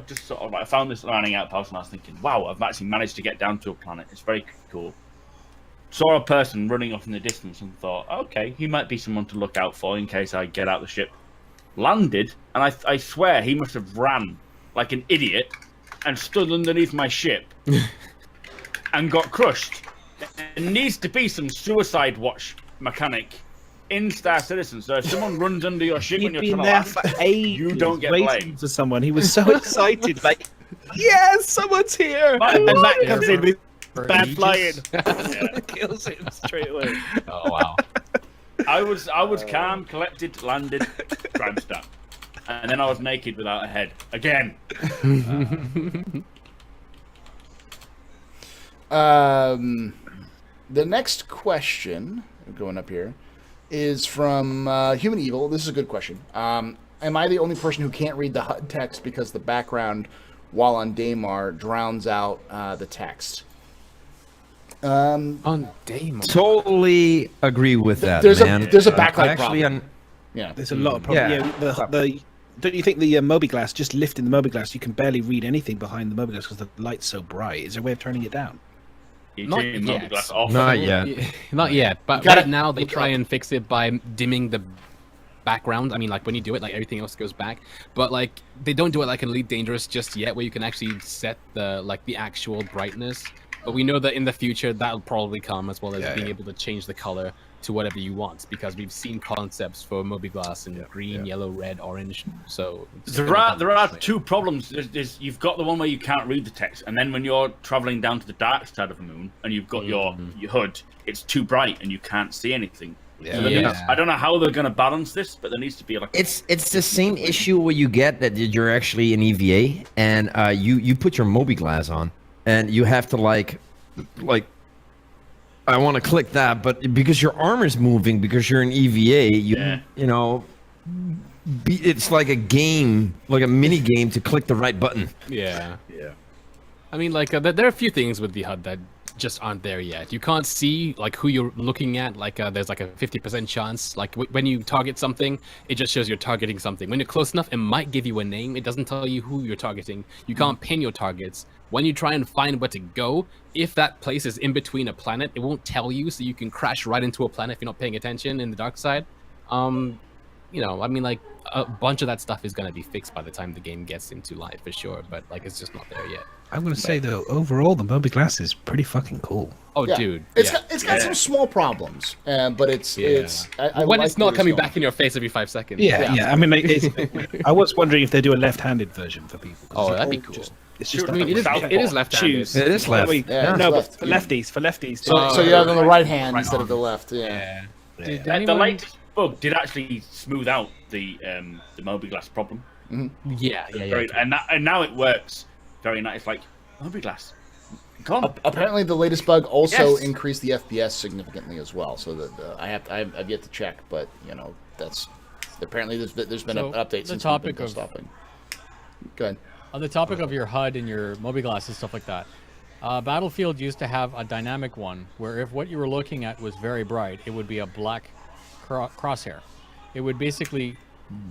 just sort of. I found this mining outpost, and I was thinking, "Wow, I've actually managed to get down to a planet. It's very cool." Saw a person running off in the distance, and thought, "Okay, he might be someone to look out for in case I get out the ship." Landed, and I swear he must have ran like an idiot and stood underneath my ship and got crushed. There needs to be some suicide watch mechanic in Star Citizen. So if someone runs under your ship when He'd you're been trying to there land, for ages, you don't get waiting blamed. for someone. He was so excited, like, yes, someone's here, But- and Matt Yeah, comes in with for bad ages. flying, Yeah. kills him straight away. Oh wow. I was calm, collected, landed, crime stat. And then I was naked without a head. Again. The next question, going up here, is from Human Evil. This is a good question. Am I the only person who can't read the HUD text because the background while on Daymar drowns out the text? On Daemon. Totally agree with that, There's man. a backlight actually, problem. Yeah. There's a lot of problems. Yeah. The don't you think the Moby Glass, just lifting the Moby Glass, you can barely read anything behind the Moby Glass because the light's so bright? Is there a way of turning it down? You Not turn your yet. Moby Glass off. Not yet. Not yet, but gotta right now they look try up. and fix it by dimming the background. I mean, like when you do it, like everything else goes back. But like they don't do it like in Elite Dangerous just yet, where you can actually set the actual brightness. But we know that in the future that'll probably come, as well as being able to change the color to whatever you want, because we've seen concepts for Moby Glass in green, yellow, red, orange. So it's gonna come There are later. two problems. There's you've got the one where you can't read the text, and then when you're traveling down to the dark side of the moon and you've got your HUD, it's too bright and you can't see anything. So there needs- I don't know how they're going to balance this, but there needs to be like It's the same issue where you get that you're actually an EVA and you put your Moby Glass on and you have to like I want to click that, but because your arm is moving because you're an EVA, you know, it's like a game, like a mini game to click the right button. Yeah. I mean, like there are a few things with the HUD that just aren't there yet. You can't see like who you're looking at. Like there's like a 50% chance. Like when you target something, it just shows you're targeting something. When you're close enough, it might give you a name. It doesn't tell you who you're targeting. You can't pin your targets. When you try and find where to go, if that place is in between a planet, it won't tell you, so you can crash right into a planet if you're not paying attention in the dark side. You know, I mean, like a bunch of that stuff is gonna be fixed by the time the game gets into live for sure. But like, it's just not there yet. I'm going to say, though, overall, the Moby Glass is pretty fucking cool. Oh, Yeah. dude. It's yeah. got some small problems, but it's I When like it's where not coming going. back in your face every 5 seconds. Yeah. I mean, like, I was wondering if they do a left-handed version for people. Oh, that'd be cool. It's just I mean, it is left-handed. choose. It is left. Yeah, it's no, left. but for lefties. So you have it on the right hand right instead of arm. the left. Yeah. Did the anyone- latest bug did actually smooth out the Moby Glass problem. Yeah. And now it works very nice. Like Moby Glass, gone. Apparently, the latest bug also Yes. increased the FPS significantly as well. So that I've yet to check, but you know that's apparently there's been So, an update the since we've topic been of- stopping. Go ahead. On the topic of your HUD and your Moby Glass and stuff like that, Battlefield used to have a dynamic one where if what you were looking at was very bright, it would be a black crosshair. It would basically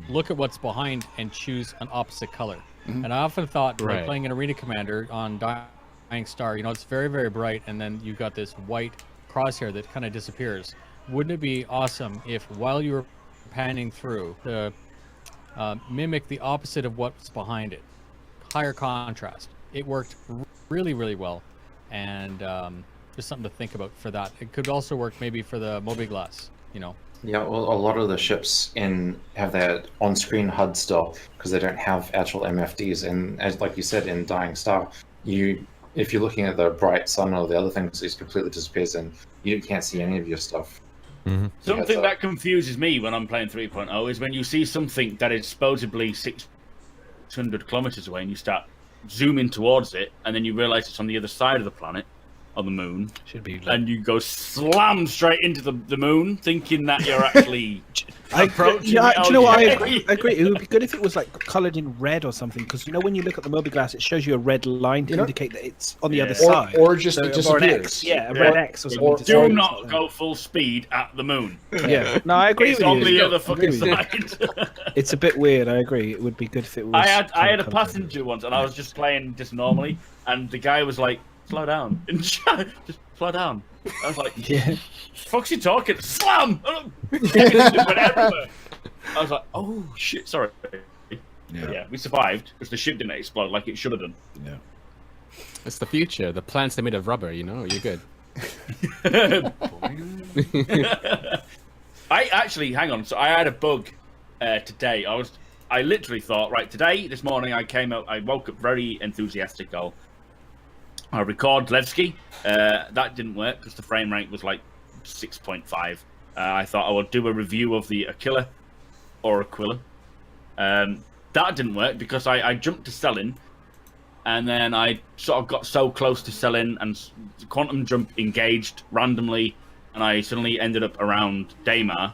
look at what's behind and choose an opposite color. And I often thought, like Right. playing an Arena Commander on Dying Star, you know, it's very, very bright, and then you've got this white crosshair that kind of disappears. Wouldn't it be awesome if while you were panning through, the mimic the opposite of what's behind it? Higher contrast. It worked really, really well, and just something to think about for that. It could also work maybe for the Moby Glass, you know. Yeah, well, a lot of the ships have that on-screen HUD still because they don't have actual MFDs. And as like you said in Dying Star, if you're looking at the bright sun or the other things, it completely disappears and you can't see any of your stuff. Something that confuses me when I'm playing 3.0 is when you see something that is supposedly 600 kilometers away and you start zooming towards it, and then you realize it's on the other side of the planet, on the moon, Should be. and you go slam straight into the moon, thinking that you're actually approaching. Do you know what? I okay. agree. It would be good if it was like coloured in red or something, because when you look at the Moby glass, it shows you a red line to indicate that it's on the other side, or just it or an disappears. X. Yeah, a red X or something. Or- to Do say it's not there. go full speed at the moon. Yeah, no, I agree It's with on you. the other I agree fucking with you. side. It's a bit weird. I agree. It would be good if it was. I had a colour-coded. passenger once, and I was just playing just normally, and the guy was like, "Slow down, just slow down." I was like, Yeah. "Fuck's you talking?" Slam! It went everywhere. I was like, "Oh shit, sorry." Yeah, we survived because the ship didn't explode like it should have done. It's the future. The plants are made of rubber. You're good. I actually, hang on. So I had a bug today. I literally thought, right, this morning, I woke up very enthusiastic. I'll record Levski. That didn't work because the frame rate was like 6.5. I thought I would do a review of the Aquila or Aquila. That didn't work because I jumped to selling, and then I sort of got so close to selling, and the quantum jump engaged randomly, and I suddenly ended up around Daymar,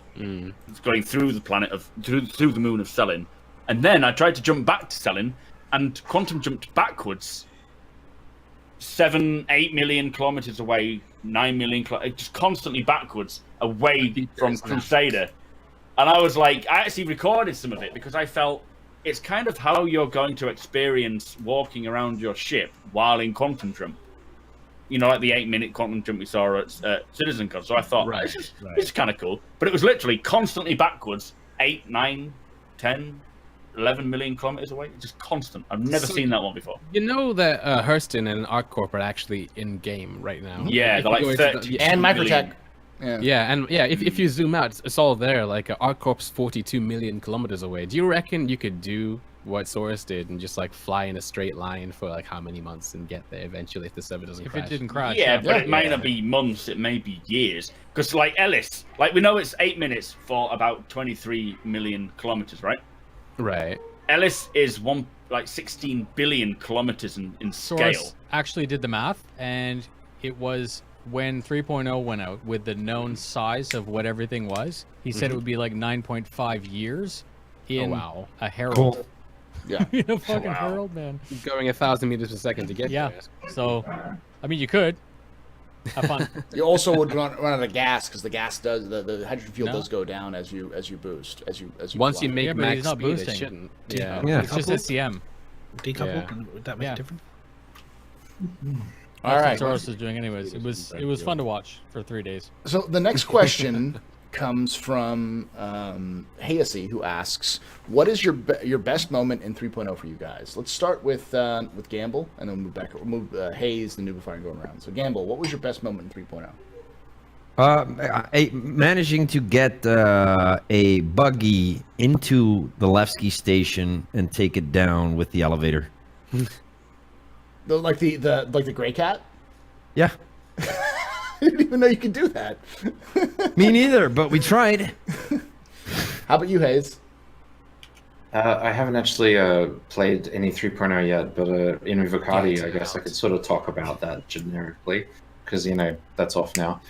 going through the through the moon of selling, and then I tried to jump back to selling, and quantum jumped backwards 7-8 million kilometers away, 9 million just constantly backwards away from Crusader. And I was like, I actually recorded some of it because I felt it's kind of how you're going to experience walking around your ship while in quantum jump. Like the 8-minute quantum jump we saw at CitizenCon. So I thought, this is kind of cool. But it was literally constantly backwards, 8, 9, 10, 11 million kilometers away. Just constant. I've never seen that one before. You know that Hurston and ArcCorp are actually in game right now. Yeah, If they're you like go into 30 And million. Microtech. If you zoom out, it's all there. Like ArcCorp's 42 million kilometers away. Do you reckon you could do what Source did and just like fly in a straight line for like how many months and get there eventually if the server doesn't If crash? it didn't crash. Yeah, but it may Yeah. not be months, it may be years. Because, like, Ellis, we know it's 8 minutes for about 23 million kilometers, right? Right. Ellis is 16 billion kilometers in scale. Source actually did the math, and it was when 3.0 went out with the known size of what everything was. He said it would be like 9.5 years in wow. a Herald. Cool. Yeah. In a fucking Herald, man. Going 1,000 meters per second to get Yeah. there. So, I mean, you could have fun. You also would run out of gas because the gas does the hydrogen fuel No. does go down as you boost as you Once fly. you make Yeah, but max he's not speed, it boosting. shouldn't. Yeah. Yeah. Yeah. It's just SCM. Decouple, would that make Yeah. a difference? All That's right. what Soros was doing anyways. It was fun to watch for 3 days. So the next question comes from Hayesi, who asks, "What is your best moment in 3.0 for you guys?" Let's start with Gamble, and then we'll move Hayes, the Nubify, and going around. So Gamble, what was your best moment in 3.0? Managing to get a buggy into the Levski station and take it down with the elevator. Like the gray cat? Yeah, I didn't even know you could do that. me neither, but we tried. How about you, Hayes? I haven't actually played any 3.0 yet, but in Vivacati, I guess I could sort of talk about that generically, because, that's off now.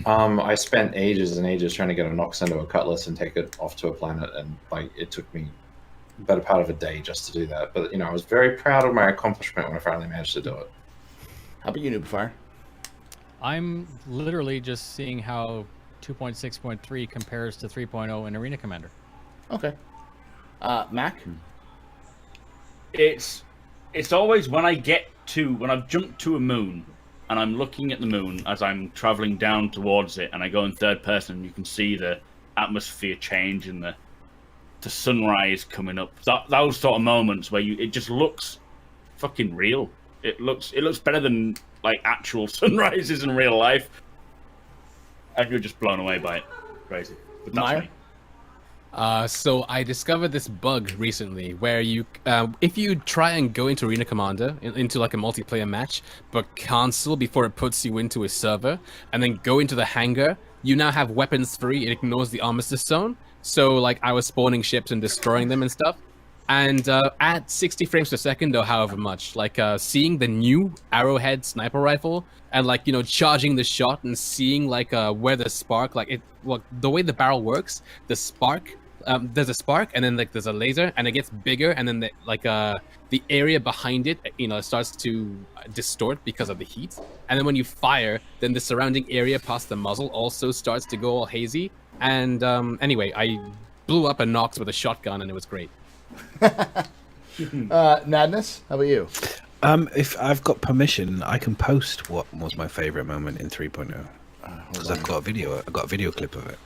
I spent ages and ages trying to get a Nox into a Cutlass and take it off to a planet, and it took me the better part of a day just to do that. But, I was very proud of my accomplishment when I finally managed to do it. How about you, Nubify? I'm literally just seeing how 2.6.3 compares to 3.0 in Arena Commander. Okay. Mac? It's always when I've jumped to a moon and I'm looking at the moon as I'm traveling down towards it, and I go in third person, you can see the atmosphere change and the sunrise coming up. Those sort of moments where it just looks fucking real. It looks better than actual sunrises in real life, and you're just blown away by it. Crazy. But that's Meyer? me. So I discovered this bug recently where you, if you try and go into Arena Commander, into a multiplayer match, but cancel before it puts you into a server, and then go into the hangar, you now have weapons free. It ignores the armistice zone. So I was spawning ships and destroying them and stuff. And at 60 frames per second, or however much, like seeing the new Arrowhead sniper rifle and like charging the shot and seeing like where the spark, the way the barrel works, the spark. There's a spark, and then like there's a laser, and it gets bigger, and then the area behind it, starts to distort because of the heat. And then when you fire, then the surrounding area past the muzzle also starts to go all hazy. And anyway, I blew up a Nox with a shotgun, and it was great. Madness, how about you? If I've got permission, I can post what was my favorite moment in 3.0 because I've got a video clip of it.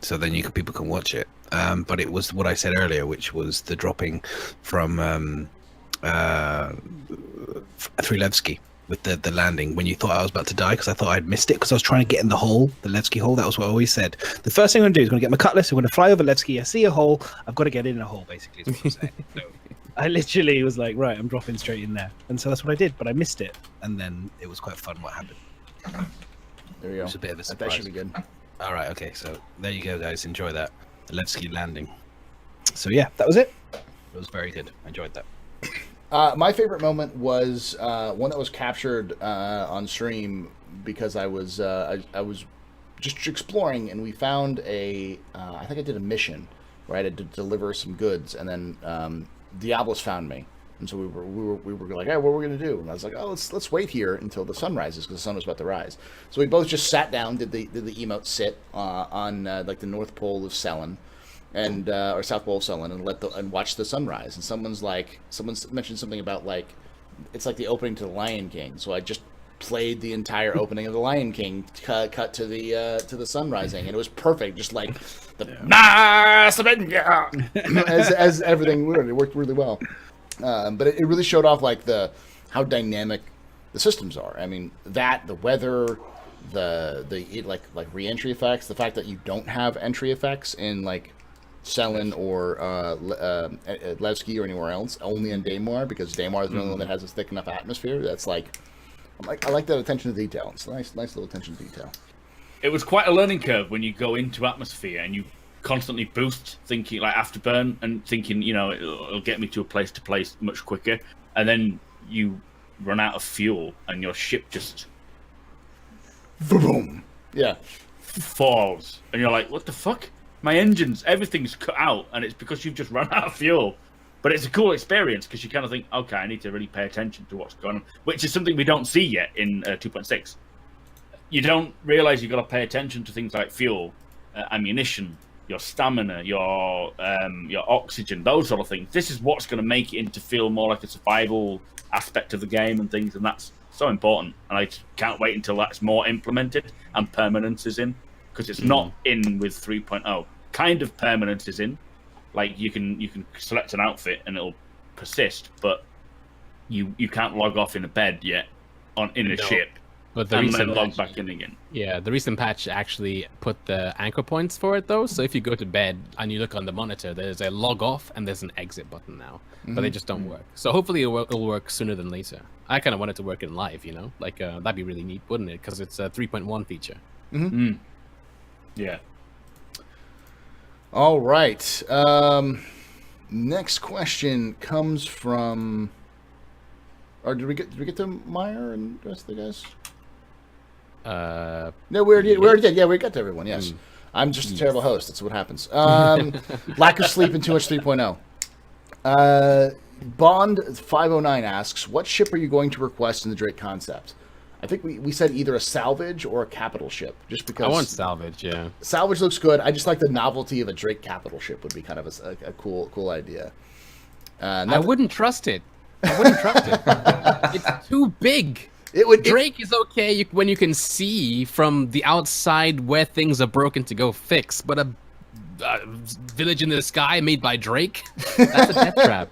So then people can watch it. But it was what I said earlier, which was the dropping from Levski with the landing when you thought I was about to die because I thought I'd missed it because I was trying to get in the hole, the Levski hole. That was what I always said. The first thing I'm going to do is going to get my cutlass. I'm going to fly over Levski. I see a hole. I've got to get in a hole, basically, is what I'm saying. So I literally was like, right, I'm dropping straight in there. And so that's what I did, but I missed it. And then it was quite fun what happened. There we go. It was a bit of a surprise. That should be good. All right, okay, so there you go, guys. Enjoy that. The Levski landing. So yeah, that was it. It was very good. I enjoyed that. My favorite moment was one that was captured on stream because I was just exploring, and we found I think I did a mission where I had to deliver some goods, and then Diablos found me. And so we were like, hey, what are we gonna do? And I was like, oh, let's wait here until the sun rises because the sun was about to rise. So we both just sat down, did the emote sit on like the North Pole of Selen, and or South Pole of Selen, and watch the sunrise. And someone's mentioned something about like it's like the opening to the Lion King. So I just played the entire opening of the Lion King, cut to the sun rising, and it was perfect. Just like the as everything it worked really well. But it really showed off like how dynamic the systems are. I mean, the weather, the re-entry effects, the fact that you don't have entry effects in like Selen or Levski or anywhere else, only in Daymar, because Daymar is the only one that has a thick enough atmosphere. That's I like that attention to detail. It's a nice little attention to detail. It was quite a learning curve when you go into atmosphere and you constantly boost, thinking like afterburn and thinking it'll get me to place much quicker, and then you run out of fuel and your ship just boom, yeah, falls, and you're like, what the fuck, my engines, everything's cut out, and it's because you've just run out of fuel. But it's a cool experience because you kind of think, okay, I need to really pay attention to what's going on, which is something we don't see yet in 2.6. You don't realize you've got to pay attention to things like fuel, ammunition, your stamina, your oxygen, those sort of things. This is what's going to make it into feel more like a survival aspect of the game and things, and that's so important. And I can't wait until that's more implemented and permanence is in, because it's not in with 3.0. Kind of permanence is in, like you can select an outfit and it'll persist, but you can't log off in a bed yet in a ship. But the and then log back in again. Yeah, the recent patch actually put the anchor points for it, though. So if you go to bed and you look on the monitor, there's a log off and there's an exit button now. But they just don't work. So hopefully it'll work sooner than later. I kind of want it to work in live, Like, that'd be really neat, wouldn't it? Because it's a 3.1 feature. Yeah. All right. Next question comes from... Or did we get to Meyer and the rest of the guys? No, we already did. Yeah, we got to everyone. Yes, I'm just a terrible host. That's what happens. Lack of sleep and too much 3.0. Bond 509 asks, what ship are you going to request in the Drake concept? I think we said either a salvage or a capital ship, just because I want salvage. Yeah, salvage looks good. I just like the novelty of a Drake capital ship would be kind of a cool idea. I wouldn't trust it. It's too big. Drake is okay when you can see from the outside where things are broken to go fix, but a village in the sky made by Drake, that's a death trap.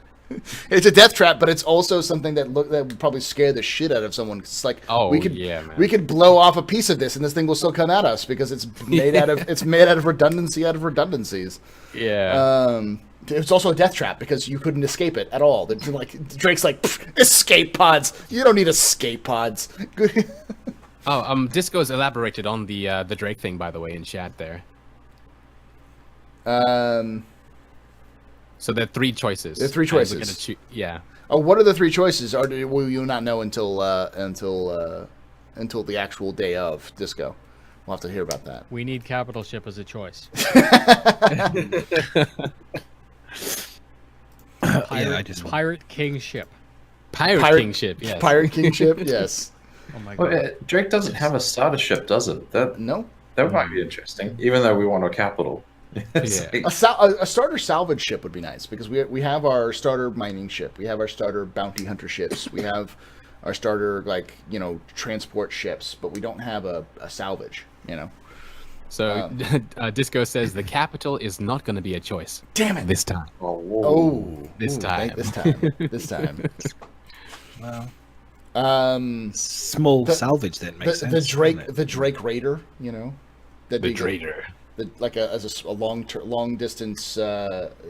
It's a death trap, but it's also something that would probably scare the shit out of someone. It's like, we could blow off a piece of this and this thing will still come at us because it's made out of redundancy out of redundancies. Yeah. It's also a death trap because you couldn't escape it at all. Drake's like, escape pods. You don't need escape pods. Disco's elaborated on the Drake thing, by the way, in chat there. So there are 3 choices. There are 3 and we're choices. gonna yeah. Oh, what are the 3 choices? Or will you not know until the actual day of Disco? We'll have to hear about that. We need capital ship as a choice. Pirate King ship. Pirate Kingship, yes. Pirate Kingship, yes. Oh my Well, god. Drake doesn't have a starter ship, does it? That No. might be interesting, even though we want a capital. It's Yeah. like- A starter salvage ship would be nice because we have our starter mining ship, we have our starter bounty hunter ships, we have our starter transport ships, but we don't have a salvage. So Disco says the capital is not going to be a choice. Damn it! This time. This time. This time. Small salvage then makes sense. The Drake, doesn't it? the Drake Raider, The Draider. as a long distance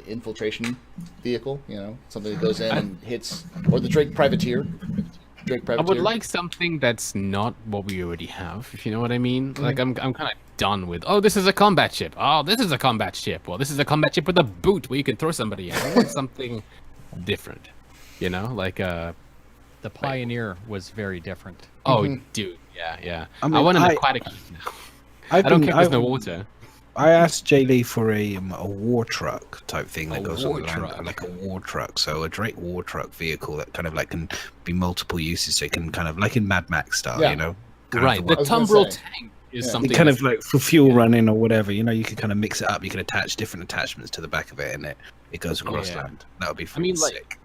infiltration vehicle, something that goes in and hits, or the Drake Privateer. I would like something that's not what we already have, if you know what I mean. Like I'm kind of done with. Oh, this is a combat ship. Oh, this is a combat ship. Well, this is a combat ship with a boot where you can throw somebody in. I want something different. Like The Pioneer was very different. oh, dude, yeah. I mean, I want an aquatic ship now. I don't care if there's no water. I asked Jay Lee for a war truck type thing that goes war on land, truck. like a war truck. So a Drake war truck vehicle that kind of like can be multiple uses. So it can kind of like in Mad Max style, Yeah. kind Right. of The I was gonna tumbril say. tank is Yeah. something. kind that's- of like for fuel running or whatever. You can kind of mix it up. You can attach different attachments to the back of it, and it goes across Yeah. land. That would be I mean, freaking like- sick.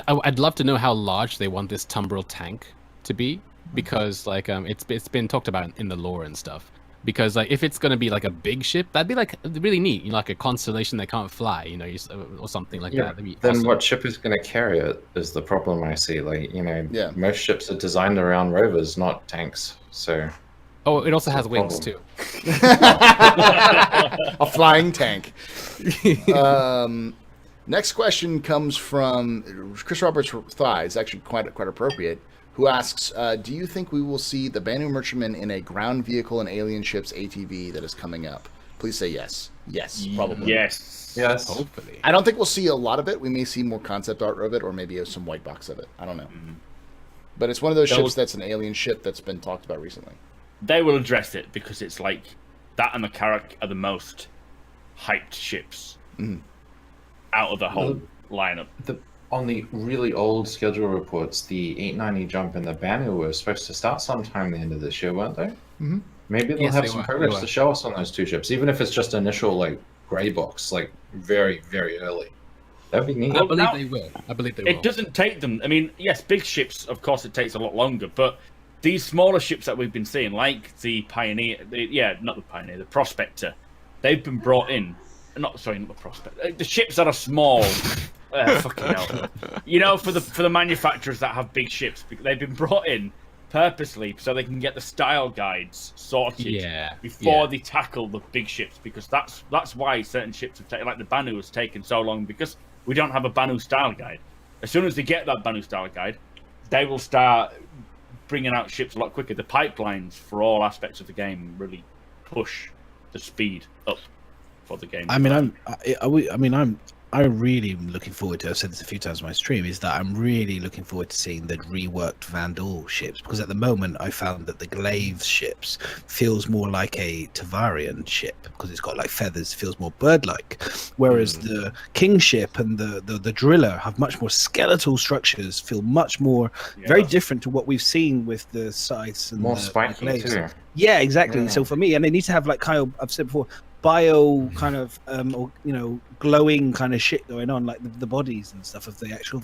I'd love to know how large they want this tumbril tank to be, because it's been talked about in the lore and stuff. Because if it's gonna be like a big ship, that'd be like really neat, like a constellation that can't fly, or something like Yeah, that. That'd be then awesome. what ship is going to carry it is the problem I see. Yeah. Most ships are designed around rovers, not tanks. So Oh, it also That's has the wings problem. too. A flying tank. Next question comes from Chris Roberts Thighs, actually quite appropriate, who asks, do you think we will see the Banu Merchantman in a ground vehicle and alien ships ATV that is coming up? Please say yes. Yes, probably. Yes. yes, Hopefully. I don't think we'll see a lot of it. We may see more concept art of it, or maybe some white box of it. I don't know. But it's one of those Those- ships that's an alien ship that's been talked about recently. They will address it because it's like that and the Carrack are the most hyped ships out of the whole lineup. on the really old schedule reports, the 890 jump and the Banner were supposed to start sometime the end of this year, weren't they? Mhm. Maybe they'll Yes, have they some were, progress they were. to show us on those 2 ships, even if it's just initial grey box, very, very early. That'd be neat. I believe now- they will. I believe they will. It doesn't take them. I mean, yes, big ships, of course, it takes a lot longer. But these smaller ships that we've been seeing, like the Pioneer, not the Pioneer, the Prospector, they've been brought in. Not the Prospector. The ships that are small. Fucking hell. For the manufacturers that have big ships, they've been brought in purposely so they can get the style guides sorted before they tackle the big ships, because that's why certain ships have taken, like the Banu has taken so long, because we don't have a Banu style guide. As soon as they get that Banu style guide, they will start bringing out ships a lot quicker. The pipelines for all aspects of the game really push the speed up for the game. I'm really looking forward to. I've said this a few times on my stream. Is that I'm really looking forward to seeing the reworked Vandal ships, because at the moment I found that the Glaive ships feels more like a Tavarian ship because it's got feathers, feels more bird-like, whereas the King ship and the Driller have much more skeletal structures, feel much more very different to what we've seen with the Scythes and More the spiky Glaives. too. Yeah, exactly. Yeah. So for me, and they need to have Kyle, I've said before, bio kind of glowing kind of shit going on, like the bodies and stuff of the actual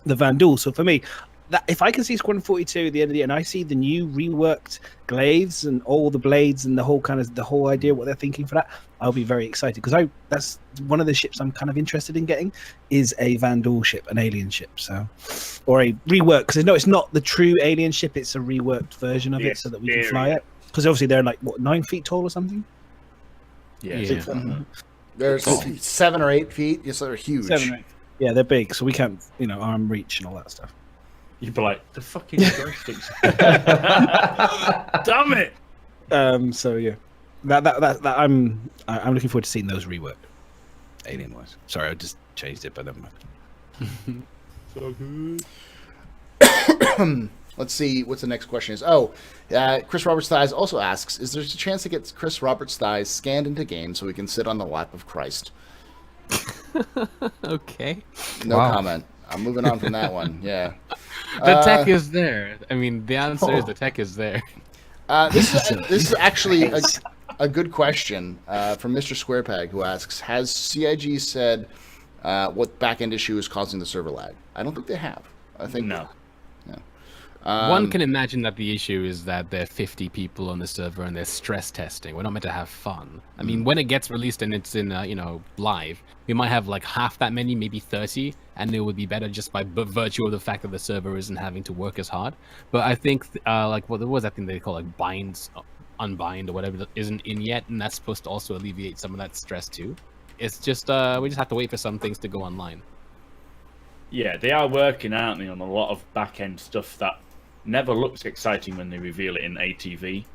the Vandal. So for me, that if I can see Squadron 42 at the end of the year and I see the new reworked glaives and all the blades and the whole idea what they're thinking for that, I'll be very excited, because that's one of the ships I'm kind of interested in getting is a Vandal ship, an alien ship, or a rework, because it's not the true alien ship, it's a reworked version of it so that we can fly it, because obviously they're 9 feet tall or something. Yeah. They're 7 or 8 feet. Yes, they're huge. 7 or 8. Yeah, they're big, so we can't, arm reach and all that stuff. You'd be like, the fucking joysticks. Damn it! So yeah, that I'm looking forward to seeing those reworked. alien-wise. Sorry, I just changed it, but never mind. So good. Let's see what the next question is. Oh, Chris Roberts Thighs also asks, is there a chance to get Chris Roberts Thighs scanned into game so we can sit on the lap of Christ? Okay. No Wow. comment. I'm moving on from that one. Yeah. The tech is there. I mean, the answer is the tech is there. This is actually a good question from Mr. Squarepeg, who asks, has CIG said what back-end issue is causing the server lag? I don't think they have. I think No. One can imagine that the issue is that there are 50 people on the server and they're stress testing. We're not meant to have fun. I mean, when it gets released and it's in, live, we might have like half that many, maybe 30, and it would be better just by virtue of the fact that the server isn't having to work as hard. But I think, what there was that thing they call like unbind or whatever that isn't in yet, and that's supposed to also alleviate some of that stress too. It's just, we just have to wait for some things to go online. Yeah, they are working, aren't they, on a lot of back-end stuff that never looks exciting when they reveal it in ATV,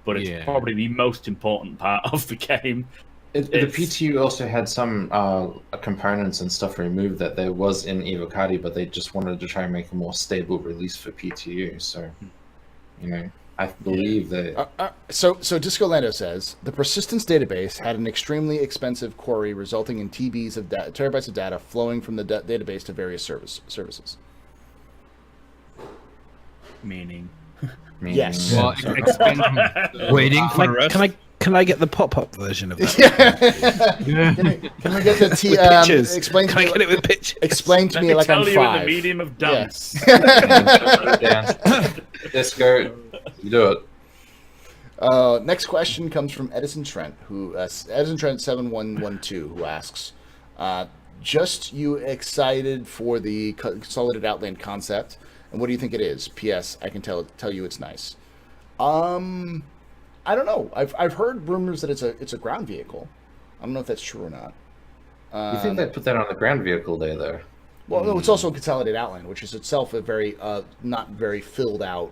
but it's probably the most important part of the game. The PTU also had some components and stuff removed that there was in Evocati, but they just wanted to try and make a more stable release for PTU. So, I believe that. So Disco Lando says the persistence database had an extremely expensive query, resulting in terabytes of data flowing from the database to various services. Meaning, Yes. Well, Waiting for the rest. Can I get the pop-up version of that? Can we get the pictures? Explain Can to I me. get it with pictures? Explain to let me me like tell I'm you 5. in the medium of dance. Let's go. You do it. Next question comes from Edison Trent, Edison Trent 7112, who asks, just you excited for the Consolidated Outland concept, and what do you think it is? P.S. I can tell you it's nice. I don't know. I've heard rumors that it's a ground vehicle. I don't know if that's true or not. You think they'd put that on the ground vehicle day, though? Well, no, it's also a Consolidated Outland, which is itself a very not very filled out.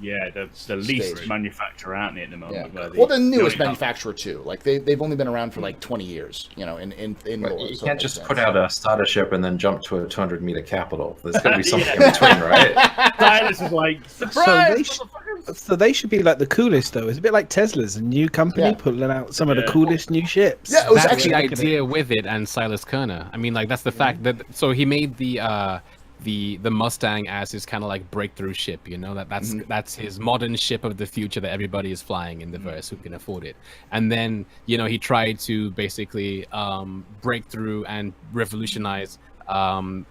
Yeah, the least Stage. manufacturer, aren't they, at the moment? Yeah. where Well, the newest only have- manufacturer too. Like they've only been around for like 20 years. In But lore, you so it can't makes just sense. put out a starter ship and then jump to a 200-meter capital. There's got to be something in between, right? Silas is like, surprise! So they should be like the coolest, though. It's a bit like Tesla's, a new company Yeah. pulling out some of the Yeah. coolest new ships. Yeah, it was That's actually the idea with it and Silas Kerner. I mean, like that's the fact that so he made the Mustang as his kind of like breakthrough ship. That's his modern ship of the future that everybody is flying in the verse who can afford it. And then he tried to basically break through and revolutionize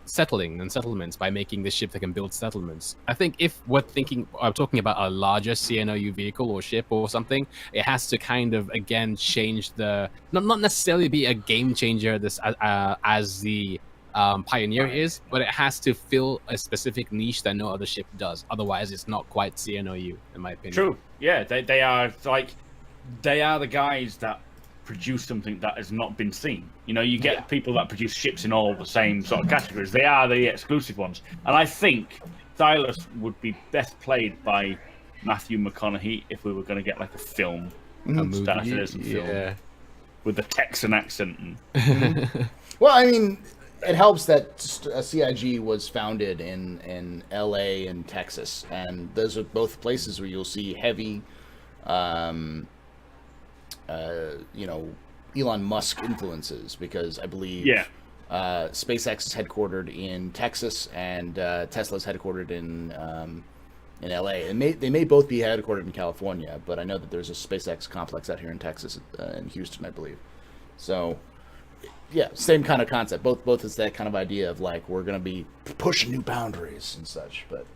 settlements by making this ship that can build settlements. I think if we're talking about a larger CNOU vehicle or ship or something, it has to kind of again change not necessarily be a game changer as the Pioneer is, but it has to fill a specific niche that no other ship does. Otherwise, it's not quite CNOU, in my opinion. True. Yeah, they are the guys that produce something that has not been seen. You get people that produce ships in all the same sort of categories. They are the exclusive ones, and I think Silas would be best played by Matthew McConaughey if we were going to get like a film, A movie, Star Citizen film with the Texan accent. Well, I mean, it helps that CIG was founded in LA and Texas, and those are both places where you'll see heavy, Elon Musk influences, because I believe SpaceX is headquartered in Texas and Tesla's headquartered in LA. And they may both be headquartered in California, but I know that there's a SpaceX complex out here in Texas, in Houston, I believe. So, yeah, same kind of concept. Both is that kind of idea of like we're going to be pushing new boundaries and such. But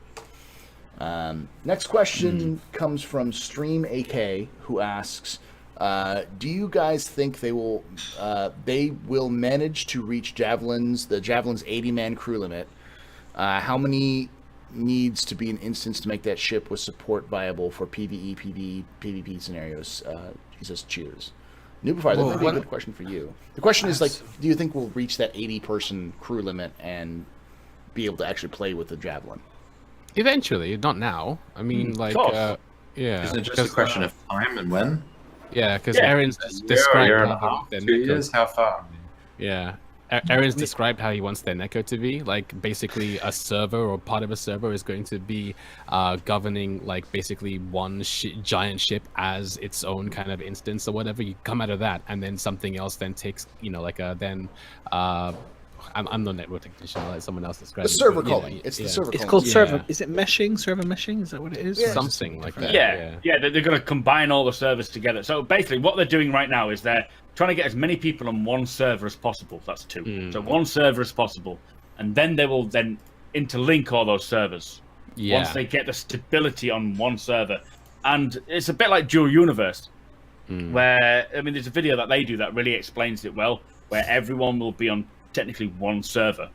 next question comes from Stream AK, who asks, do you guys think they will manage to reach the Javelin's 80-man crew limit? How many needs to be an instance to make that ship with support viable for PvE, PvP scenarios? He says, cheers. Noobify, that might be a good question for you. The question is, like, do you think we'll reach that 80-person crew limit and be able to actually play with the Javelin? Eventually, not now. I mean, like, yeah. Is it just a question of time and when? Yeah, because Yeah. Aaron's Year, described year and a how half, their 2 Neko- years. How far? Yeah. Aaron's described how he wants their Neko to be. Like, basically, a server or part of a server is going to be governing, like, basically one giant ship as its own kind of instance or whatever. You come out of that, and then something else then takes, like a then. I'm no network technician. I'll let someone else describe The it. server but, you know, calling. It's the yeah. server It's calling. called Yeah. server. Is it meshing? Server meshing? Is that what it is? Yeah. Something like that. Yeah, they're going to combine all the servers together. So basically, what they're doing right now is they're trying to get as many people on one server as possible. That's 2. So one server as possible, and then they will then interlink all those servers once they get the stability on one server. And it's a bit like dual universe, where there's a video that they do that really explains it well, where everyone will be on technically one server,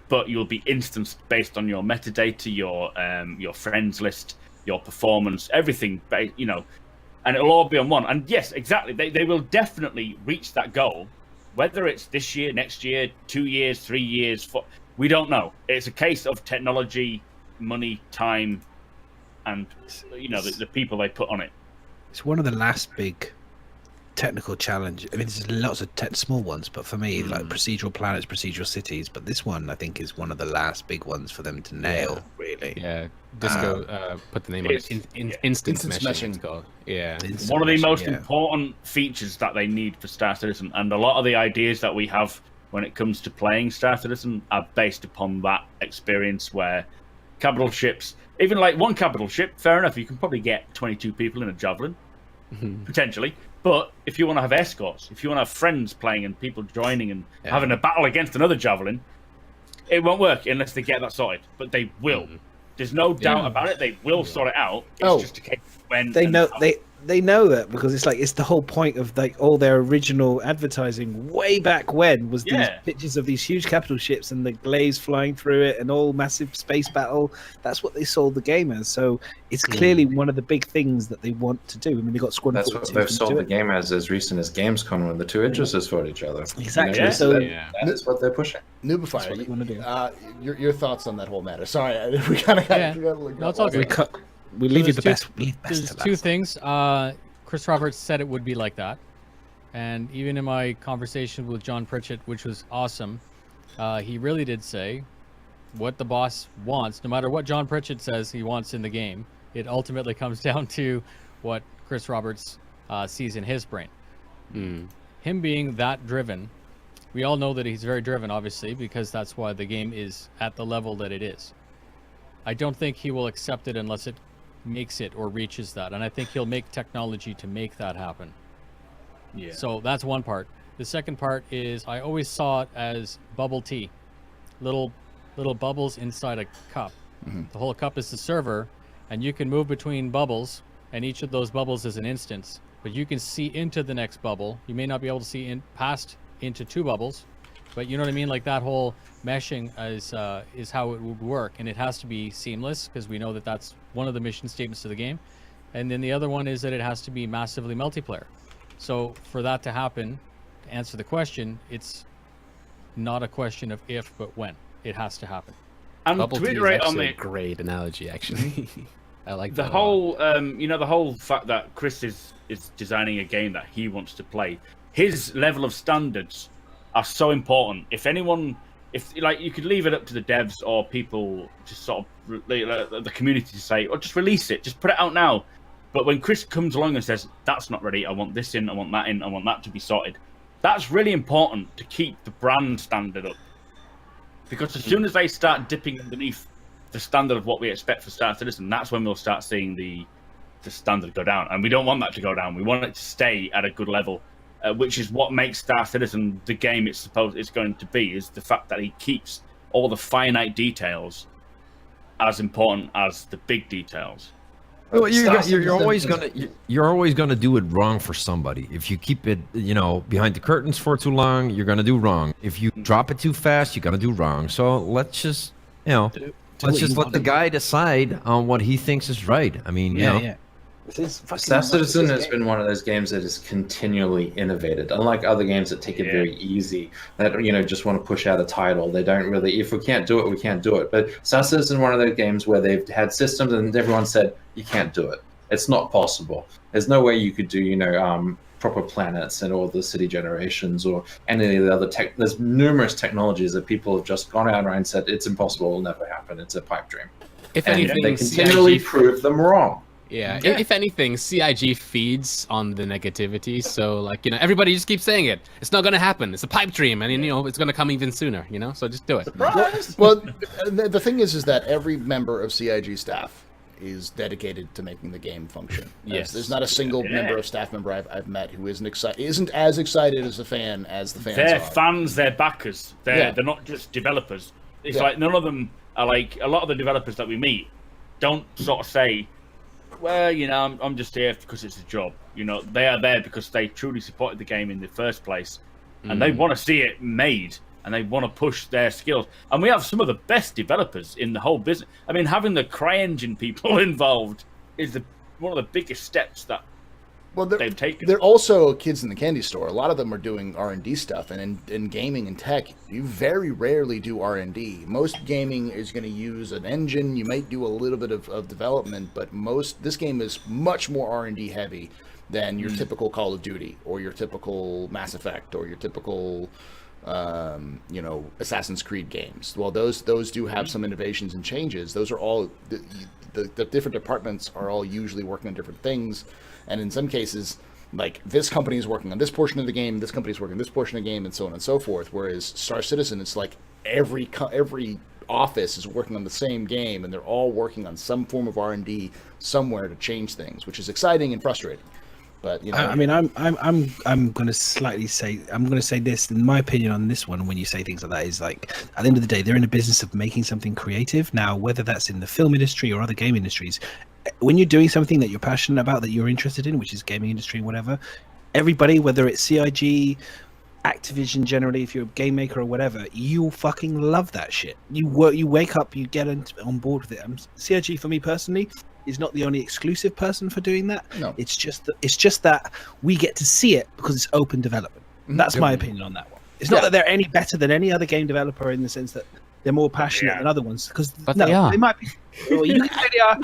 but you'll be instanced based on your metadata, your friends list, your performance, everything, and it'll all be on one. And yes, exactly, they will definitely reach that goal, whether it's this year, next year, 2 years, 3 years, we don't know. It's a case of technology, money, time, and the people they put on it. It's one of the last big technical challenge. I mean, there's lots of small ones, but for me, like procedural planets, procedural cities. But this one, I think, is one of the last big ones for them to nail. Really. Yeah. Disco put the name on it. Instance meshing. It's called. Yeah. One of the most important features that they need for Star Citizen, and a lot of the ideas that we have when it comes to playing Star Citizen are based upon that experience where capital ships, even like one capital ship, fair enough, you can probably get 22 people in a Javelin, potentially. But if you want to have escorts, if you want to have friends playing and people joining and having a battle against another Javelin, it won't work unless they get that sorted. But they will. There's no doubt about it. They will sort it out. It's just a case of when They know how. they know that because it's the whole point of like all their original advertising way back when was these pictures of these huge capital ships and the glaze flying through it and all massive space battle. That's what they sold the game as. So it's clearly one of the big things that they want to do. I mean, they got Squadron That's what 42 they've to sold do the it. game as recent as Gamescom when the two interests fought each other. Exactly. Yeah. So That is what they're pushing. Nubify, what you wanna do. Your thoughts on that whole matter? Sorry, we kind of No, it's all good. we leave you there's the two- best. We leave best There's to two last. things. Chris Roberts said it would be like that. And even in my conversation with John Pritchett, which was awesome, he really did say what the boss wants, no matter what John Pritchett says he wants in the game, it ultimately comes down to what Chris Roberts sees in his brain. Him being that driven, we all know that he's very driven, obviously, because that's why the game is at the level that it is. I don't think he will accept it unless it makes it or reaches that, and I think he'll make technology to make that happen. Yeah. So that's one part. The second part is I always saw it as bubble tea, little bubbles inside a cup. The whole cup is the server, and you can move between bubbles, and each of those bubbles is an instance. But you can see into the next bubble. You may not be able to see past into 2 bubbles, but you know what I mean. Like that whole meshing is how it would work, and it has to be seamless because we know that that's one of the mission statements of the game. And then the other one is that it has to be massively multiplayer. So for that to happen, to answer the question, it's not a question of if, but when. It has to happen. And Bubble to tea is iterate on actually a the great analogy, actually. I like the that a lot. whole the whole fact that Chris is designing a game that he wants to play, his level of standards are so important. If you could leave it up to the devs or people just sort of the community to say, or just release it, just put it out now. But when Chris comes along and says, that's not ready, I want this in, I want that in, I want that to be sorted, that's really important to keep the brand standard up. Because as soon as they start dipping underneath the standard of what we expect for Star Citizen, that's when we'll start seeing the standard go down. And we don't want that to go down. We want it to stay at a good level, which is what makes Star Citizen the game it's going to be, is the fact that he keeps all the finite details as important as the big details. Well, you're always gonna do it wrong for somebody. If you keep it, behind the curtains for too long, you're gonna do wrong. If you drop it too fast, you're gonna do wrong. So let's just, let's just let the guy decide on what he thinks is right. I mean, Star Citizen has been one of those games that is continually innovated. Unlike other games that take it very easy, that just want to push out a title. They don't really. If we can't do it, we can't do it. But Star Citizen is one of those games where they've had systems and everyone said you can't do it. It's not possible. There's no way you could do, proper planets and all the city generations or any of the other tech. There's numerous technologies that people have just gone out and said it's impossible, it'll never happen. It's a pipe dream. If And anything, they continually CIG prove them wrong. Yeah, if anything, CIG feeds on the negativity. So, like, everybody just keeps saying it. It's not going to happen. It's a pipe dream. And, it's going to come even sooner, So just do it. Well, the thing is that every member of CIG staff is dedicated to making the game function. Yes. There's not a single member of staff member I've met who isn't as excited as a fan as the fans They're are. fans, they're backers. They're not just developers. It's like none of them are like, a lot of the developers that we meet don't sort of say, well, I'm just here because it's a job. They are there because they truly supported the game in the first place, and they want to see it made, and they want to push their skills. And we have some of the best developers in the whole business. I mean, having the CryEngine people involved is one of the biggest steps that they've taken. They're also kids in the candy store. A lot of them are doing R&D stuff, and in gaming and tech, you very rarely do R&D. Most gaming is going to use an engine. You might do a little bit of development, but this game is much more R&D heavy than your typical Call of Duty or your typical Mass Effect or your typical Assassin's Creed games. Well, those do have some innovations and changes. Those are all the different departments are all usually working on different things. And in some cases, like this company is working on this portion of the game, this company is working on this portion of the game, and so on and so forth. Whereas Star Citizen, it's like every office is working on the same game, and they're all working on some form of R&D somewhere to change things, which is exciting and frustrating. But I mean, I'm going to say this. In my opinion on this one, when you say things like that, is like at the end of the day, they're in the business of making something creative. Now, whether that's in the film industry or other game industries, when you're doing something that you're passionate about, that you're interested in, which is gaming industry and whatever, everybody, whether it's CIG, Activision generally, if you're a game maker or whatever, you fucking love that shit. You wake up, you get on board with it. CIG for me personally is not the only exclusive person for doing that. No. It's just that we get to see it because it's open development. That's my opinion on that one. It's not that they're any better than any other game developer in the sense that they're more passionate than other ones. They are. They might be. Well, you can say they are.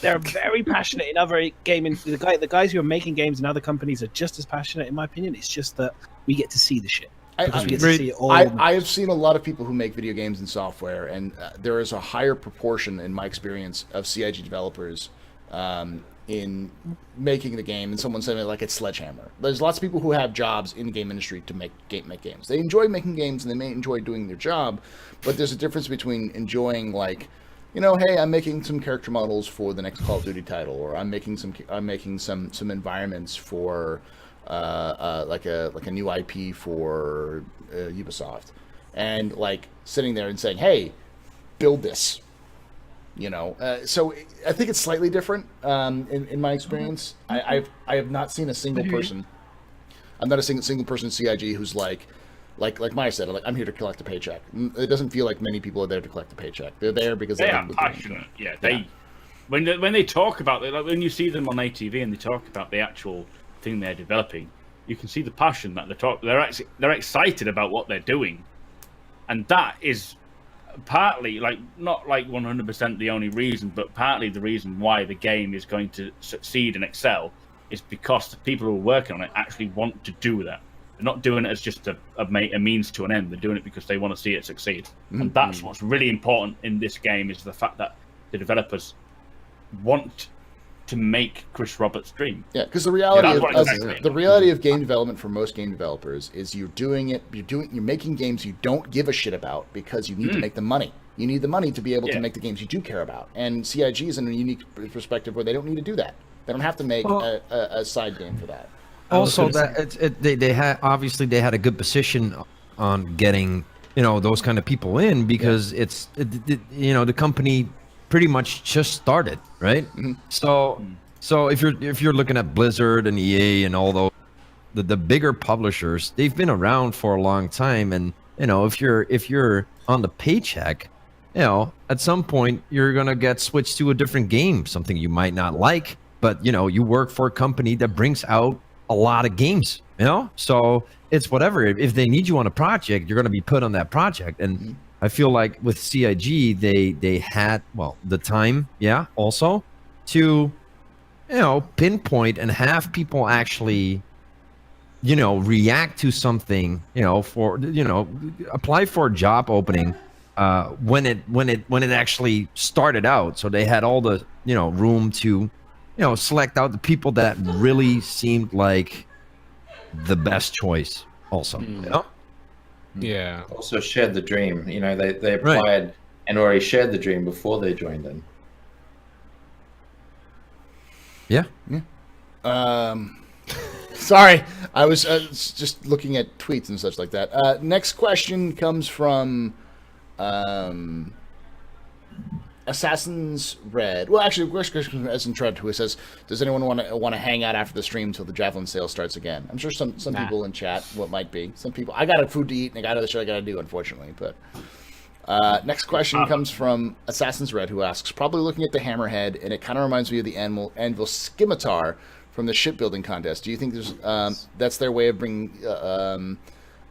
They're very passionate in other gaming. The guys who are making games in other companies are just as passionate, in my opinion. It's just that we get to see the shit. Because we get to see it all. I have seen a lot of people who make video games and software, and there is a higher proportion, in my experience, of CIG developers in making the game, and someone said it like it's Sledgehammer. There's lots of people who have jobs in the game industry to make games. They enjoy making games, and they may enjoy doing their job, but there's a difference between enjoying, like, hey, I'm making some character models for the next Call of Duty title, or I'm making some environments for like a new IP for Ubisoft, and like sitting there and saying, "Hey, build this." So I think it's slightly different in my experience. I have not seen a single person. I'm not a single person in CIG who's like Maya said, I'm here to collect a paycheck. It doesn't feel like many people are there to collect a paycheck. They're there because they are passionate. When they talk about it, like when you see them on ATV and they talk about the actual thing they're developing, you can see the passion that they're excited about what they're doing, and that is partly, like, not like 100% the only reason, but partly the reason why the game is going to succeed and excel is because the people who are working on it actually want to do that. They're not doing it as just a means to an end. They're doing it because they want to see it succeed. And that's what's really important in this game, is the fact that the developers want to make Chris Roberts' dream. Yeah, because the reality of game development for most game developers is you're making games you don't give a shit about because you need to make the money. You need the money to be able to make the games you do care about. And CIG is in a unique perspective where they don't need to do that. They don't have to make a side game for that. Also, they had a good position on getting those kind of people in, because the company pretty much just started, right? So if you're looking at Blizzard and EA and all those the bigger publishers, they've been around for a long time, and if you're on the paycheck, at some point you're gonna get switched to a different game, something you might not like, but you work for a company that brings out a lot of games, so it's whatever. If they need you on a project, you're gonna be put on that project. And I feel like with CIG, they had the time, also, to, pinpoint and have people actually, react to something, apply for a job opening when it actually started out. So they had all the, room to, select out the people that really seemed like the best choice also. Yeah. Also shared the dream. They applied and already shared the dream before they joined in. Yeah. Sorry, I was just looking at tweets and such like that. Next question comes from Assassin's Red. Well, actually, question from Assassin's Red, who says, "Does anyone want to hang out after the stream until the Javelin sale starts again?" I'm sure some people in chat might be. Some people. I got food to eat and I got other shit I got to do, unfortunately. But next question comes from Assassin's Red, who asks, "Probably looking at the Hammerhead, and it kind of reminds me of the Anvil Scimitar from the shipbuilding contest. Do you think there's that's their way of bringing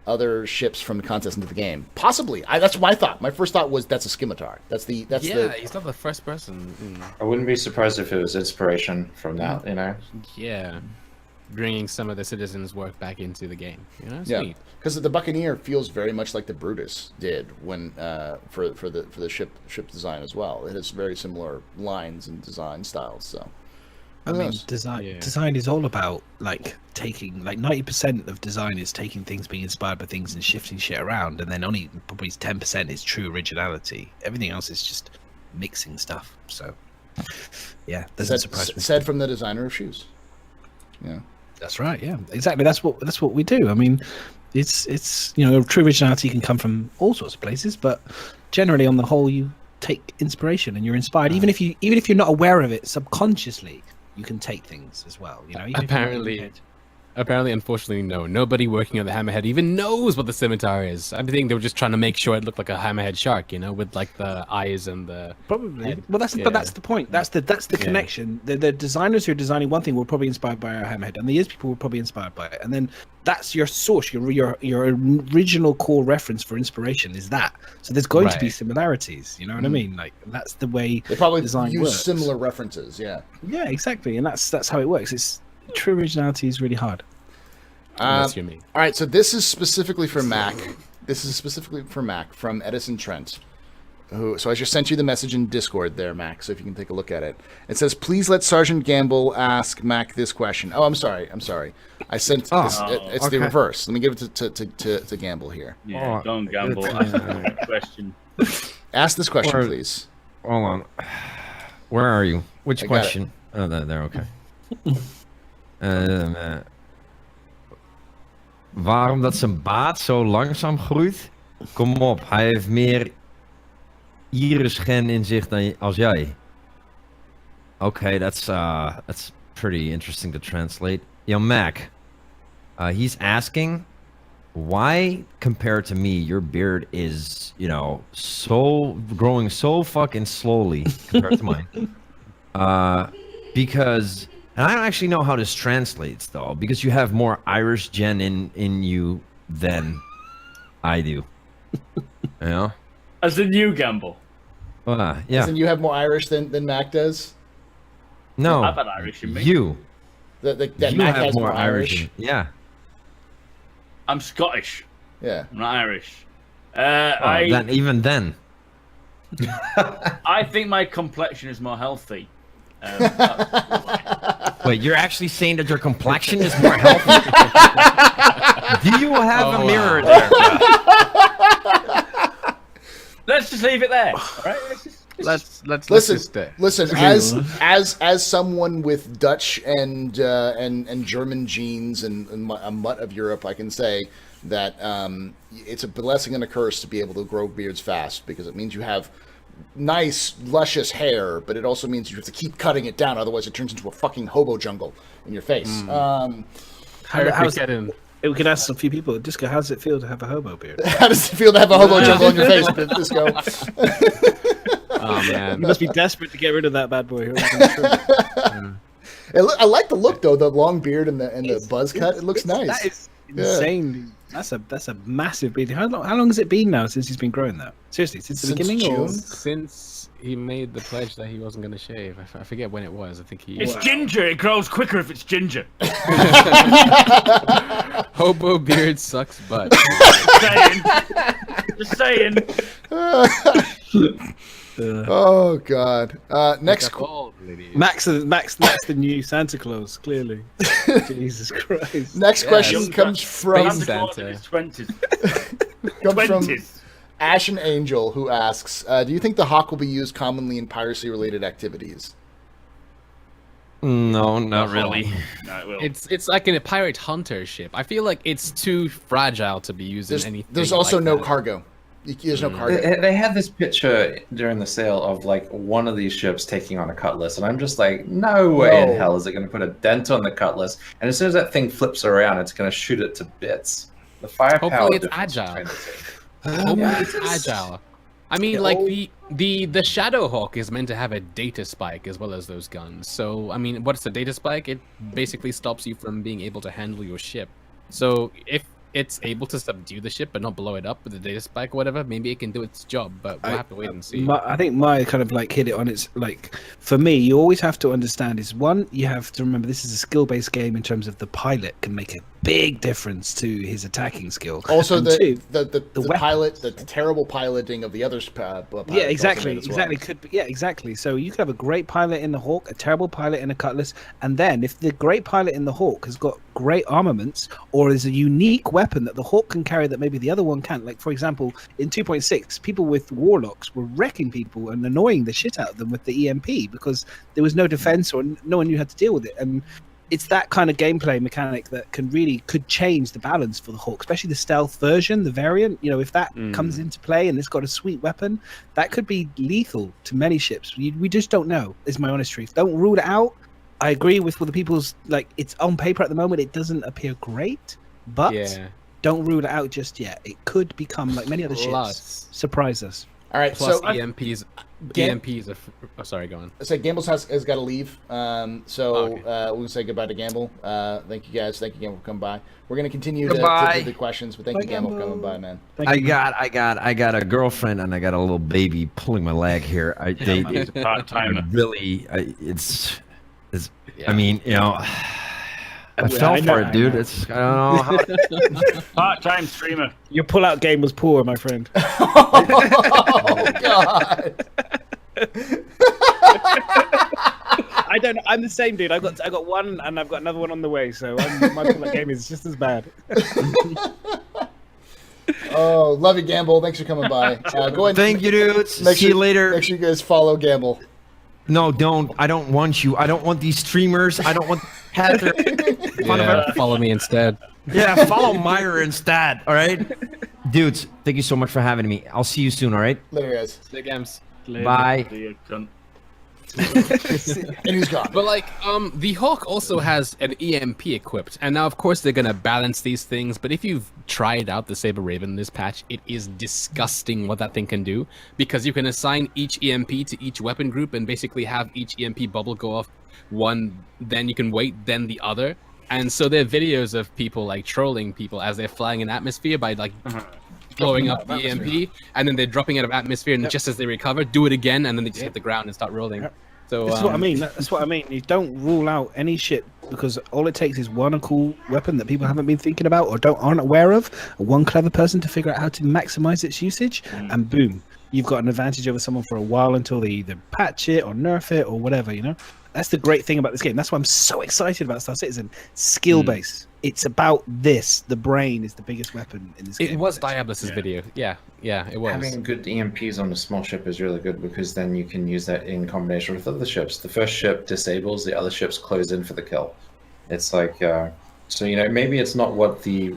other ships from the contest into the game? Possibly. That's my thought. My first thought was that's a scimitar. He's not the first person. I wouldn't be surprised if it was inspiration from that. Yeah, bringing some of the citizens' work back into the game. It's yeah, neat. because the Buccaneer feels very much like the Brutus did when for the ship design as well. It has very similar lines and design styles. So. I mean, design is all about taking 90% of design is taking things, being inspired by things, and shifting shit around, and then only probably 10% is true originality. Everything else is just mixing stuff. So, yeah, doesn't surprise me. Said from the designer of shoes. Yeah, that's right. Yeah, exactly. That's what we do. I mean, it's true originality can come from all sorts of places, but generally, on the whole, you take inspiration and you're inspired, even if you're not aware of it subconsciously. You can take things as well, Apparently, unfortunately, no. Nobody working on the Hammerhead even knows what the scimitar is. I think they were just trying to make sure it looked like a Hammerhead shark, with the eyes and the probably. head. Well, that's the point. That's the connection. The designers who are designing one thing were probably inspired by our Hammerhead, and the years people were probably inspired by it. And then that's your source, your original core reference for inspiration is that. So there's going to be similarities. You know what I mean? That's the way they probably design use works. Similar references. Yeah. Yeah, exactly, and that's how it works. It's true originality is really hard. All right, so this is specifically for Mac. From Edison Trent. So I just sent you the message in Discord there, Mac, so if you can take a look at it. It says, "Please let Sergeant Gamble ask Mac this question." Oh, I'm sorry. I sent this. It's the reverse. Let me give it to Gamble here. Yeah, don't gamble. Ask the question. Ask this question, please. Hold on. Where are you? Which question? Oh, there. Okay. Waarom dat zijn baard zo langzaam groeit? Kom op, hij heeft meer irisgen in zich dan als jij. Okay, that's pretty interesting to translate. Yo, Mac, he's asking why, compared to me, your beard is, so growing so fucking slowly compared to mine. Because, and I don't actually know how this translates though, because you have more Irish gen in you than I do. As in you, Gamble. Yeah. As in you have more Irish than Mac does? No. I've had Irish in me. You. That you Mac have has more Irish. Yeah. I'm Scottish. Yeah. I'm not Irish. Even then. I think my complexion is more healthy. Wait, you're actually saying that your complexion is more healthy? Do you have a mirror there? Let's just leave it there. All right? Let's listen. As someone with Dutch and German genes and a mutt of Europe, I can say that it's a blessing and a curse to be able to grow beards fast, because it means you have nice, luscious hair, but it also means you have to keep cutting it down, otherwise it turns into a fucking hobo jungle in your face. We could ask a few people. Disco, how does it feel to have a hobo beard? How does it feel to have a hobo jungle in your face, Disco? Oh man, you must be desperate to get rid of that bad boy. I like the look though, the long beard and the buzz cut. It looks nice. That is insane. That's a massive beating. How long has it been now since he's been growing that? Seriously, since the beginning? June. Or? Since he made the pledge that he wasn't going to shave. I forget when it was. I think he... It's ginger. It grows quicker if it's ginger. Hobo beard sucks butt. Just saying. Oh God. Next. Max, the new Santa Claus. Clearly. Jesus Christ. Next question comes from Santa Claus in his 20s. comes from 20s. Ashen Angel, who asks, "Do you think the Hawk will be used commonly in piracy-related activities?" No, not really. No, it will. It's like in a pirate hunter ship. I feel like it's too fragile to be used in anything. There's also like no that. cargo. There's no cargo. They had this picture during the sale of like one of these ships taking on a Cutlass, and I'm just like, no way in hell is it going to put a dent on the Cutlass. And as soon as that thing flips around, it's going to shoot it to bits. The firepower. Hopefully it's difference agile. between the two. Hopefully it's agile. I mean, like the Shadowhawk is meant to have a data spike as well as those guns. So I mean, what's the data spike? It basically stops you from being able to handle your ship. So if it's able to subdue the ship but not blow it up with the data spike or whatever, maybe it can do its job. But we'll have to wait and see. I think my kind of like hit it on its like for me. You always have to understand is one, you have to remember this is a skill-based game in terms of the pilot can make a big difference to his attacking skill. Also, And the weapons. pilot, the terrible piloting of the other pilot. Yeah, exactly, as well. exactly. So you could have a great pilot in the Hawk, a terrible pilot in a Cutlass, and then if the great pilot in the Hawk has got great armaments or is a unique weapon that the Hawk can carry that maybe the other one can't, like for example, in 2.6, people with Warlocks were wrecking people and annoying the shit out of them with the EMP because there was no defense or no one knew how to deal with it. And it's that kind of gameplay mechanic that could change the balance for the Hawk, especially the stealth version, the variant. You know, if that comes into play and it's got a sweet weapon, that could be lethal to many ships. We just don't know, is my honest truth. Don't rule it out. I agree with the people's, like, it's on paper at the moment, it doesn't appear great, but don't rule it out just yet. It could become, like many other ships, surprise us. All right, Plus so EMPs. EMPs are. Oh, sorry, go on. So Gamble's has got to leave. We'll say goodbye to Gamble. Thank you guys. Thank you, Gamble, for coming by. We're gonna continue to do the questions, but thank you, Gamble, for coming by, man. I got a girlfriend and I got a little baby pulling my leg here. It's a part-timer. I mean, you know, I fell for it, dude. It's I don't know how. Part-time streamer. Your pull-out game was poor, my friend. Oh God! I don't. I'm the same, dude. I got one, and I've got another one on the way. So my pull-out game is just as bad. Oh, love you, Gamble. Thanks for coming by. Go ahead. Thank you, dudes. See you later. Make sure you guys follow Gamble. No, don't. I don't want you. I don't want these streamers. I don't want Heather. Follow me instead. Yeah, follow Myra instead. All right, dudes. Thank you so much for having me. I'll see you soon. All right. Later, guys. Big M's. Bye. See you, cunt. And he's gone. But like, the Hawk also has an EMP equipped, and now of course they're gonna balance these things. But if you've tried out the Saber Raven in this patch, it is disgusting what that thing can do, because you can assign each EMP to each weapon group and basically have each EMP bubble go off one, then you can wait, then the other. And so there are videos of people like trolling people as they're flying in atmosphere by like blowing up the EMP, and then they're dropping out of atmosphere, and just as they recover, do it again, and then they just hit the ground and start rolling. So that's what I mean. That's what I mean. You don't rule out any shit because all it takes is one cool weapon that people haven't been thinking about or aren't aware of, or one clever person to figure out how to maximize its usage, and boom, you've got an advantage over someone for a while until they either patch it or nerf it or whatever. You know, that's the great thing about this game. That's why I'm so excited about Star Citizen. Skill based. It's about this. The brain is the biggest weapon in this game. it was Diablo's video. Yeah, it was. Having good EMPs on a small ship is really good because then you can use that in combination with other ships. The first ship disables, the other ships close in for the kill. It's like, so you know, maybe it's not what the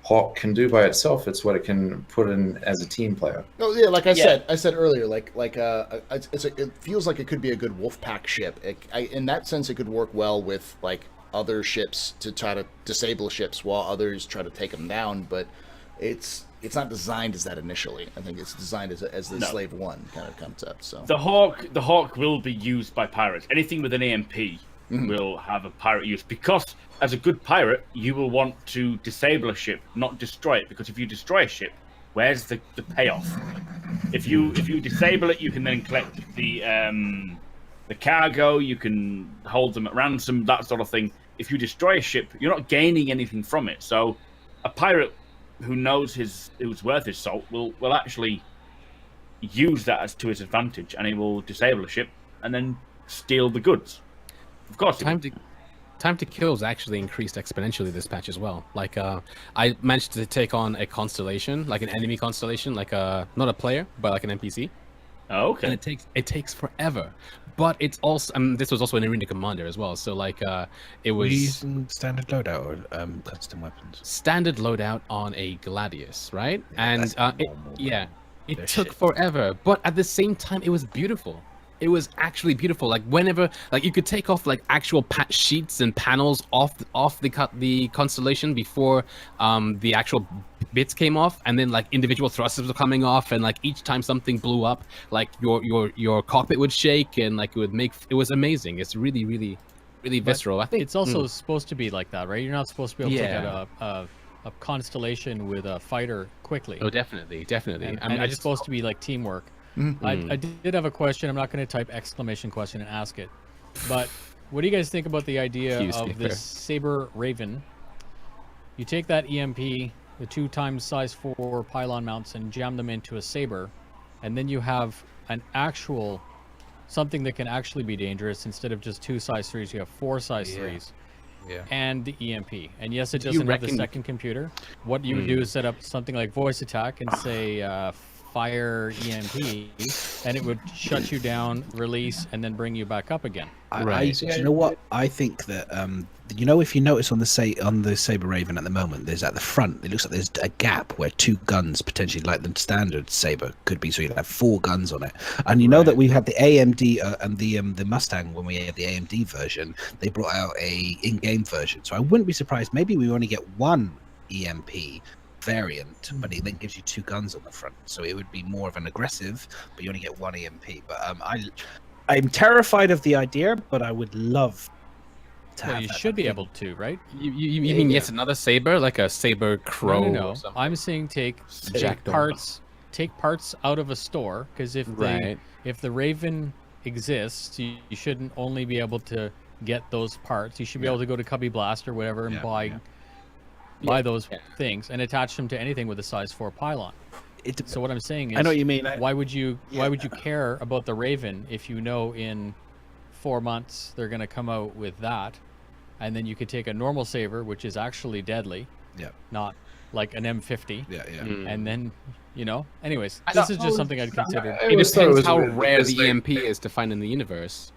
Hawk can do by itself; it's what it can put in as a team player. Oh yeah, like I said earlier, it feels like it could be a good wolf pack ship. In that sense, it could work well with like other ships to try to disable ships while others try to take them down. But it's not designed as that initially. I think it's designed as the Slave 1 kind of concept. So the Hawk will be used by pirates. Anything with an EMP will have a pirate use, because as a good pirate, you will want to disable a ship, not destroy it. Because if you destroy a ship, where's the payoff? If you disable it, you can then collect the cargo. You can hold them at ransom, that sort of thing. If you destroy a ship, you're not gaining anything from it. So, a pirate who knows who's worth his salt will actually use that to his advantage, and he will disable a ship and then steal the goods. Of course, Time to kills actually increased exponentially this patch as well. Like, I managed to take on a constellation, like an enemy constellation, like not a player, but like an NPC. Oh, okay. And it takes forever, but it's also this was also an arena commander as well. So like it Were was you using standard loadout or custom weapons? standard loadout on a Gladius, right? And that's normal. it They're took shit. forever, but at the same time, it was beautiful. It was actually beautiful. Like whenever, like you could take off like actual sheets and panels off the constellation before the actual bits came off, and then like individual thrusters were coming off, and like each time something blew up, like your cockpit would shake, and like it was amazing. It's really really really visceral. I think It's also supposed to be like that, right? You're not supposed to be able to Yeah. get a constellation with a fighter quickly. Oh, definitely. And, I mean, and it's supposed to be like teamwork. I did have a question. I'm not going to type exclamation question and ask it. But what do you guys think about the idea Excuse of me, this fair. Saber Raven? You take that EMP, the 2 times size 4 pylon mounts, and jam them into a Saber, and then you have an actual something that can actually be dangerous. Instead of just 2 size 3s, you have 4 size 3s. Yeah. And the EMP. And yes, it Do you doesn't have the reckon- second computer. What you would do is set up something like voice attack and say fire EMP, and it would shut you down, release, and then bring you back up again. Right. Do you know what? I think that if you notice on the Saber Raven at the moment, there's at the front. It looks like there's a gap where 2 guns potentially, like the standard Saber, could be. So you'd have 4 guns on it. And you know that we had the AMD and the Mustang when we had the AMD version. They brought out a in-game version. So I wouldn't be surprised. Maybe we only get 1 EMP variant, but it then gives you 2 guns on the front. So it would be more of an aggressive, but you only get 1 EMP. But I'm terrified of the idea, but I would love to Well, have you that. should be able to, right? You mean yes, another Saber, like a Saber Crow? No. Or something? I'm saying take Jackdaw. parts out of a store, because if the Raven exists, you shouldn't only be able to get those parts. You should be able to go to Cubby Blast or whatever and buy those things and attach them to anything with a size 4 pylon. So what I'm saying is, I know what you mean. why would you care about the Raven if you know in 4 months they're going to come out with that, and then you could take a normal Saber, which is actually deadly, not like an M50, and then anyways, this is just something I'd consider. It depends how weird rare because the EMP is to find in the universe.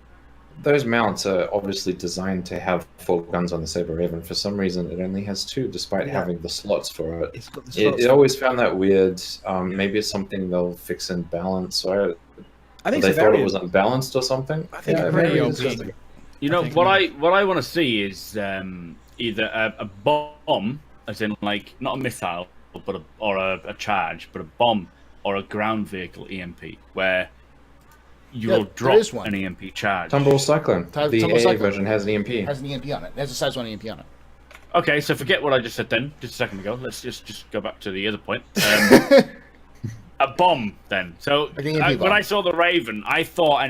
Those mounts are obviously designed to have 4 guns on the Saber Raven. For some reason, it only has 2, despite having the slots for it. It's got the slots. It always found that weird. Maybe it's something they'll fix in balance, or I think they it's a thought it variant. was unbalanced or something. I think Yeah, it's maybe pretty it's OP. just a- You know, think what I want to see is either a bomb, as in like not a missile, but a charge, but a bomb or a ground vehicle EMP, where you Yeah, will there drop is one. an EMP charge. Tumble Cyclone. The Tumble AA Cyclone. version has an EMP. It has an EMP on it. It has a size 1 EMP on it. Okay, so forget what I just said then, just a second ago. Let's just go back to the other point. A bomb, then. So Like an EMP bomb. when I saw the Raven, I thought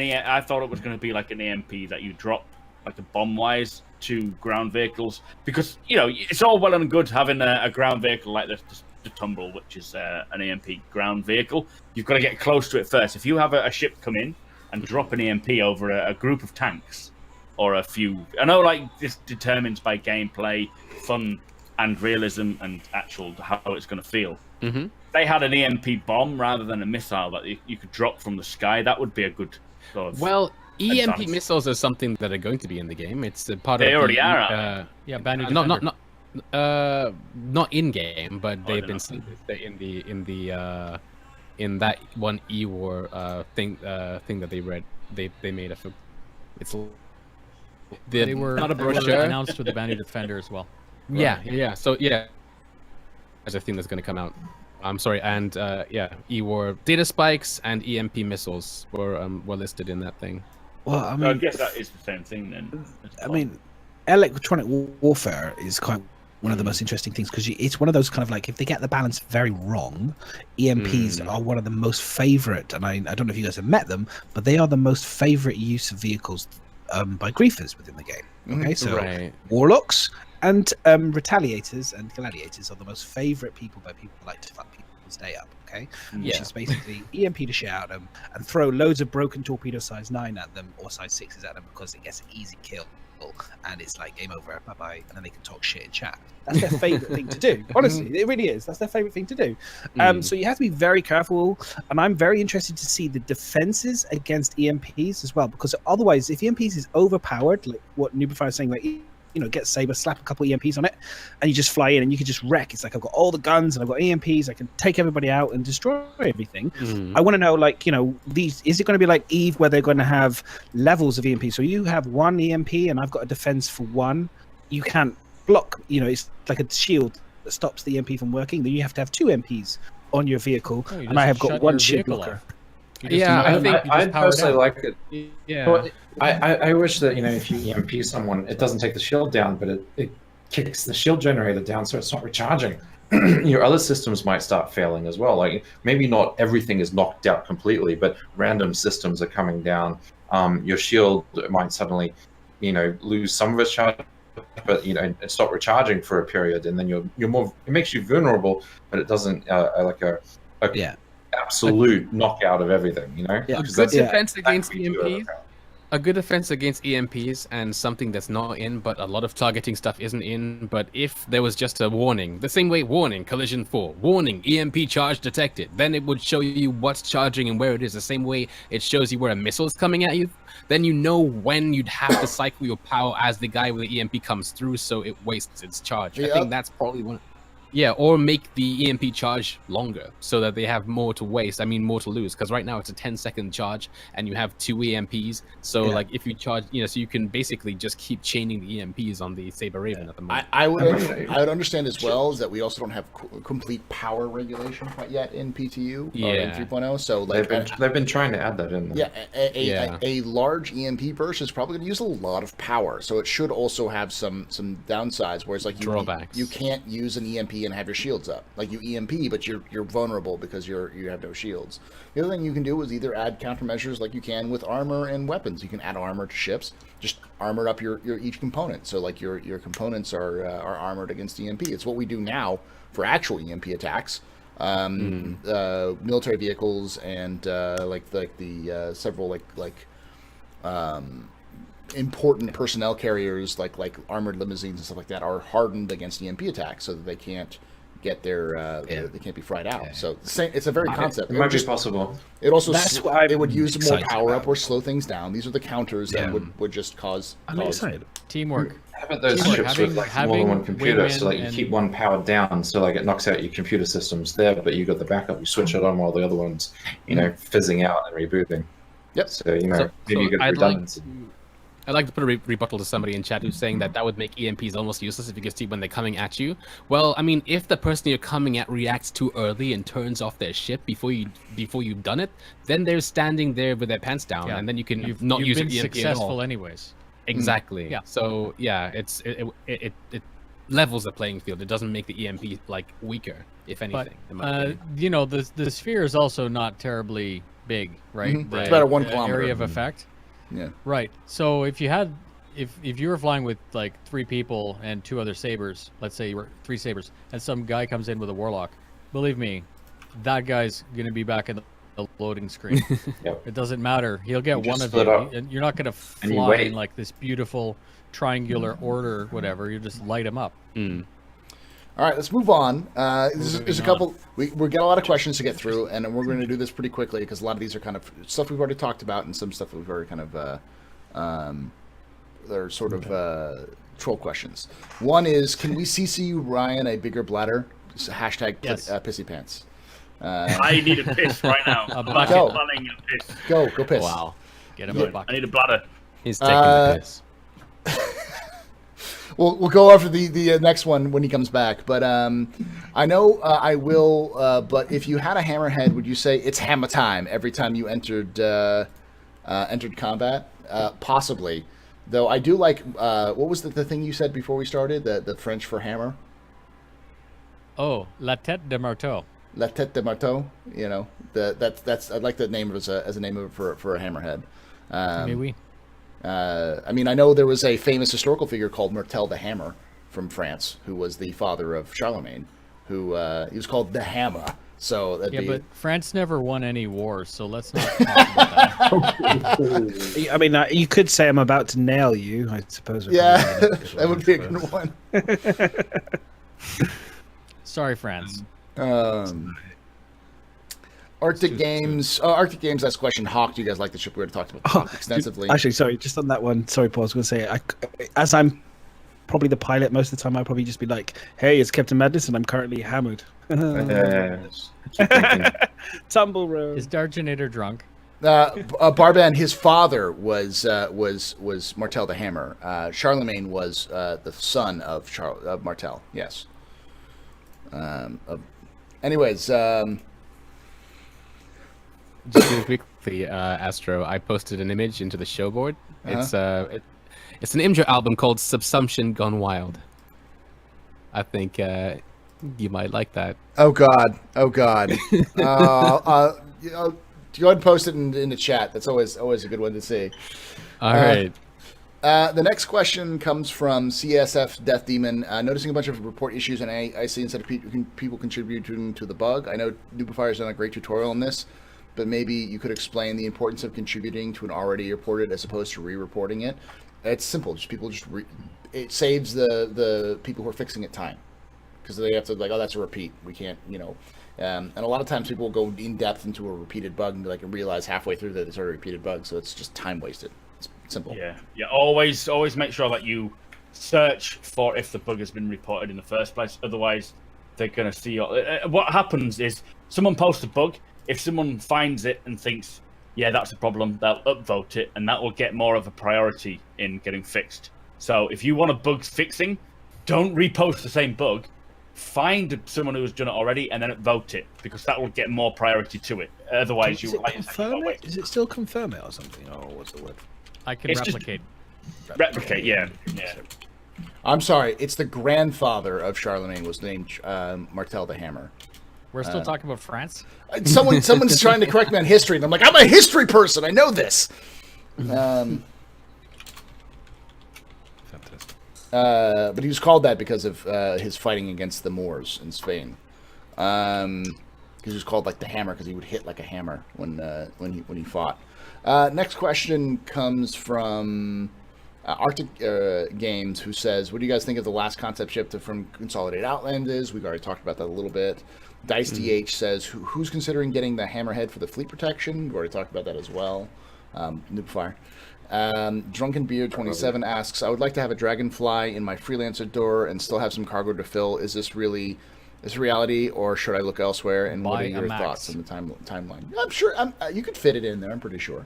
it was going to be like an EMP that you drop, like a bomb-wise, to ground vehicles, because it's all well and good having a ground vehicle like the Tumble, which is an EMP ground vehicle. You've got to get close to it first. If you have a ship come in and drop an EMP over a group of tanks or a few, I know like this determines by gameplay, fun, and realism, and actual how it's going to feel. Mm-hmm. They had an EMP bomb rather than a missile that you could drop from the sky. That would be a good sort of. Well, EMP Advanced. missiles are something that are going to be in the game. It's a part They of already the, are, aren't Yeah, Bandit not Defender. not in game, but they've they're been not. seen in that one E-War thing that they read. They made a. It's They were not a they were brochure. announced with the Bandit Defender as well. Yeah. So yeah, there's a thing that's going to come out. I'm sorry, and E-War data spikes and EMP missiles were listed in that thing. Well, I I mean, guess that is the same thing then. I mean, electronic warfare is quite one of the most interesting things because it's one of those kind of like if they get the balance very wrong, EMPs are one of the most favorite. And I don't know if you guys have met them, but they are the most favorite use of vehicles by griefers within the game. Okay, so warlocks and retaliators and gladiators are the most favorite people by people who like to fuck people's day up. Okay, which is basically EMP to shit out them and throw loads of broken torpedo size 9 at them or size 6s at them because it gets an easy kill. And it's like game over, bye bye, and then they can talk shit in chat. That's their favorite thing to do. Honestly, it really is. That's their favorite thing to do. So you have to be very careful. And I'm very interested to see the defenses against EMPs as well, because otherwise, if EMPs is overpowered, like what Nubify is saying, like get Saber, slap a couple EMPs on it, and you just fly in and you can just wreck. It's like I've got all the guns and I've got EMPs. I can take everybody out and destroy everything. I want to know, like, is it going to be like Eve where they're going to have levels of EMP? So you have one EMP and I've got a defense for one. You can't block. It's like a shield that stops the EMP from working. Then you have to have 2 MPs on your vehicle, and I have got one shield blocker. I personally like it. Yeah. Well, I wish that if you EMP someone, it doesn't take the shield down, but it kicks the shield generator down, so it's not recharging. Your other systems might start failing as well. Like maybe not everything is knocked out completely, but random systems are coming down. Your shield might suddenly, lose some of its charge, but and stop recharging for a period, and then you're more. It makes you vulnerable, but it doesn't absolute knockout of everything, A good defense against EMPs. A good defense against EMPs and something that's not in, but a lot of targeting stuff isn't in. But if there was just a warning, the same way warning, collision 4, warning, EMP charge detected, then it would show you what's charging and where it is. The same way it shows you where a missile is coming at you, then you know when you'd have to cycle your power as the guy with the EMP comes through, so it wastes its charge. I think that's probably one. Yeah, or make the EMP charge longer so that they have more to waste. I mean, more to lose. Because right now it's a 10-second charge, and you have 2 EMPs. So, like, if you charge, so you can basically just keep chaining the EMPs on the Saber Raven at the moment. I would understand as well is that we also don't have complete power regulation quite yet in PTU or in 3.0. So, like, they've been trying to add that in. A large EMP burst is probably going to use a lot of power. So it should also have some downsides, whereas like drawbacks. You can't use an EMP and have your shields up. Like you EMP, but you're vulnerable because you have no shields. The other thing you can do is either add countermeasures like you can with armor and weapons. You can add armor to ships, just armor up your each component. So like your components are armored against EMP. It's what we do now for actual EMP attacks. Military vehicles and the several important personnel carriers like armored limousines and stuff like that are hardened against EMP attacks so that they can't get they can't be fried out. So it's a very concept. It might be possible. It also it would use more power up or slow things down. These are the counters that would just cause. I'm excited. Teamwork. How about those ships with more than one computer? So you keep one powered down, so it knocks out your computer systems there, but you got the backup. You switch it on while the other one's fizzing out and rebooting. Yep. So maybe you get redundancy. I'd like to put a rebuttal to somebody in chat who's saying that would make EMPs almost useless if you can see when they're coming at you. Well, I mean, if the person you're coming at reacts too early and turns off their ship before you've done it, then they're standing there with their pants down, and then you've not use been your EMP successful at all. Anyways. Exactly. Yeah. So it levels the playing field. It doesn't make the EMP weaker, if anything. But the sphere is also not terribly big, right? Mm-hmm. It's about a 1 kilometer area of effect. Yeah. Right. So if you were flying with like 3 people and 2 other sabers, let's say you were 3 sabers, and some guy comes in with a warlock, believe me, that guy's gonna be back in the loading screen. Yep. It doesn't matter. He'll get one of split you. up. And you're not gonna fly in like this beautiful triangular order, whatever. You just light him up. All right, let's move on. There's a couple. We got a lot of questions to get through, and we're going to do this pretty quickly because a lot of these are kind of stuff we've already talked about, and some stuff we've already kind of they're sort of troll questions. One is, can we CC you, Ryan, a bigger bladder? Hashtag Yes. pissy pants. I need a piss right now. I'm bucket. Go. planning a piss. Go piss. Wow. Get him a bucket. I need a bladder. He's taking the piss. We'll go after the next one when he comes back. But I know I will. But if you had a hammerhead, would you say it's hammer time every time you entered entered combat? Possibly. Though I do like, what was the thing you said before we started? The French for hammer? Oh, La Tête de Marteau. La tête de marteau, you know, that's I like that name as a name of for a hammerhead. Mais oui. I mean, I know there was a famous historical figure called Martel the Hammer from France, who was the father of Charlemagne, who he was called the Hammer. So that'd be... but France never won any wars, so let's not talk about that. I mean, you could say I'm about to nail you, I suppose. Yeah, that would be a good one. Sorry, France. Arctic Games. Oh, Arctic Games. Last question. Hawk. Do you guys like the ship? We already talked about Hawk extensively. Actually, sorry, just on that one. Sorry, Paul. I was going to say, as I'm probably the pilot most of the time, I'll probably just be like, "Hey, it's Captain Madness, and I'm currently hammered." Tumble road. Is Dargenator drunk? Barban, his father was Martel the Hammer. Charlemagne was the son of Martel. Yes. Anyways, Just really quickly, Astro, I posted an image into the show board. It's an Imdra album called Subsumption Gone Wild. I think you might like that. oh God. You know, go ahead and post it in the chat. That's always a good one to see. All right. The next question comes from CSF Death Demon. Noticing a bunch of report issues and IC instead of people contributing to the bug. I know Noobifier's done a great tutorial on this, but maybe you could explain the importance of contributing to an already reported as opposed to re-reporting it. It's simple. It saves the people who are fixing it time, because they have to that's a repeat. We can't, and a lot of times people will go in depth into a repeated bug and realize halfway through that it's already a repeated bug. So it's just time wasted. It's simple. Yeah. Always make sure that you search for if the bug has been reported in the first place. Otherwise, they're going to see. What happens is someone posts a bug. If someone finds it and thinks, yeah, that's a problem, they'll upvote it, and that will get more of a priority in getting fixed. So if you want a bug fixing, don't repost the same bug. Find someone who's done it already and then upvote it, because that will get more priority to it. Otherwise, Is it still confirm it or something? Or what's the word? I can It's replicate. Replicate, yeah. I'm sorry. It's the grandfather of Charlemagne was named Martel the Hammer. We're still talking about France? Someone's trying to correct me on history, and I'm like, I'm a history person. I know this. But he was called that because of his fighting against the Moors in Spain. He was called the Hammer because he would hit like a hammer when he fought. Next question comes from Arctic Games, who says, "What do you guys think of the last concept ship from Consolidated Outland is?" We've already talked about that a little bit. Dice DH says, "Who's considering getting the Hammerhead for the fleet protection?" We've already talked about that as well. Noobfire. Drunken Beard 27 asks, "I would like to have a Dragonfly in my freelancer door and still have some cargo to fill. Is this reality, or should I look elsewhere? And what are your thoughts on the timeline?" I'm sure you could fit it in there. I'm pretty sure.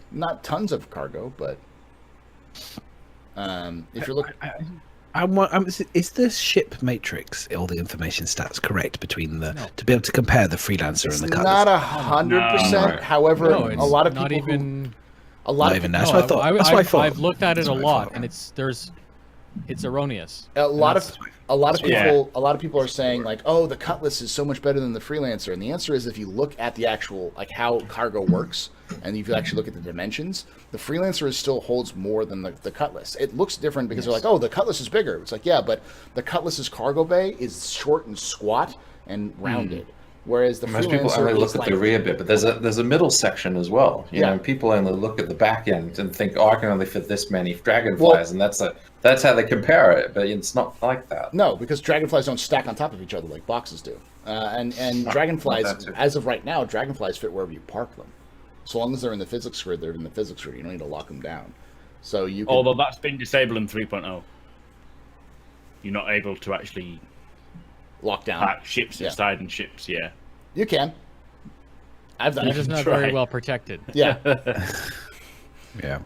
Not tons of cargo, but if you're looking. Is the ship matrix, all the information stats correct between to be able to compare the freelancer and the It's Cutlass? not 100%. However, a lot of people. Not even. That's what I thought. That's what I thought. I've looked at it a lot, and it's erroneous. A lot of people are saying "Oh, the Cutlass is so much better than the Freelancer," and the answer is if you look at the actual how cargo works, and if you actually look at the dimensions, the Freelancer still holds more than the Cutlass. It looks different because they're like, "Oh, the Cutlass is bigger." It's like, yeah, but the Cutlass's cargo bay is short and squat and rounded. Whereas the Most people Freelancer only look is at the rear bit, but there's a middle section as well. You know, people only look at the back end and think, "Oh, I can only fit this many dragonflies," and that's how they compare it. But it's not like that. No, because dragonflies don't stack on top of each other like boxes do. And dragonflies, as of right now, dragonflies fit wherever you park them. So long as they're in the physics grid, they're in the physics grid. You don't need to lock them down. So you. Although that's been disabled in 3.0, you're not able to actually lock down park ships inside and ships. Yeah, you can. I've done. They're just not very well protected. Yeah. Yeah.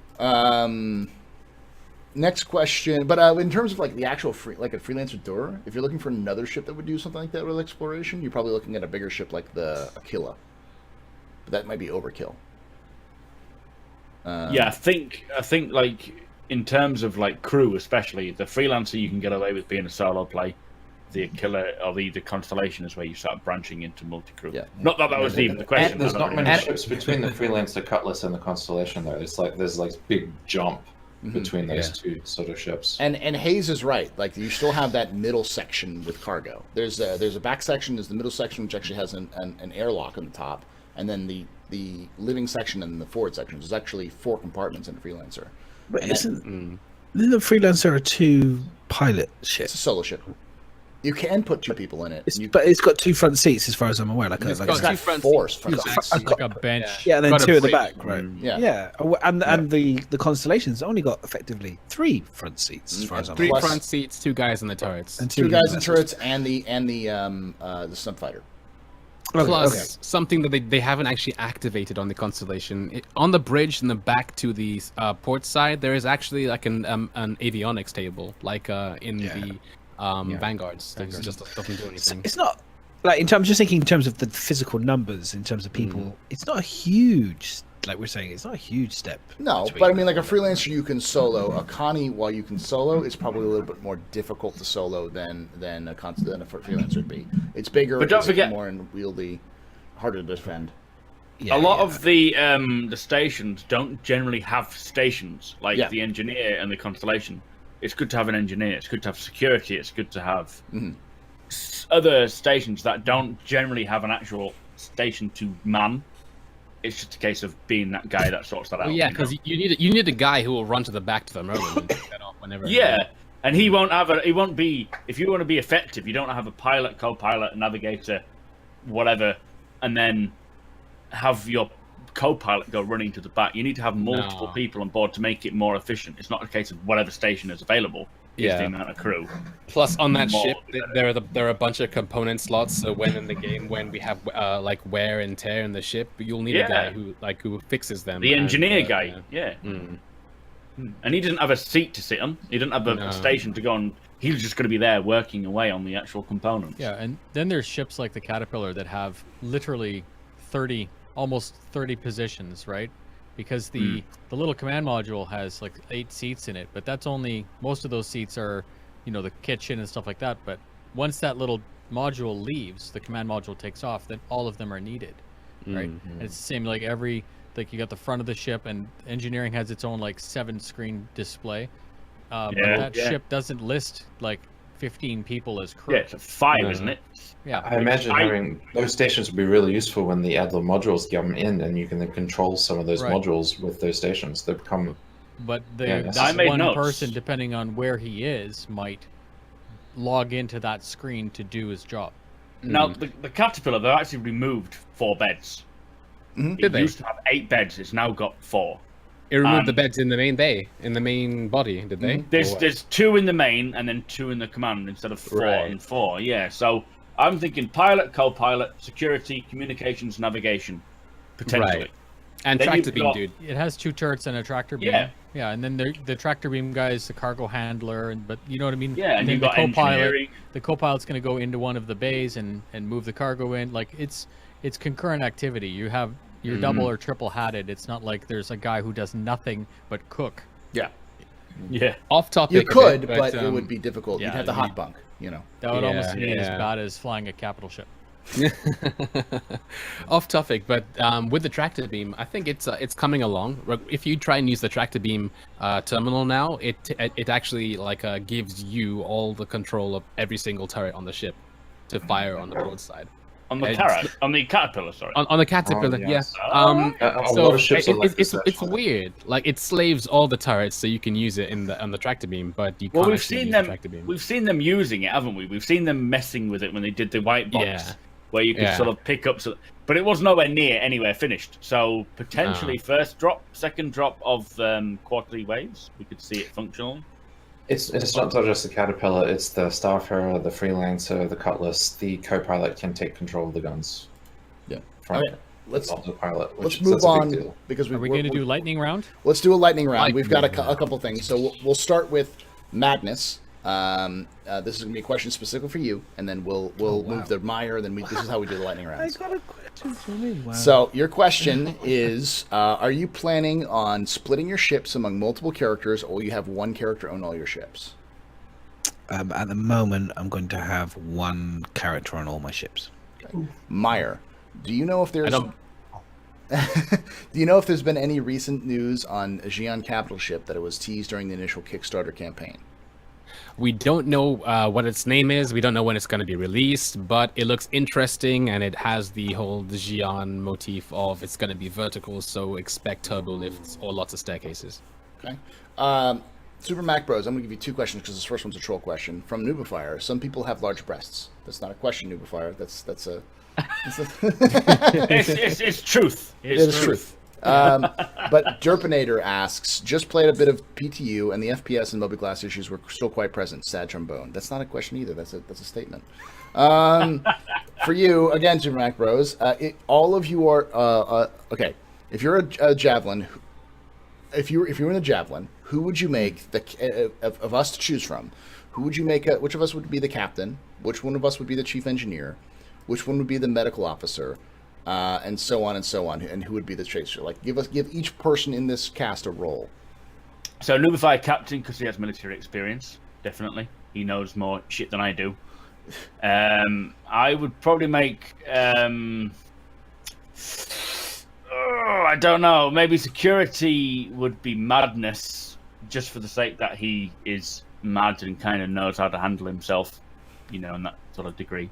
Next question, but in terms of the actual a freelancer door, if you're looking for another ship that would do something like that with exploration, you're probably looking at a bigger ship like the Aquila. But that might be overkill. Yeah, I think like in terms of like crew, especially the freelancer, you can get away with being a solo play. The killer or the constellation is where you start branching into multi-crew. Yeah. Not that was even the question. And there's I not don't many remember. ships between the freelancer cutlass and the constellation though. It's like there's like big jump between those two sort of ships. And Hayes is right. Like you still have that middle section with cargo. There's a back section. There's the middle section, which actually has an airlock on the top, and then the living section and the forward section. There's actually 4 compartments in the freelancer. But And isn't the freelancer a 2-pilot ship? It's a solo ship. You can put 2 people in it. But it's got 2 front seats, as far as I'm aware. Like It's a, got two 4 front front seats, seats. like a bench. yeah, and then Got a 2 at the freight- back, right? Yeah. Yeah, and the constellation's only got effectively 3 front seats, as far as I'm 3 aware. Plus- front seats, 2 guys in the turrets. And 2 guys in vessels. turrets and the snub fighter. Okay, Plus okay. something that they haven't actually activated on the constellation. On the bridge in the back to the port side, there is actually like an avionics table, like in the Vanguards. That just doesn't do anything. It's not like just thinking in terms of the physical numbers, in terms of people. It's not a huge, like we're saying, it's not a huge step. No, between but I mean, like a freelancer, you can solo. A Connie, while you can solo, is probably a little bit more difficult to solo than a freelancer would be. It's bigger, But don't it's forget- more unwieldy, harder to defend. Yeah, A lot yeah. of the stations don't generally have stations like Yeah. the engineer and the constellation. It's good to have an engineer. It's good to have security. It's good to have other stations that don't generally have an actual station to man. It's just a case of being that guy that sorts that out. Well, yeah, you know? because you need a guy who will run to the back to the Merlin and take that off whenever. Yeah, and he won't be. If you want to be effective, you don't have a pilot, co-pilot, navigator, whatever, and then have your co-pilot go running to the back. You need to have multiple No. people on board to make it more efficient. It's not a case of whatever station is available. Is Yeah. the amount of crew. Plus, on that More ship, better. there are a bunch of component slots. So when in the game, when we have like wear and tear in the ship, you'll need a guy who fixes them. The and, engineer guy, yeah. Mm. And he doesn't have a seat to sit on. He doesn't have a No. station to go on. He's just going to be there working away on the actual components. Yeah, and then there's ships like the Caterpillar that have literally almost 30 positions, right? Because the little command module has like 8 seats in it, but that's only, most of those seats are, the kitchen and stuff like that. But once that little module leaves, the command module takes off, then all of them are needed, right? And it's the same like you got the front of the ship, and engineering has its own like 7-screen display. But that ship doesn't list like 15 people as crew. Yeah, it's a 5, isn't it? Yeah. I imagine having those stations would be really useful when the Adler modules come in, and you can then control some of those Right. modules with those stations. They become But Yeah, that I made one notes. person, depending on where he is, might log into that screen to do his job. Now, the Caterpillar, they've actually removed 4 beds. Did It they? used to have 8 beds. It's now got 4. It removed the Um, beds in the main bay, in the main body, did they? There's 2 in the main and then 2 in the command instead of 4 Right. and 4. Yeah, so I'm thinking pilot, co-pilot, security, communications, navigation, potentially. Right. And Then tractor you've beam, got- dude. It has 2 turrets and a tractor beam. Yeah. Yeah, and then the tractor beam guy is the cargo handler, but you know what I mean? Yeah, and then you've the got co-pilot. engineering. The co-pilot's going to go into one of the bays and move the cargo in. Like it's concurrent activity. You have you're double or triple hatted. It's not like there's a guy who does nothing but cook. Yeah, Yeah. Off topic. you a bit, could, but it um, would be difficult. You'd yeah, have the you- hot bunk, That would almost Yeah, be as yeah. bad as flying a capital ship. Off topic, but with the tractor beam, I think it's coming along. If you try and use the tractor beam terminal now, it actually gives you all the control of every single turret on the ship to fire on the broadside. On the It's- on the Caterpillar, sorry. On the Caterpillar, yes. yeah. Oh, a So lot of ships are like this, it's actually. weird. Like it slaves all the turrets, so you can use it on the tractor beam, but you Well, can't we've actually seen use them. the tractor beam. We've seen them using it, haven't we? We've seen them messing with it when they did the white box, Yeah. where you could Yeah. sort of pick up. But it was nowhere near anywhere finished. So potentially first drop, second drop of quarterly waves, we could see it functional. It's not just the Caterpillar, it's the Starfarer, the Freelancer, the Cutlass. The co-pilot can take control of the guns. Yeah. From Okay, let's the pilot. let's Which move that's a big on deal. because Are we going to do lightning round? Let's do a lightning round. Lightning We've got a round. couple things. So we'll start with Madness. This is gonna be a question specifically for you, and then we'll move the Meyer. And then this is how we do the lightning I rounds. got a question for me. Wow. So your question is: are you planning on splitting your ships among multiple characters, or will you have one character own all your ships? At the moment, I'm going to have one character on all my ships. Meyer, do you know if there's don't- do you know if there's been any recent news on a Xi'an capital ship that it was teased during the initial Kickstarter campaign? We don't know what its name is. We don't know when it's going to be released, but it looks interesting, and it has the whole Xi'an motif of it's going to be vertical, so expect turbo lifts or lots of staircases. Okay. Super Mac Bros, I'm going to give you two questions because this first one's a troll question. From Noobifier, some people have large breasts. That's not a question, Noobifier. That's a... It's truth. It is truth. But Derpinator asks, just played a bit of PTU and the FPS and mobi-glass issues were still quite present. Sad trombone. That's not a question either. That's a statement. For you, again, Super Mac Bros, all of you are... okay, if you're a Javelin... If you're in a Javelin, who would you make of us to choose from? Who would you make? Which of us would be the captain? Which one of us would be the chief engineer? Which one would be the medical officer? And so on and so on. And who would be the chaser? Like, give each person in this cast a role. So Noobifier captain because he has military experience. Definitely, he knows more shit than I do. I would probably make. I don't know. Maybe security would be Madness, just for the sake that he is mad and kind of knows how to handle himself, in that sort of degree.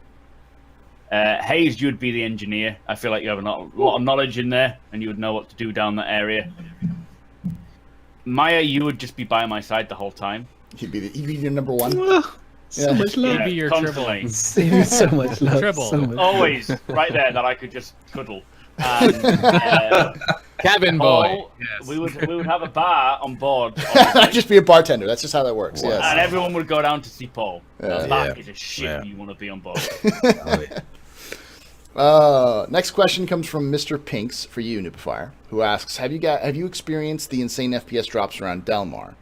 Hayes, you'd be the engineer. I feel like you have a lot of knowledge in there, and you would know what to do down that area. Maya, you would just be by my side the whole time. He'd be your number one. So much love. Be your constantly. So much love. Tribble. So much Always right there that I could just cuddle. Cabin boy. Paul, we would have a bar on board, I'd just be a bartender. That's just how that works. Yes. and everyone would go down to see Paul. That Yeah. is a shit Yeah. you want to be on board. Next question comes from Mr. Pinks for you, Noobifier, who asks, have you experienced the insane FPS drops around Delmar?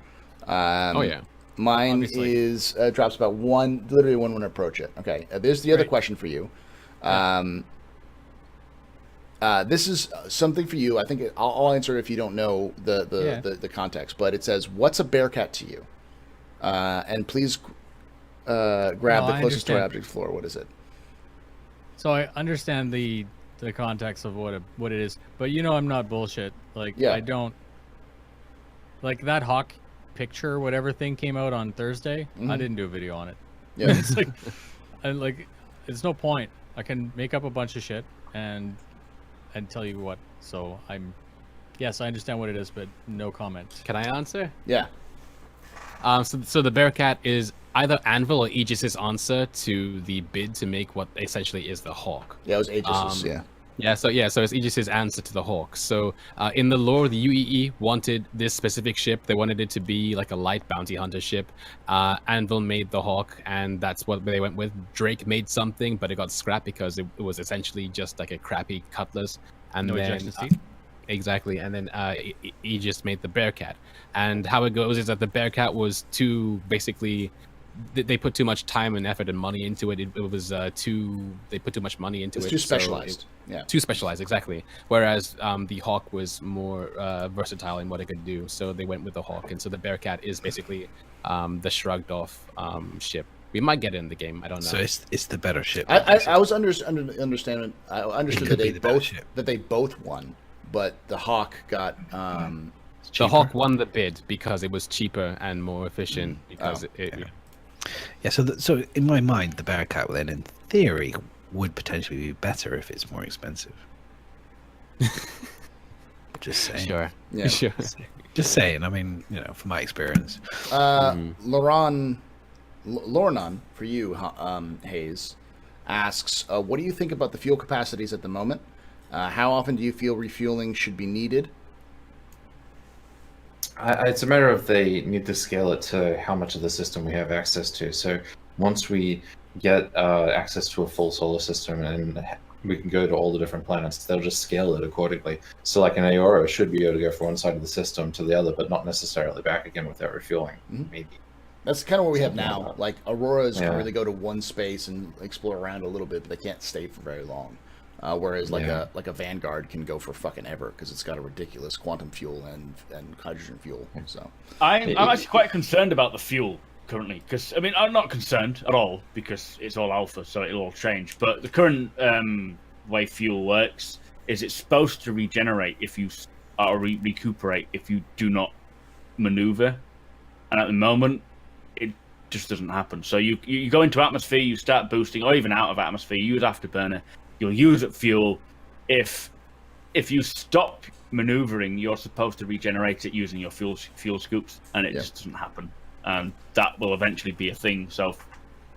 Oh yeah. Mine Obviously. is drops about literally one when I approach it. Okay, there's the other Great. question for you. This is something for you. I think I'll answer if you don't know the context. But it says, "What's a Bearcat to you?" And please grab the I closest toy understand. object to the floor. What is it? So I understand the context of what it is, but I'm not bullshit. Like Yeah. I don't like that hawk picture, whatever thing came out on Thursday. I didn't do a video on it. Yeah. It's like, it's no point. I can make up a bunch of shit and tell you what. So yes, I understand what it is, but no comment. Can I answer? Yeah. So the Bearcat is either Anvil or Aegis's answer to the bid to make what essentially is the Hawk. Yeah, it was Aegis. Yeah. So it's Aegis's answer to the Hawk. So in the lore, the UEE wanted this specific ship. They wanted it to be like a light bounty hunter ship. Anvil made the Hawk, and that's what they went with. Drake made something, but it got scrapped because it was essentially just like a crappy Cutlass. And No then ejection seat? exactly, and then Aegis made the Bearcat. And how it goes is that the Bearcat was too basically. They put too much time and effort and money into it. It was They put too much money into It's it. too so specialized. Yeah. Too specialized, exactly. Whereas the Hawk was more versatile in what it could do. So they went with the Hawk, and so the Bearcat is basically the shrugged off ship. We might get it in the game. I don't know. So it's the better ship. I was understanding. I understood that could be the better ship. they both won, but the Hawk got. The Hawk won the bid because it was cheaper and more efficient. Because Yeah, so in my mind, the Bearcat then, in theory, would potentially be better if it's more expensive. Just saying. Sure. Yeah. Sure. Just saying. I mean, from my experience. Lornan, for you, Hayes, asks, what do you think about the fuel capacities at the moment? How often do you feel refueling should be needed? It's a matter of they need to scale it to how much of the system we have access to. So once we get access to a full solar system and we can go to all the different planets, they'll just scale it accordingly. So like an Aora should be able to go from one side of the system to the other, but not necessarily back again without refueling, maybe. That's kind of what we have now. Like Auroras can Yeah. really go to one space and explore around a little bit, but they can't stay for very long. Whereas like a Vanguard can go for fucking ever because it's got a ridiculous quantum fuel and hydrogen fuel. So I'm actually quite concerned about the fuel currently, because I mean I'm not concerned at all because it's all alpha, so it'll all change. But the current way fuel works is it's supposed to regenerate if you or recuperate if you do not maneuver, and at the moment it just doesn't happen. So you go into atmosphere, you start boosting, or even out of atmosphere, you use afterburner, you'll use up fuel. If you stop maneuvering, you're supposed to regenerate it using your fuel scoops, and it just doesn't happen. And that will eventually be a thing. So,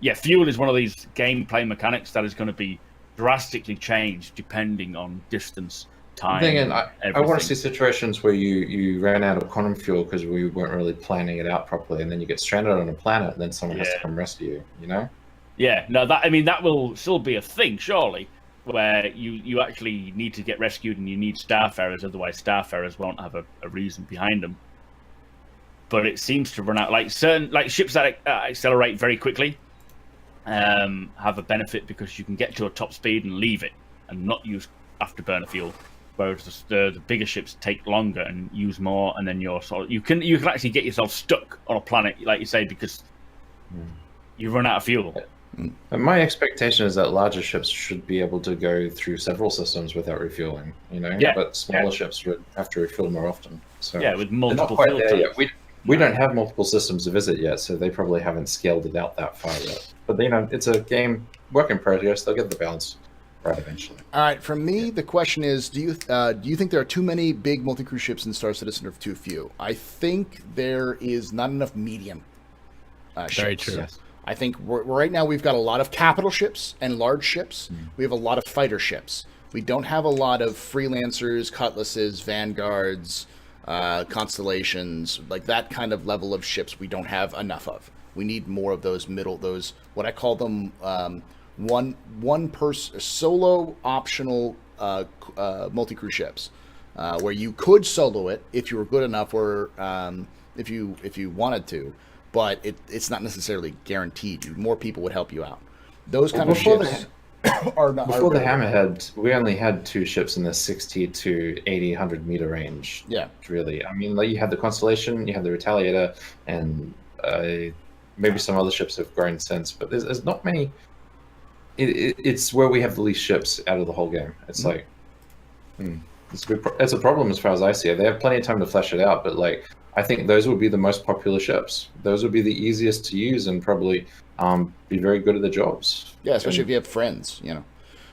yeah, fuel is one of these gameplay mechanics that is going to be drastically changed depending on distance, time. Thing, I want to see situations where you ran out of quantum fuel because we weren't really planning it out properly, and then you get stranded on a planet, and then someone has to come rescue you. You know? Yeah, no, that will still be a thing, surely, where you actually need to get rescued and you need starfarers, otherwise starfarers won't have a reason behind them. But it seems to run out. Like ships that accelerate very quickly have a benefit because you can get to a top speed and leave it and not use afterburner fuel. Whereas the bigger ships take longer and use more, and then you can actually get yourself stuck on a planet, like you say, because you run out of fuel. And my expectation is that larger ships should be able to go through several systems without refueling. You know, but smaller ships would have to refuel more often. So with multiple they're not fuel quite there tanks. yet. We don't have multiple systems to visit yet, so they probably haven't scaled it out that far yet. But you know, it's a game work in progress. They'll get the balance right eventually. all right, from me, the question is: Do you think there are too many big multi-crew ships in Star Citizen, or too few? I think there is not enough medium ships. Very true. Yes. I think right now we've got a lot of capital ships and large ships. We have a lot of fighter ships. We don't have a lot of freelancers, cutlasses, vanguards, constellations, like that kind of level of ships. We don't have enough of. We need more of those those what I call them one person solo optional multi-crew ships, where you could solo it if you were good enough, or if you wanted to. But it's not necessarily guaranteed. More people would help you out. Those kind of ships are not. Before the Hammerhead, we only had 2 ships in the 60 to 80, 100 meter range. Yeah. Really. I mean, like you had the Constellation, you had the Retaliator, and maybe some other ships have grown since, but there's not many. It's where we have the least ships out of the whole game. It's like, it's a problem as far as I see it. They have plenty of time to flesh it out, but like, I think those would be the most popular ships. Those would be the easiest to use and probably be very good at the jobs. Yeah, especially if you have friends, you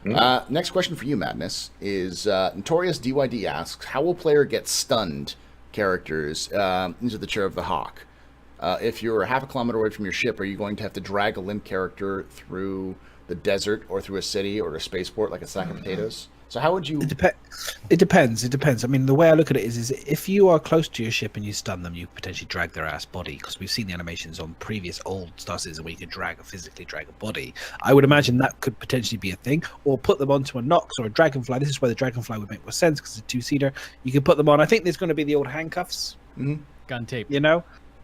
know. Next question for you, Madness, is Notorious DYD asks, how will player get stunned characters into the chair of the Hawk? If you're half a kilometer away from your ship, are you going to have to drag a limp character through the desert or through a city or a spaceport like a sack of potatoes? So how would you... It depends. I mean, the way I look at it is if you are close to your ship and you stun them, you potentially drag their ass body, because we've seen the animations on previous old Star Citizen where you could physically drag a body. I would imagine that could potentially be a thing, or put them onto a Nox or a Dragonfly. This is where the Dragonfly would make more sense because it's a 2-seater. You could put them on. I think there's going to be the old handcuffs. Gun tape. You know?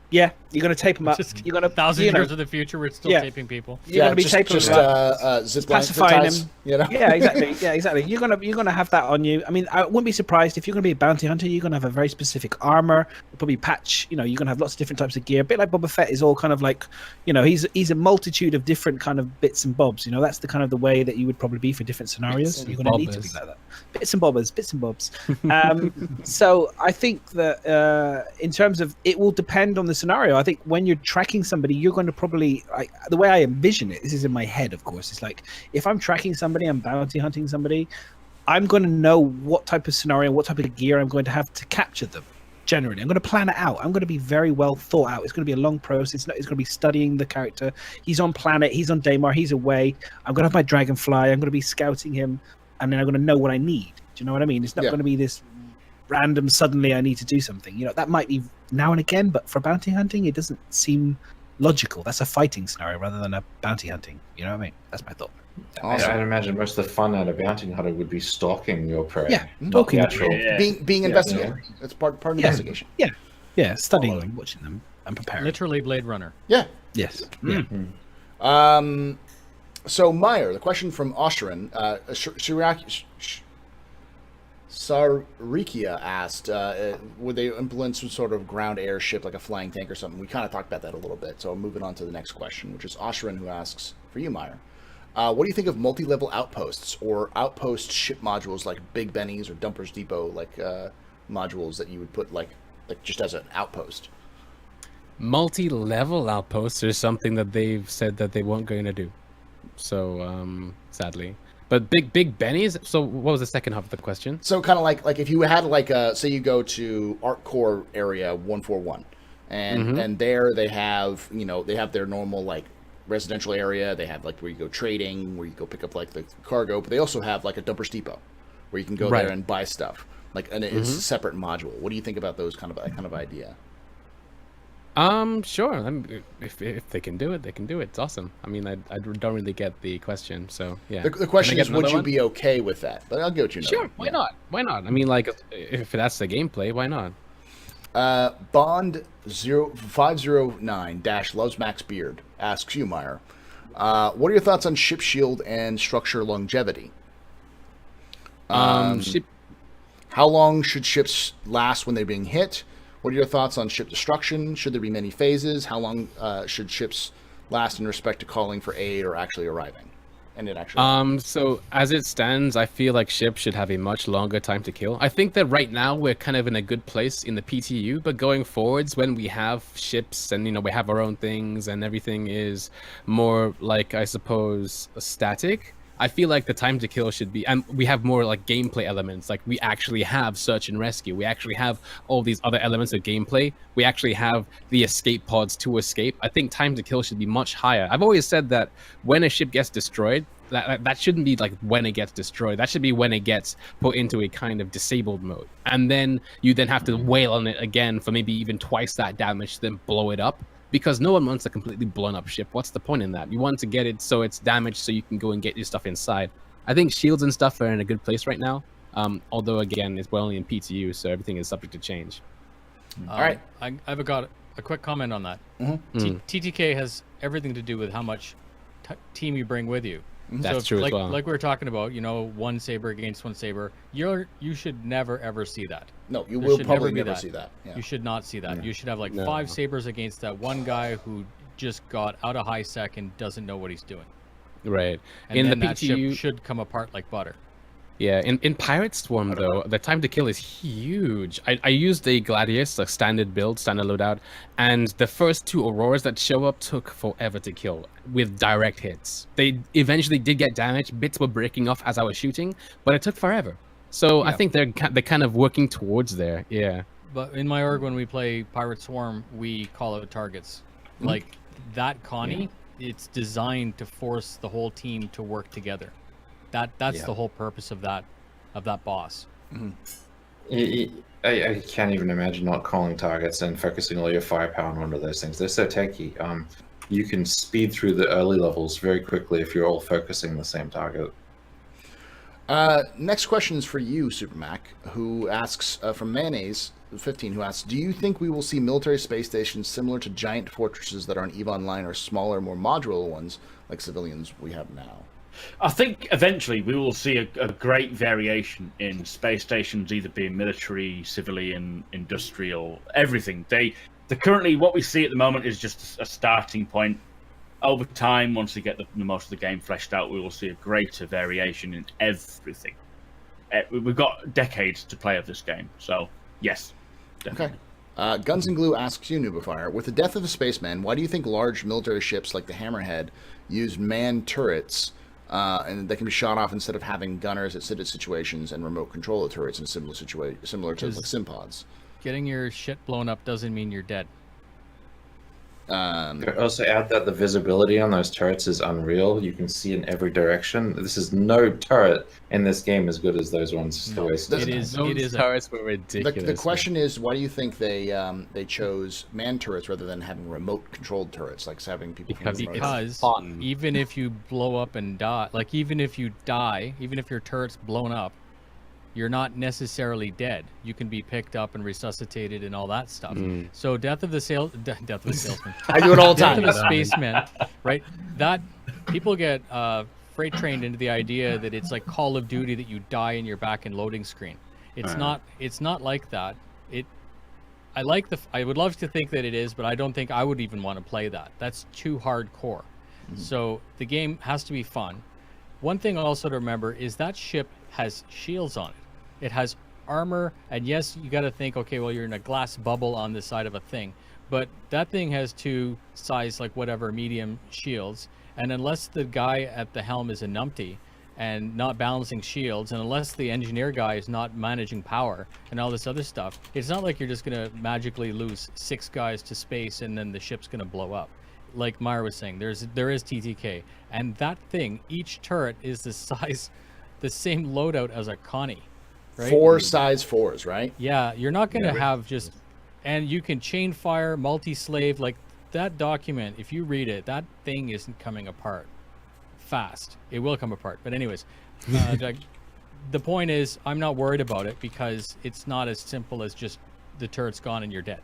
Yeah, you're going to tape them up. You're going to 1,000 years in the future, we're still taping people. You're going to be taping them up. Zip pacifying them. You know? Yeah, exactly. You're gonna have that on you. I mean, I wouldn't be surprised if you're gonna be a bounty hunter. You're gonna have a very specific armor, probably patch. You know, you're gonna have lots of different types of gear. A bit like Boba Fett is all kind of like, you know, he's a multitude of different kind of bits and bobs. You know, that's the kind of the way that you would probably be for different scenarios. You're gonna need to be like that. Bits and bobs. So I think that in terms of, it will depend on the scenario. I think when you're tracking somebody, you're going to probably, the way I envision it, this is in my head, of course, it's like, if I'm tracking somebody, I'm bounty hunting somebody, I'm going to know what type of scenario, what type of gear I'm going to have to capture them. Generally, I'm going to plan it out. I'm going to be very well thought out. It's going to be a long process. It's going to be studying the character. He's on planet. He's on Daymar. He's away. I'm going to have my Dragonfly. I'm going to be scouting him, and then I'm going to know what I need. Do you know what I mean? It's not going to be this random, suddenly I need to do something. You know, that might be now and again, but for bounty hunting, it doesn't seem logical. That's a fighting scenario rather than a bounty hunting. You know what I mean? That's my thought. Awesome. I'd imagine most of the fun out of bounty hunter would be stalking your prey. Yeah, not the stalking. actual. Being investigated. That's part of investigation. Yeah, studying them, watching them. I'm prepared. Literally Blade Runner. Yeah. Yes. So Meyer, the question from Oshirin, Sarikia asked, would they implement some sort of ground air ship like a flying tank or something? We kind of talked about that a little bit. So I'm moving on to the next question, which is Oshirin, who asks for you, Meyer. What do you think of multi-level outposts or outpost ship modules like Big Benny's or Dumpers Depot, like modules that you would put like just as an outpost? Multi-level outposts is something that they've said that they weren't going to do. So, sadly. But Big Benny's. So, what was the second half of the question? So, kind of like if you had say you go to Art Core area 141, and there they have they have their normal like residential area. They have like where you go trading, where you go pick up like the cargo, but they also have like a Dumpers Depot where you can go there and buy stuff. And it's a separate module. What do you think about those kind of idea? Sure. If they can do it, they can do it. It's awesome. I mean, I don't really get the question, so yeah. The question is, would you be okay with that? But I'll go with you. Sure. Why not? Why not? I mean, like, if that's the gameplay, why not? Bond 0509 loves Max Beard asks you, Meyer, what are your thoughts on ship shield and structure longevity? How long should ships last when they're being hit? What are your thoughts on ship destruction? Should there be many phases? How long should ships last in respect to calling for aid or actually arriving? And it actually. So as it stands, I feel like ships should have a much longer time to kill. I think that right now we're kind of in a good place in the PTU, but going forwards, when we have ships and we have our own things and everything is more like, I suppose, static. I feel like the time to kill should be, and we have more like gameplay elements. Like we actually have search and rescue. We actually have all these other elements of gameplay. We actually have the escape pods to escape. I think time to kill should be much higher. I've always said that when a ship gets destroyed, that shouldn't be like when it gets destroyed. That should be when it gets put into a kind of disabled mode. And then you then have to wail on it again for maybe even twice that damage to then blow it up. Because no one wants a completely blown up ship. What's the point in that? You want to get it so it's damaged so you can go and get your stuff inside. I think shields and stuff are in a good place right now. Although, again, we're only in PTU, so everything is subject to change. All right. I've got a quick comment on that. TTK has everything to do with how much team you bring with you. That's true like, as well. Like we were talking about, one saber against one saber. You should never ever see that. No, you will probably never see that. Yeah. You should not see that. You should have like 5 sabers against that one guy who just got out of high sec and doesn't know what he's doing. Right. And in then the that PTU, ship should come apart like butter. Yeah, in Pirate Swarm, though, the time to kill is huge. I used a Gladius, a standard build, standard loadout, and the first 2 Auroras that show up took forever to kill with direct hits. They eventually did get damaged. Bits were breaking off as I was shooting, but it took forever. So I think they're kind of working towards there, yeah. But in my org, when we play Pirate Swarm, we call out targets. Like that Connie, it's designed to force the whole team to work together. That's the whole purpose of that boss. I can't even imagine not calling targets and focusing all your firepower on one of those things. They're so tanky. You can speed through the early levels very quickly if you're all focusing the same target. Next question is for you, Supermac, who asks from Mayonnaise 15, who asks, do you think we will see military space stations similar to giant fortresses that are on EVE Online or smaller, more modular ones like civilians we have now? I think eventually we will see a great variation in space stations, either being military, civilian, industrial, everything. Currently what we see at the moment is just a starting point. Over time, once we get the most of the game fleshed out, we will see a greater variation in everything. We've got decades to play of this game, so yes, definitely. Okay. Guns and Glue asks you, Nubifire, with the death of a spaceman, why do you think large military ships like the Hammerhead use manned turrets and they can be shot off instead of having gunners at situations and remote control of turrets in similar to like Simpods? Getting your shit blown up doesn't mean you're dead. Also add that the visibility on those turrets is unreal. You can see in every direction. This is no turret in this game as good as those ones. Those turrets were ridiculous. The question is, why do you think they chose manned turrets rather than having remote controlled turrets, like having people? Because even if you blow up and die, even if your turret's blown up, you're not necessarily dead. You can be picked up and resuscitated and all that stuff. So Death of the Salesman. I do it all the Death time. of the Spaceman, right? That people get freight trained into the idea that it's like Call of Duty, that you die and you're back in loading screen. It's not. It's not like that. I would love to think that it is, but I don't think I would even want to play that. That's too hardcore. So the game has to be fun. One thing also to remember is that ship has shields on it. It has armor, and yes, you got to think, okay, well, you're in a glass bubble on the side of a thing, but that thing has two size, like whatever, medium shields, and unless the guy at the helm is a numpty and not balancing shields, and unless the engineer guy is not managing power and all this other stuff, it's not like you're just going to magically lose 6 guys to space and then the ship's going to blow up. Like Myra was saying, there is TTK, and that thing, each turret is the same loadout as a Connie, right? 4 size 4s, right? Yeah, you're not going to have just, and you can chain fire, multi-slave, like that document, if you read it, that thing isn't coming apart fast. It will come apart. But anyways, the point is, I'm not worried about it because it's not as simple as just the turret's gone and you're dead.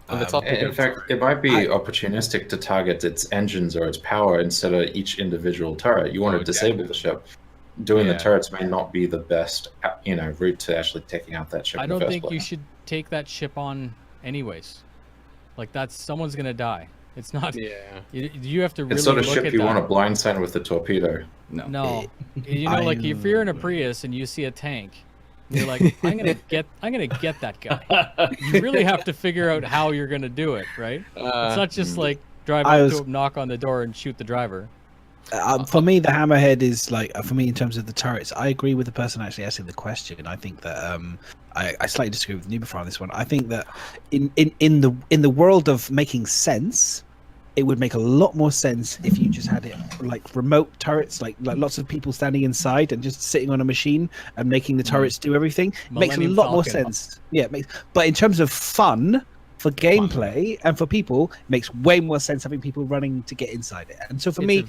On the topic, in fact, it might be opportunistic to target its engines or its power instead of each individual turret. You want to disable the ship. Doing the turrets may not be the best, route to actually taking out that ship. I don't think you should take that ship on anyways. Like someone's gonna die. It's not. Yeah. You have to really. It's sort of look ship at you that. want to blindside with the torpedo. No. Like if you're in a Prius and you see a tank, you're like, I'm gonna get that guy. You really have to figure out how you're gonna do it, right? It's not just like drive up to him, knock on the door, and shoot the driver. For me, the hammerhead is like, for me in terms of the turrets, I agree with the person actually asking the question. I think that I slightly disagree with Nubifar on this one. I think that in the world of making sense, it would make a lot more sense if you just had it like remote turrets, like lots of people standing inside and just sitting on a machine and making the turrets do everything. Makes a lot more sense. Yeah, but in terms of fun, for gameplay and for people, it makes way more sense having people running to get inside it. And so for me,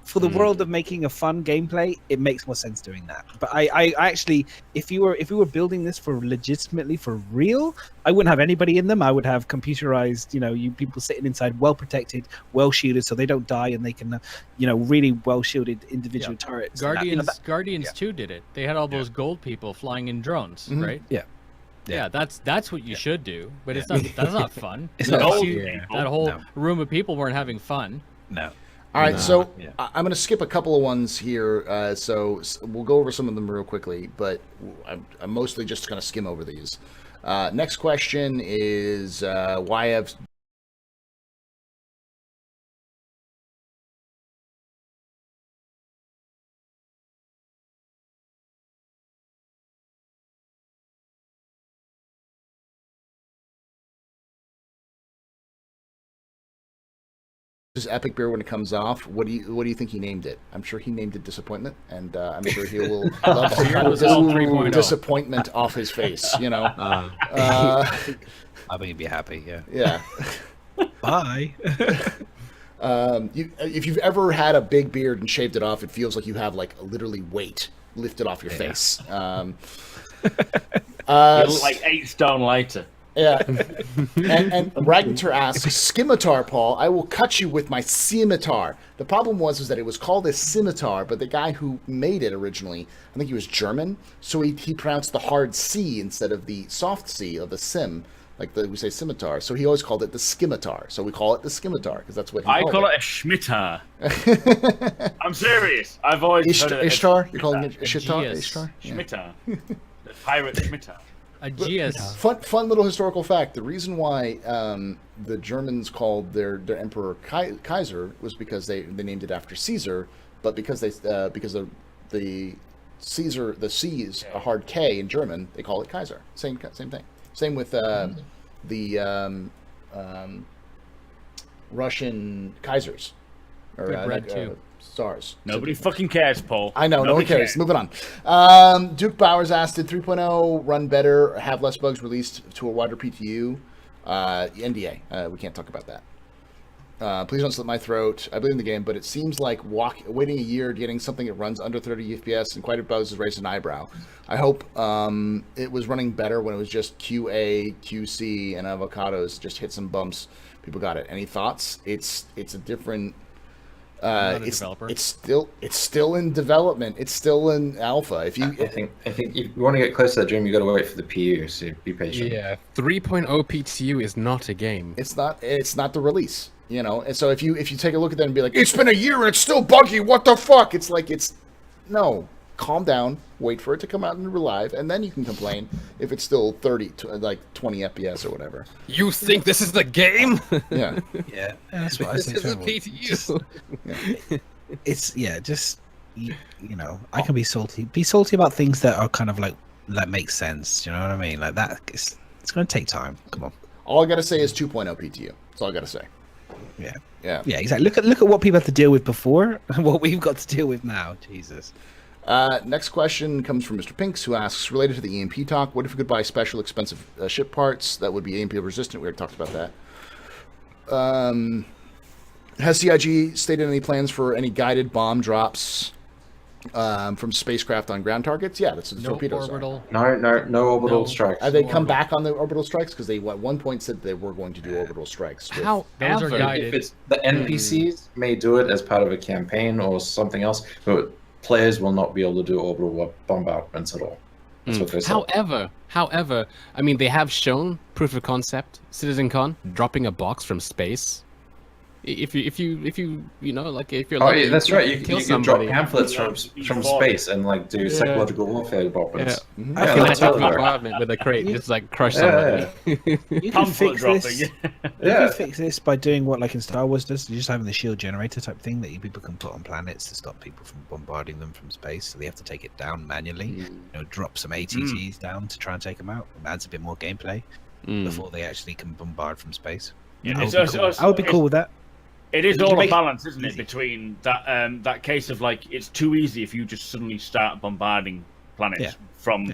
for the world of making a fun gameplay, it makes more sense doing that. But I actually, if we were building this for legitimately for real, I wouldn't have anybody in them. I would have computerized, you people sitting inside, well protected, well shielded, so they don't die, and they can, really well shielded individual turrets. Guardians 2 did it. They had all those gold people flying in drones, right? Yeah, that's what you should do, but it's not. That's not fun. That whole room of people weren't having fun. No. All right, so I'm going to skip a couple of ones here. So we'll go over some of them real quickly, but I'm mostly just going to skim over these. Next question is why have Epic Beer when it comes off? What do you think he named it? I'm sure he named it Disappointment, and I'm sure he will love to hear disappointment off his face. I think he'd be happy. Yeah. Bye. If you've ever had a big beard and shaved it off, it feels like you have like literally weight lifted off your face. You look like 8 stone later. Yeah. And Ragnar asks, scimitar, Paul, I will cut you with my scimitar. The problem was that it was called a scimitar, but the guy who made it originally, I think he was German, so he pronounced the hard C instead of the soft C of the sim, like we say scimitar. So he always called it the scimitar. So we call it the scimitar because that's what I call it a schmitar. I'm serious. I've always heard it. Ishtar? You're calling it Ishtar? Schmitar. The pirate Schmitar. Fun little historical fact. The reason why the Germans called their emperor Kaiser was because they named it after Caesar, but because the Caesar, the C is a hard K in German, they call it Kaiser. Same thing. Same with the Russian Kaisers or Stars. Nobody fucking cares, Paul. I know, no one cares. Moving on. Duke Bowers asked, did 3.0 run better, have less bugs released to a wider PTU? NDA. We can't talk about that. Please don't slit my throat. I believe in the game, but it seems like waiting a year getting something that runs under 30 FPS and quite a buzz has raised an eyebrow. I hope it was running better when it was just QA, QC, and avocados just hit some bumps. People got it. Any thoughts? It's a different. Developer. It's still in development. It's still in alpha. I think if you want to get close to that dream, you got to wait for the PU. So be patient. Yeah, 3.0 PTU is not a game. it's not the release, And so if you take a look at that and be like, it's been a year and it's still buggy. What the fuck? It's like no. Calm down. Wait for it to come out in real live, and then you can complain if it's still 20 FPS or whatever. You think this is the game? Yeah. Yeah, that's what I This say. is a to everyone. PTU. It's just I can be salty. Be salty about things that are kind of like make sense. You know what I mean? Like that. It's going to take time. Come on. All I gotta say is 2.0 PTU. That's all I gotta say. Yeah. Yeah. Yeah. Exactly. Look at what people have to deal with before and what we've got to deal with now. Jesus. Next question comes from Mr. Pinks, who asks, related to the EMP talk, what if we could buy special expensive ship parts that would be EMP resistant? We already talked about that. Has CIG stated any plans for any guided bomb drops from spacecraft on ground targets? Yeah, that's what the No torpedoes orbital. No orbital No. strikes. Have they come back on the orbital strikes? Because they at one point said they were going to do orbital strikes. with- Those are However, guided. If it's the NPCs may do it as part of a campaign or something else, but players will not be able to do orbital bombardments at all. That's what they said. However, I mean, they have shown proof of concept, CitizenCon, dropping a box from space. If you if you're Oh, lucky, yeah, that's right. You kill can drop somebody. pamphlets from space and do psychological warfare weapons. Yeah. Mhm. Yeah, Kinetic that's totally right. bombardment with a crate, just like crush Yeah, somebody. You can Pamphlet fix dropping. this. You Yeah. can fix this by doing what like in Star Wars does. Just having the shield generator type thing that people can put on planets to stop people from bombarding them from space. So they have to take it down manually. Drop some ATGs down to try and take them out. It adds a bit more gameplay before they actually can bombard from space. Yeah, I would be cool with that. It is You all a make- balance, isn't it, between that case of like it's too easy if you just suddenly start bombarding planets Yeah.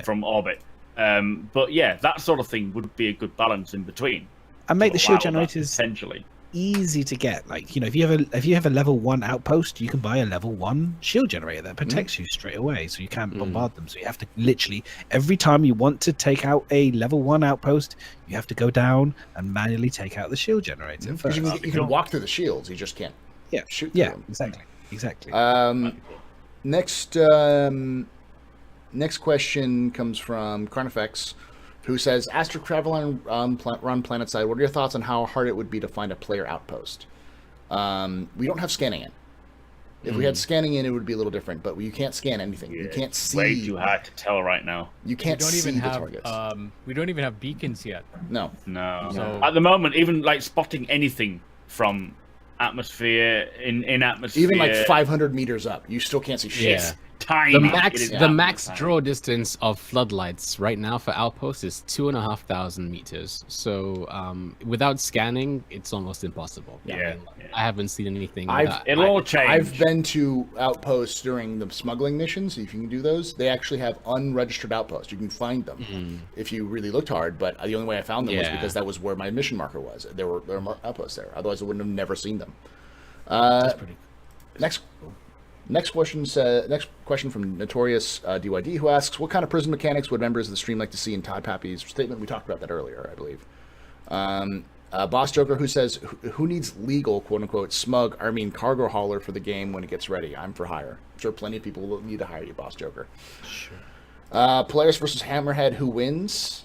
from orbit. But yeah, that sort of thing would be a good balance in between. And make the to shield allow that generators potentially. easy to get. Like, if you have a level 1 outpost, you can buy a level 1 shield generator that protects you straight away, so you can't bombard them. So you have to literally, every time you want to take out a level 1 outpost, you have to go down and manually take out the shield generator Because first. you can walk through the shields, you just can't Yeah, shoot through yeah, them. exactly. Next question comes from Carnifex, who says, Astro travel on planetside. What are your thoughts on how hard it would be to find a player outpost? We don't have scanning in. If we had scanning in, it would be a little different, but you can't scan anything. You can't see. Way too hard to tell right now. You can't see the targets. We don't even have beacons yet. No. No. So- At the moment, even like spotting anything from atmosphere in atmosphere, Even like 500 meters up, you still can't see shit. Yeah. tiny. The It max is the max tiny. draw distance of floodlights right now for outposts is 2,500 meters. So without scanning, it's almost impossible. Yeah, I haven't seen anything. It'll all change. I've been to outposts during the smuggling missions. If you can do those, they actually have unregistered outposts. You can find them if you really looked hard. But the only way I found them was Yeah. because that was where my mission marker was. There were outposts there. Otherwise, I wouldn't have never seen them. Next question from Notorious DYD, who asks, "What kind of prison mechanics would members of the stream like to see in Todd Pappy's statement?" We talked about that earlier, I believe. Boss Joker, who says, "Who needs legal, quote unquote, cargo hauler for the game when it gets ready? I'm for hire." I'm sure plenty of people will need to hire you, Boss Joker. Sure. Polaris versus Hammerhead, who wins?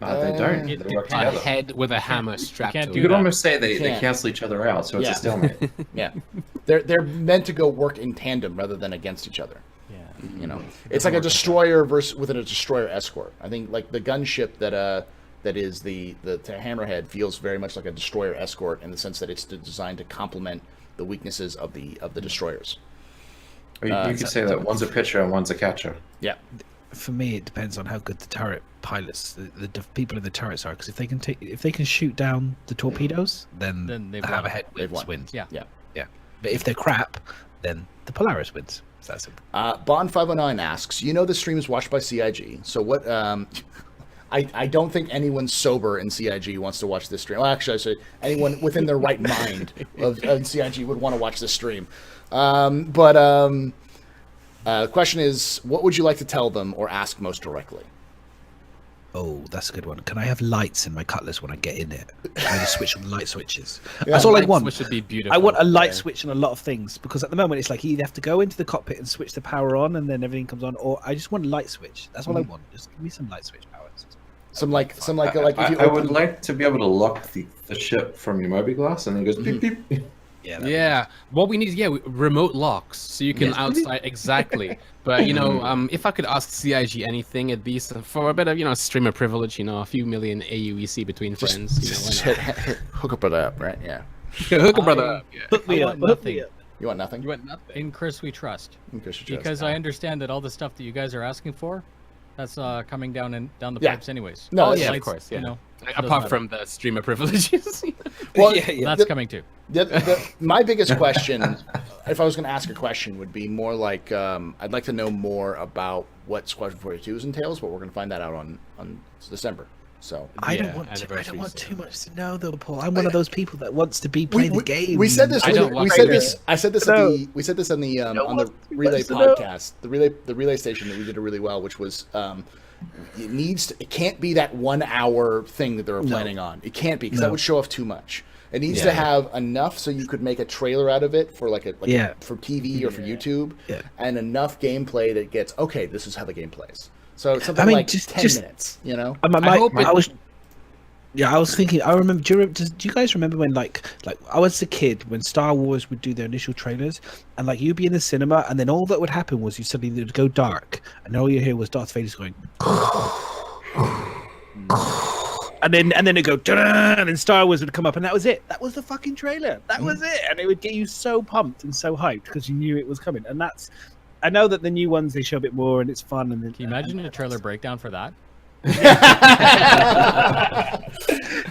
They don't. It They work depends. A together. head with a hammer strapped can't to do You it. could that. almost say they can't. cancel each other out, so it's Yeah. a stalemate. Yeah, they're meant to go work in tandem rather than against each other. Yeah. You know, it's like a destroyer versus with a destroyer escort. I think like the gunship that is the Hammerhead feels very much like a destroyer escort in the sense that it's designed to complement the weaknesses of the destroyers. Or you could say that one's a pitcher and one's a catcher. Yeah, For me, it depends on how good the turret pilots, the people in the turrets are. Because if they can shoot down the torpedoes, then Then they've the won. Hammerhead They've won. wins. Yeah. yeah. But if they're crap, then the Polaris wins. So that's simple. Bond509 asks, "You know the stream is watched by CIG, so what?" I don't think anyone sober in CIG wants to watch this stream. Well, actually, I say anyone within their right mind of CIG would want to watch this stream. The question is, what would you like to tell them or ask most directly? Oh, that's a good one. Can I have lights in my cutlass when I get in it? Can I just switch on the light switches? That's all I want. Which would be beautiful. I want a light switch on a lot of things, because at the moment it's like you either have to go into the cockpit and switch the power on and then everything comes on, or I just want a light switch. That's all I want. Just give me some light switch powers. I would like to be able to lock the ship from your mobi-glass and then it goes beep beep. Yeah. What we need is remote locks, so you can outside exactly. But if I could ask CIG anything, it'd be for a bit of streamer privilege. A few million AUEC between friends. Just hook up with that, right? Yeah. Hook a brother up. Yeah. Hook me up. Nothing. You want nothing? You want nothing. In Chris, we trust. Because I understand that all the stuff that you guys are asking for, that's coming down the pipes anyways. No, of course. Yeah. Apart from the streamer privileges. Well, that's coming too. My biggest question, if I was going to ask a question, would be more like I'd like to know more about what Squadron 42 entails, but we're going to find that out on December. So I don't want too much to know, though, Paul. I'm one of those people that wants to playing the game. We said this. We said this on the Relay podcast, the Relay station that we did it really well, which was it can't be that 1 hour thing that they were planning on. It can't be, because that would show off too much. It needs to have enough so you could make a trailer out of it for for TV or for YouTube, and enough gameplay that gets this is how the game plays. So something like 10 minutes, I was thinking. I remember. Do you guys remember when, like I was a kid when Star Wars would do their initial trailers, and you'd be in the cinema, and then all that would happen was it would go dark, and all you hear was Darth Vader's going, and then it'd go, and then Star Wars would come up, and that was it. That was the fucking trailer. That was it, and it would get you so pumped and so hyped because you knew it was coming. And that's. I know that the new ones, they show a bit more and it's fun. And can you imagine a trailer breakdown for that?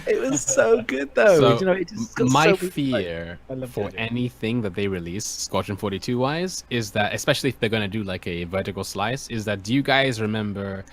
It was so good, though. So, it just got my so fear for anything that they release, Squadron 42 wise, is that, especially if they're going to do a vertical slice, is that, do you guys remember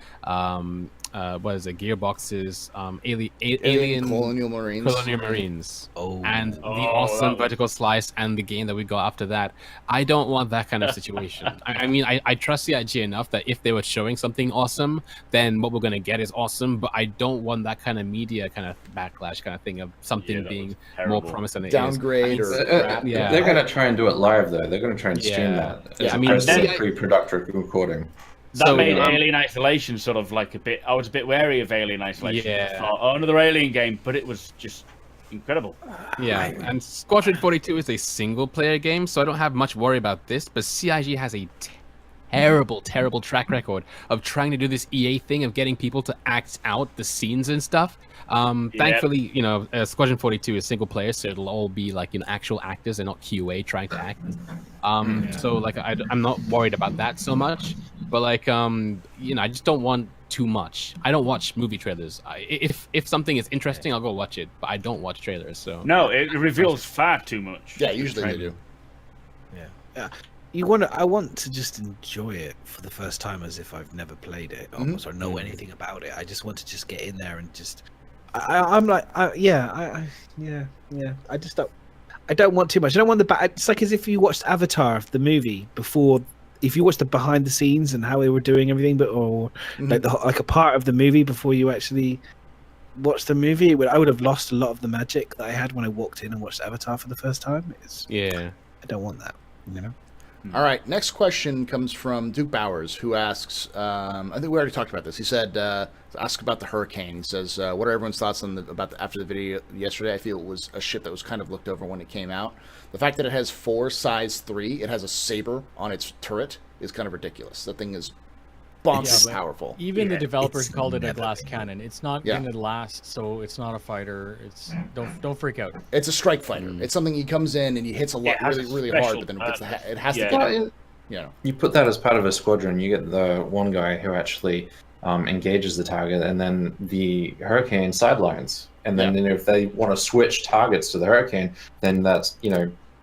what is it, Gearbox's Alien Colonial Marines. And the awesome vertical slice and the game that we got after that. I don't want that kind of situation. I trust CIG enough that if they were showing something awesome, then what we're going to get is awesome, but I don't want that kind of media kind of backlash kind of thing of something being more promising than downgrade They're going to try and do it live, though. They're going to try and stream that. Pre-production recording. That made Alien Isolation sort of a bit. I was a bit wary of Alien Isolation. I thought, another Alien game, but it was just incredible. Yeah, and Squadron 42 is a single-player game, so I don't have much worry about this. But CIG has a terrible track record of trying to do this EA thing of getting people to act out the scenes and stuff. Thankfully, Squadron 42 is single player, so it'll all be actual actors and not QA trying to act. So I'm not worried about that so much. But I just don't want too much. I don't watch movie trailers. If something is interesting, I'll go watch it. But I don't watch trailers. So no, it reveals far too much. Yeah, usually they do. Yeah. I want to just enjoy it for the first time as if I've never played it almost or know anything about it. I just want to just get in there and just. I just don't. I don't want too much. I don't want the back. It's like as if you watched Avatar, the movie, before. If you watched the behind the scenes and how they were doing everything, like a part of the movie before you actually watched the movie, I would have lost a lot of the magic that I had when I walked in and watched Avatar for the first time. I don't want that. All right, next question comes from Duke Bowers, who asks, I think we already talked about this. He said, ask about the Hurricane. He says, what are everyone's thoughts on after the video yesterday? I feel it was a ship that was kind of looked over when it came out. The fact that it has 4 size 3, it has a saber on its turret, is kind of ridiculous. That thing is bonkers powerful. Even the developers called it a glass cannon. It's not going to last, so it's not a fighter. Don't freak out. It's a strike fighter. It's something he comes in and he hits a lot really hard, but then it has to get You put that as part of a squadron, you get the one guy who actually engages the target, and then the Hurricane sidelines. And then if they want to switch targets to the Hurricane, then that's,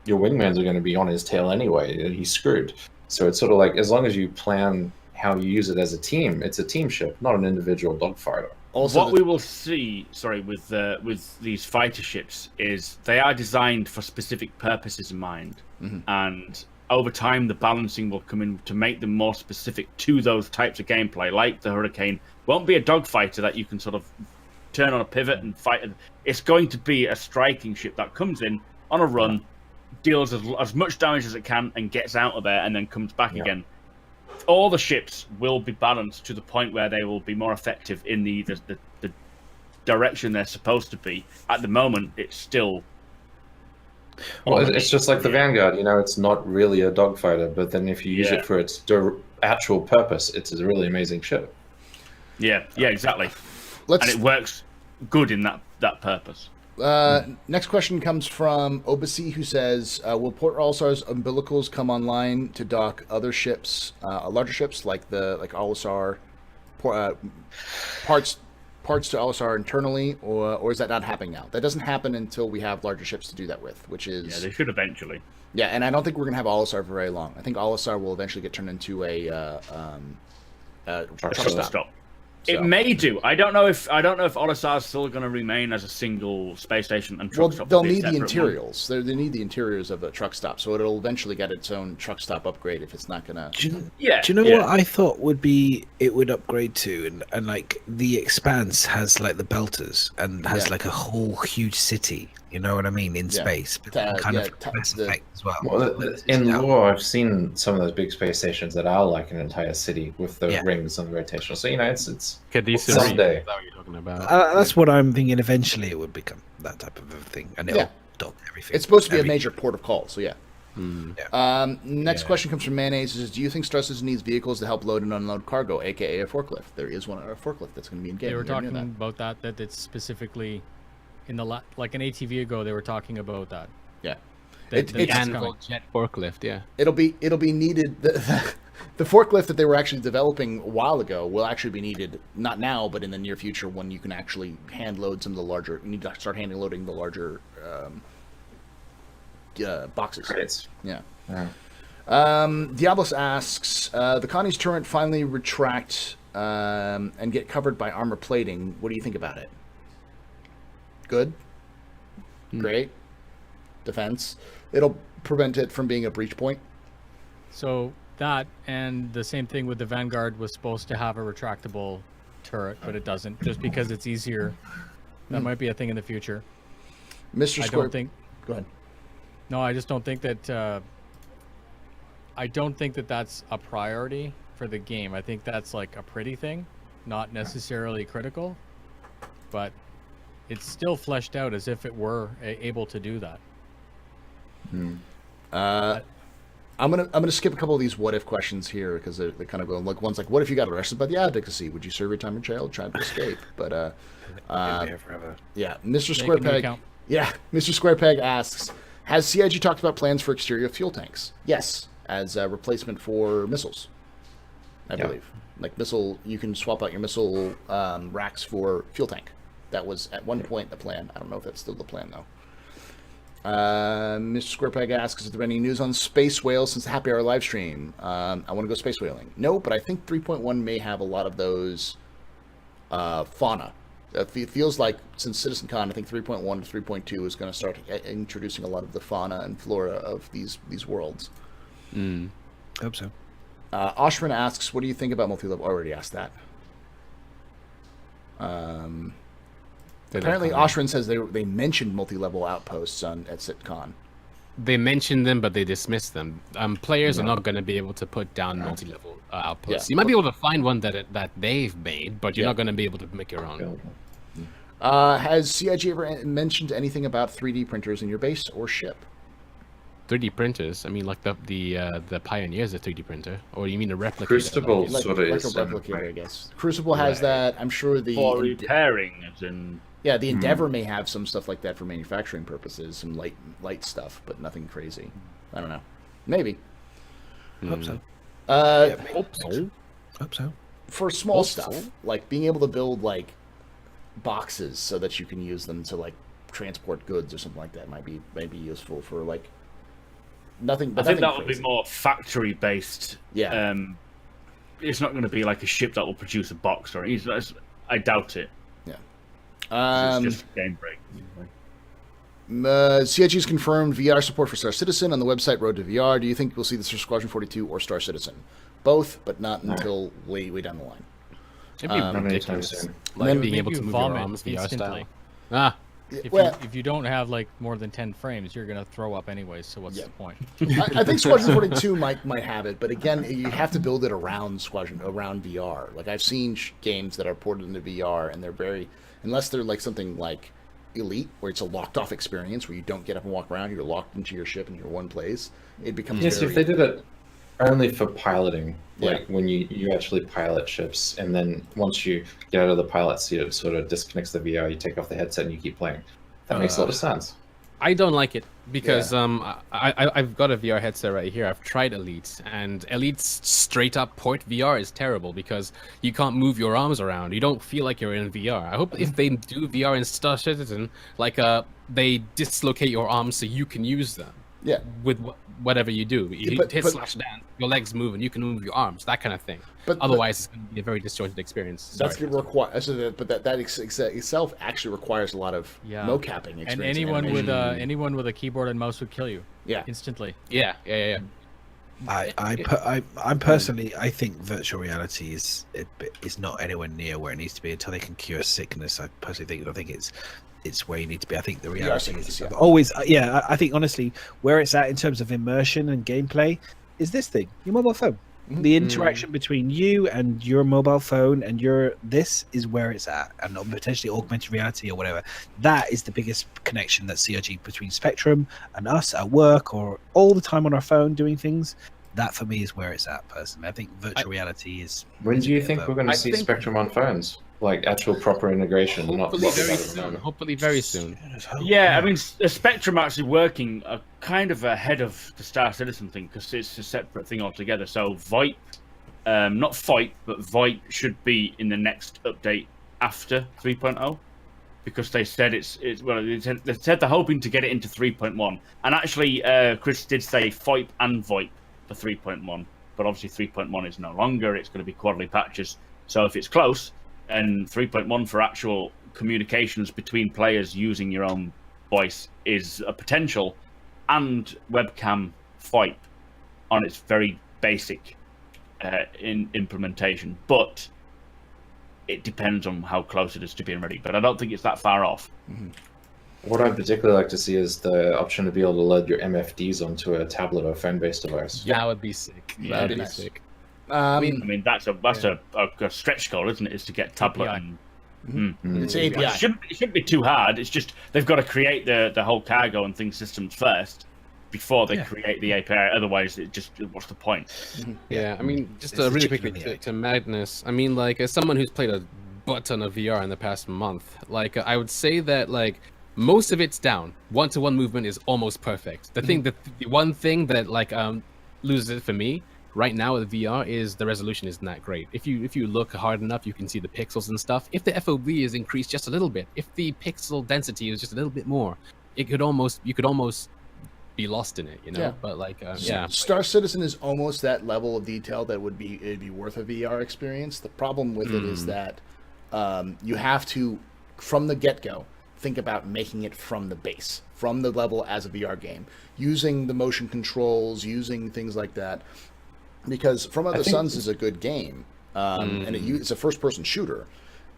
your wingmans are going to be on his tail anyway. He's screwed. So it's sort of as long as you plan how you use it as a team, it's a team ship, not an individual dogfighter. Also, what we will see, with these fighter ships is they are designed for specific purposes in mind, and over time the balancing will come in to make them more specific to those types of gameplay. Like the Hurricane won't be a dogfighter that you can sort of turn on a pivot and fight. It's going to be a striking ship that comes in on a run, deals as much damage as it can, and gets out of there and then comes back again. All the ships will be balanced to the point where they will be more effective in the direction they're supposed to be. At the moment, it's still... Well, it's just like the Vanguard, it's not really a dogfighter, but then if you use it for its actual purpose, it's a really amazing ship. Yeah, exactly. And it works good in that purpose. Next question comes from Obasi, who says, will Port Olisar's umbilicals come online to dock other ships, larger ships like Olisar, parts to Olisar internally, or is that not happening now? That doesn't happen until we have larger ships to do that with, which is... Yeah, they should eventually. Yeah, and I don't think we're going to have Olisar for very long. I think Olisar will eventually get turned into a truck stop. It may do. I don't know if Olisar is still going to remain as a single space station and truck stop. They'll need the interiors. They need the interiors of a truck stop, so it'll eventually get its own truck stop upgrade if it's not going to. Do you know what I thought it would upgrade to, and like the Expanse has like the belters and has like a whole huge city. You know what I mean in space, but kind of effect as well. In lore, I've seen some of those big space stations that are like an entire city with the rings on the rotational. So it's someday. Is that what you're talking about? That's what I'm thinking. Eventually, it would become that type of a thing, and it'll dock everything. It's supposed to be a major port of call, so Next question comes from Mayonnaise. Says, do you think Star Citizen needs vehicles to help load and unload cargo, aka a forklift? There is a forklift that's going to be in game. They were talking about that it's specifically in the like an ATV ago. They were talking about that. Yeah, it's jet forklift. Yeah, it'll be needed. The forklift that they were actually developing a while ago will actually be needed, not now, but in the near future when you can actually hand load some of the larger. You need to start hand loading the larger boxes. Crates. Yeah. Diablos asks, the Connie's turret finally retract and get covered by armor plating. What do you think about it? Good? Great? Defense? It'll prevent it from being a breach point? So that, and the same thing with the Vanguard, was supposed to have a retractable turret, but it doesn't, just because it's easier. That might be a thing in the future. Mr. Square... I don't think... Go ahead. No, I just don't think that... I don't think that that's a priority for the game. I think that's like a pretty thing, not necessarily critical, but it's still fleshed out as if it were able to do that. I'm gonna skip a couple of these what if questions here because they're kind of going like one's like, what if you got arrested by the advocacy? Would you serve your time in jail trying to escape? But yeah, Mr. Squarepeg. Yeah, Mr. Squarepeg asks, has CIG talked about plans for exterior fuel tanks? Yes, as a replacement for missiles, I believe. Like missile, you can swap out your missile racks for fuel tank. That was at one point the plan. I don't know if that's still the plan though. Mr. Squarepeg asks, is there any news on space whales since the Happy Hour live stream? I want to go space whaling. No, but I think 3.1 may have a lot of those fauna. It feels like since CitizenCon, I think 3.1 to 3.2 is going to start introducing a lot of the fauna and flora of these worlds. Hope so. Oshman asks, what do you think about multi-level? I already asked that. Apparently, Oshman says they mentioned multi-level outposts at CitCon. They mentioned them, but they dismissed them. Players are not going to be able to put down multi-level outposts. You might be able to find one that they've made, but you're not going to be able to make your own. Has CIG ever mentioned anything about 3D printers in your base or ship? 3D printers? I mean, like the Pioneer's a 3D printer, or you mean a replicator? Crucible sort of like is. a replicator, I guess. Crucible has that. I'm sure the for repairing, as in. Yeah, the Endeavor may have some stuff like that for manufacturing purposes, some light stuff, but nothing crazy. I don't know. Maybe. Hope so. Hope so. For small stuff, like being able to build like boxes so that you can use them to like transport goods or something like that might be useful for like nothing. But I think that crazy. would be more factory based. Yeah. It's not going to be like a ship that will produce a box or anything. I doubt it. Yeah. It's just game break. CIG's confirmed VR support for Star Citizen on the website Road to VR. Do you think we'll see this for Squadron 42 or Star Citizen? Both, but not until way down the line. It'd be Not anytime ridiculous. soon. Like then- being able You to move your vomit arms VR style. instantly. Ah, If you don't have like more than 10 frames, you're gonna throw up anyways. So what's Yeah. the point? I think Squadron 42 might have it, but again, you have to build it around VR. Like I've seen games that are ported into VR, and they're very, unless they're like something like Elite, where it's a locked off experience where you don't get up and walk around, you're locked into your ship in your one place. It becomes Yes, very, if they did it only for piloting, Yeah. like when you actually pilot ships, and then once you get out of the pilot seat, it sort of disconnects the VR, you take off the headset and you keep playing. That makes a lot of sense. I don't like it because I've got a VR headset right here. I've tried Elite, and Elite's straight up port VR is terrible because you can't move your arms around. You don't feel like you're in VR. I hope if they do VR in Star Citizen, like they dislocate your arms so you can use them. Yeah. With whatever you do, you but- hit but- slash down, your legs move, and you can move your arms, that kind of thing. But- Otherwise, it's going to be a very disjointed experience. That's Sorry. but that itself actually requires a lot of Yeah. mocapping experience. And anyone with animation. anyone with a keyboard and mouse would kill you Yeah. instantly. Yeah. I personally, I think virtual reality is not anywhere near where it needs to be until they can cure sickness. I personally think it's where you need to be. I think the reality sickness, is yeah. always I think honestly where it's at in terms of immersion and gameplay is this thing, your mobile phone. The interaction between you and your mobile phone and this is where it's at, and potentially augmented reality or whatever. That is the biggest connection that CRG between Spectrum and us at work or all the time on our phone doing things. That for me is where it's at personally. I think virtual reality is. When do you is a think bit we're of going I to see think- Spectrum on phones? Like actual proper integration, not Hopefully what we very have at the soon. moment. Hopefully very soon. Yeah, I mean, the Spectrum actually working are kind of ahead of the Star Citizen thing because it's a separate thing altogether. So VoIP, not Fight, but VoIP should be in the next update after 3.0 because they said they said they're hoping to get it into 3.1. And actually, Chris did say FIPE and VoIP for 3.1, but obviously 3.1 is no longer. It's going to be quarterly patches. So if it's close, and 3.1 for actual communications between players using your own voice is a potential, and webcam FIPE on its very basic in implementation. But it depends on how close it is to being ready. But I don't think it's that far off. What I'd particularly like to see is the option to be able to load your MFDs onto a tablet or phone-based device. That would be sick. Yeah, That would be nice. sick. I mean, that's a stretch goal, isn't it? Is to get tablet API. and It's API. it shouldn't be too hard. It's just they've got to create the whole cargo and things systems first before they create the API. Otherwise, what's the point? Yeah, I mean, just It's the really chicken quickly and the egg. to Madness. I mean, like, as someone who's played a butt ton of VR in the past month, like, I would say that, like, most of it's down. One-to-one movement is almost perfect. The thing that the one thing that like loses it for me right now with VR is the resolution isn't that great. If you look hard enough, you can see the pixels and stuff. If the FOV is increased just a little bit, if the pixel density is just a little bit more, you could almost be lost in it, you know. Yeah. But like, Star Citizen is almost that level of detail that it'd be worth a VR experience. The problem with it is that you have to, from the get-go, think about making it from the base, from the level as a VR game, using the motion controls, using things like that. Because From Other Suns is a good game, and it's a first-person shooter,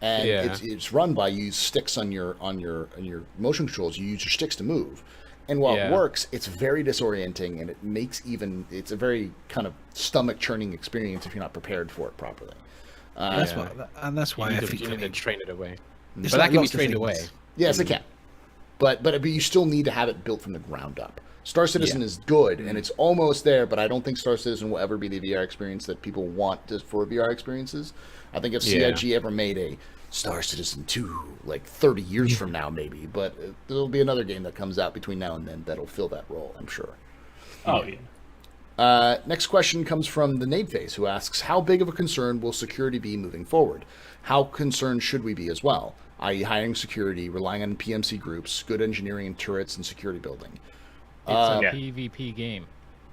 and Yeah. it's run by you use sticks on your motion controls. You use your sticks to move, and while it works, it's very disorienting, and it's a very kind of stomach-churning experience if you're not prepared for it properly. That's why I you think need to train it away. There's But that can be lots of trained things. away. Yes, it can, but you still need to have it built from the ground up. Star Citizen is good, and it's almost there, but I don't think Star Citizen will ever be the VR experience that people want for VR experiences. I think if CIG ever made a Star Citizen 2, like 30 years from now, maybe, but there'll be another game that comes out between now and then that'll fill that role, I'm sure. Oh yeah. Next question comes from the Nadeface, who asks, how big of a concern will security be moving forward? How concerned should we be as well? I.e. hiring security, relying on PMC groups, good engineering and turrets, and security building. It's a PvP game.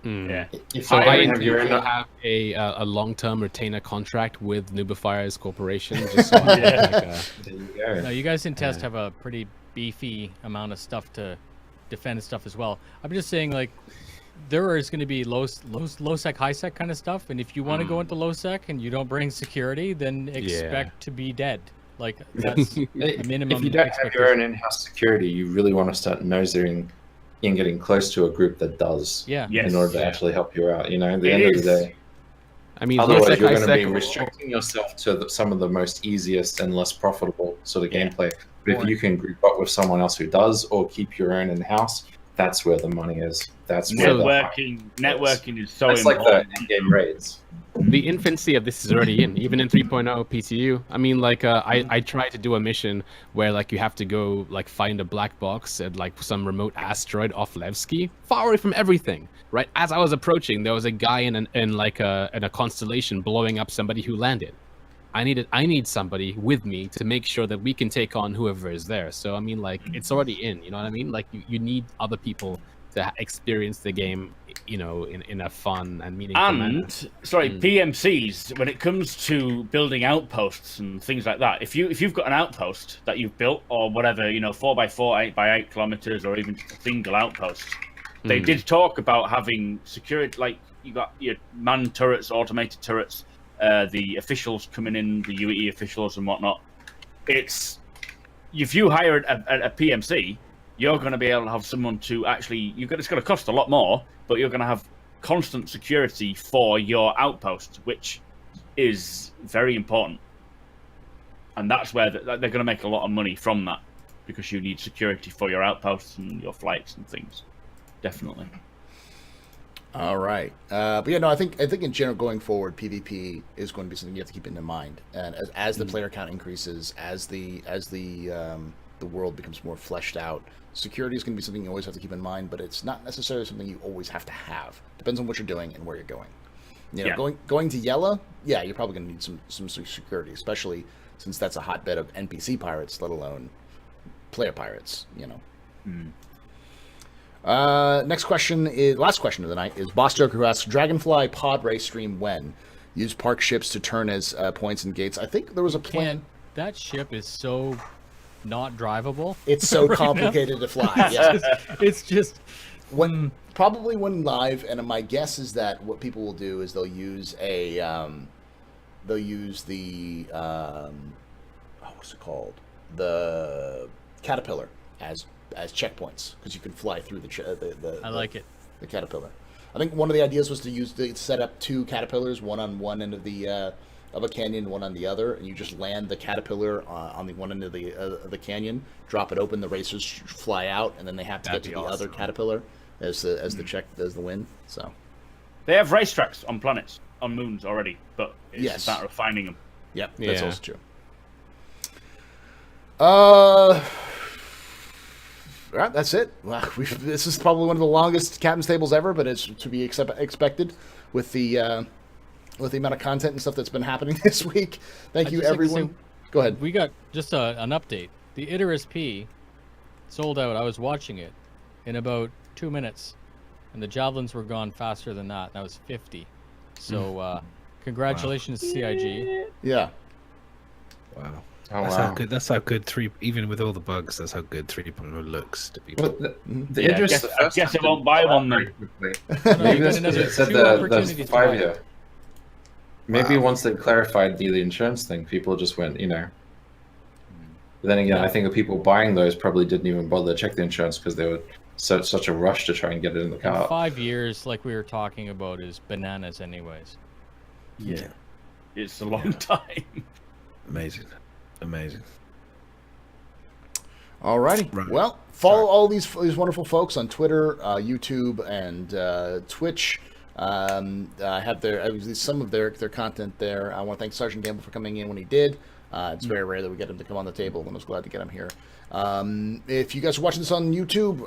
Yeah. If So you I have intend your to own, have a long-term retainer contract with Nubifiers Corporation. Just so I have, like, there you go. No, you guys in test have a pretty beefy amount of stuff to defend stuff as well. I'm just saying, like, there is going to be low sec, high sec kind of stuff, and if you want to go into low sec and you don't bring security, then expect to be dead. Like, that's a minimum. If you don't have your own expectation. in-house security, you really want to start nosing in, getting close to a group that does, Yeah. Yes. in order to actually help you out. You know, at the end of the day. I mean, low Otherwise, sec, you're high going to be sec, restricting yourself to some of the most easiest and less profitable sort of Yeah. gameplay. But if you can group up with someone else who does, or keep your own in-house, that's where the money is. That's where Networking is so That's like important. the in-game raids. the infancy of this is already in, even in 3.0 PTU. I mean, like, I tried to do a mission where, like, you have to go, like, find a black box at, like, some remote asteroid off Levski, far away from everything, right? As I was approaching, there was a guy in a constellation blowing up somebody who landed. I need somebody with me to make sure that we can take on whoever is there. So, I mean, like, it's already in, you know what I mean? Like, you need other people to experience the game, you know, in a fun and meaningful manner. And PMCs, when it comes to building outposts and things like that, if you've got an outpost that you've built or whatever, you know, 4x4, 8x8 kilometers, or even just a single outpost, they did talk about having security, like you got your man turrets, automated turrets, the officials coming in, the UE officials and whatnot. It's if you hire a PMC, you're going to be able to have someone to actually. It's going to cost a lot more, but you're going to have constant security for your outpost, which is very important. And that's where they're going to make a lot of money from that, because you need security for your outposts and your flights and things. Definitely. All right, but yeah, no, I think in general going forward, PvP is going to be something you have to keep in mind, and as the player count increases, as the world becomes more fleshed out, security is going to be something you always have to keep in mind, but it's not necessarily something you always have to have. Depends on what you're doing and where you're going. You know, going to Yella, yeah, you're probably going to need some security, especially since that's a hotbed of NPC pirates, let alone player pirates. You know. Next question is last question of the night is Boss Joker, who asks, Dragonfly pod race stream when? Use park ships to turn as points and gates. I think there was a plan. And that ship is so not drivable. It's so right complicated to fly. Yeah. It's just Probably when live, and my guess is that what people will do is they'll use the what's it called, the caterpillar as checkpoints, because you can fly through I like it. the caterpillar. I think one of the ideas was to set up two caterpillars, one on one end of a canyon, one on the other, and you just land the caterpillar on the one end of the canyon, drop it open, the racers fly out, and then they have to get to the other caterpillar as the win. So They have racetracks on planets, on moons already, but it's Yes. a matter of finding them. yep, that's Yeah. also true. All right, that's it. Well, this is probably one of the longest captain's tables ever, but it's to be expected with the amount of content and stuff that's been happening this week. Thank I'd you, just like to everyone. say, Go ahead. We got just an update. The Icarus P sold out. I was watching it in about 2 minutes, and the javelins were gone faster than that. That was 50. So congratulations, CIG. Yeah. Wow. Oh, That's wow. how good. That's how good even with all the bugs. That's how good 3.0 looks to people. Well, the Yeah, interest, I guess I won't buy one then. you Maybe got another it said two the opportunities to 5 buy year. Maybe once they clarified the insurance thing, people just went, you know. But then again, I think the people buying those probably didn't even bother to check the insurance because they were such a rush to try and get it in the car. 5 years, like we were talking about, is bananas, anyways. Yeah. It's a long time. Amazing. Alrighty. Right. Well, follow all these wonderful folks on Twitter, YouTube, and Twitch. I have some of their content there. I want to thank Sergeant Gamble for coming in when he did. It's very rare that we get him to come on the table, and I was glad to get him here. If you guys are watching this on YouTube,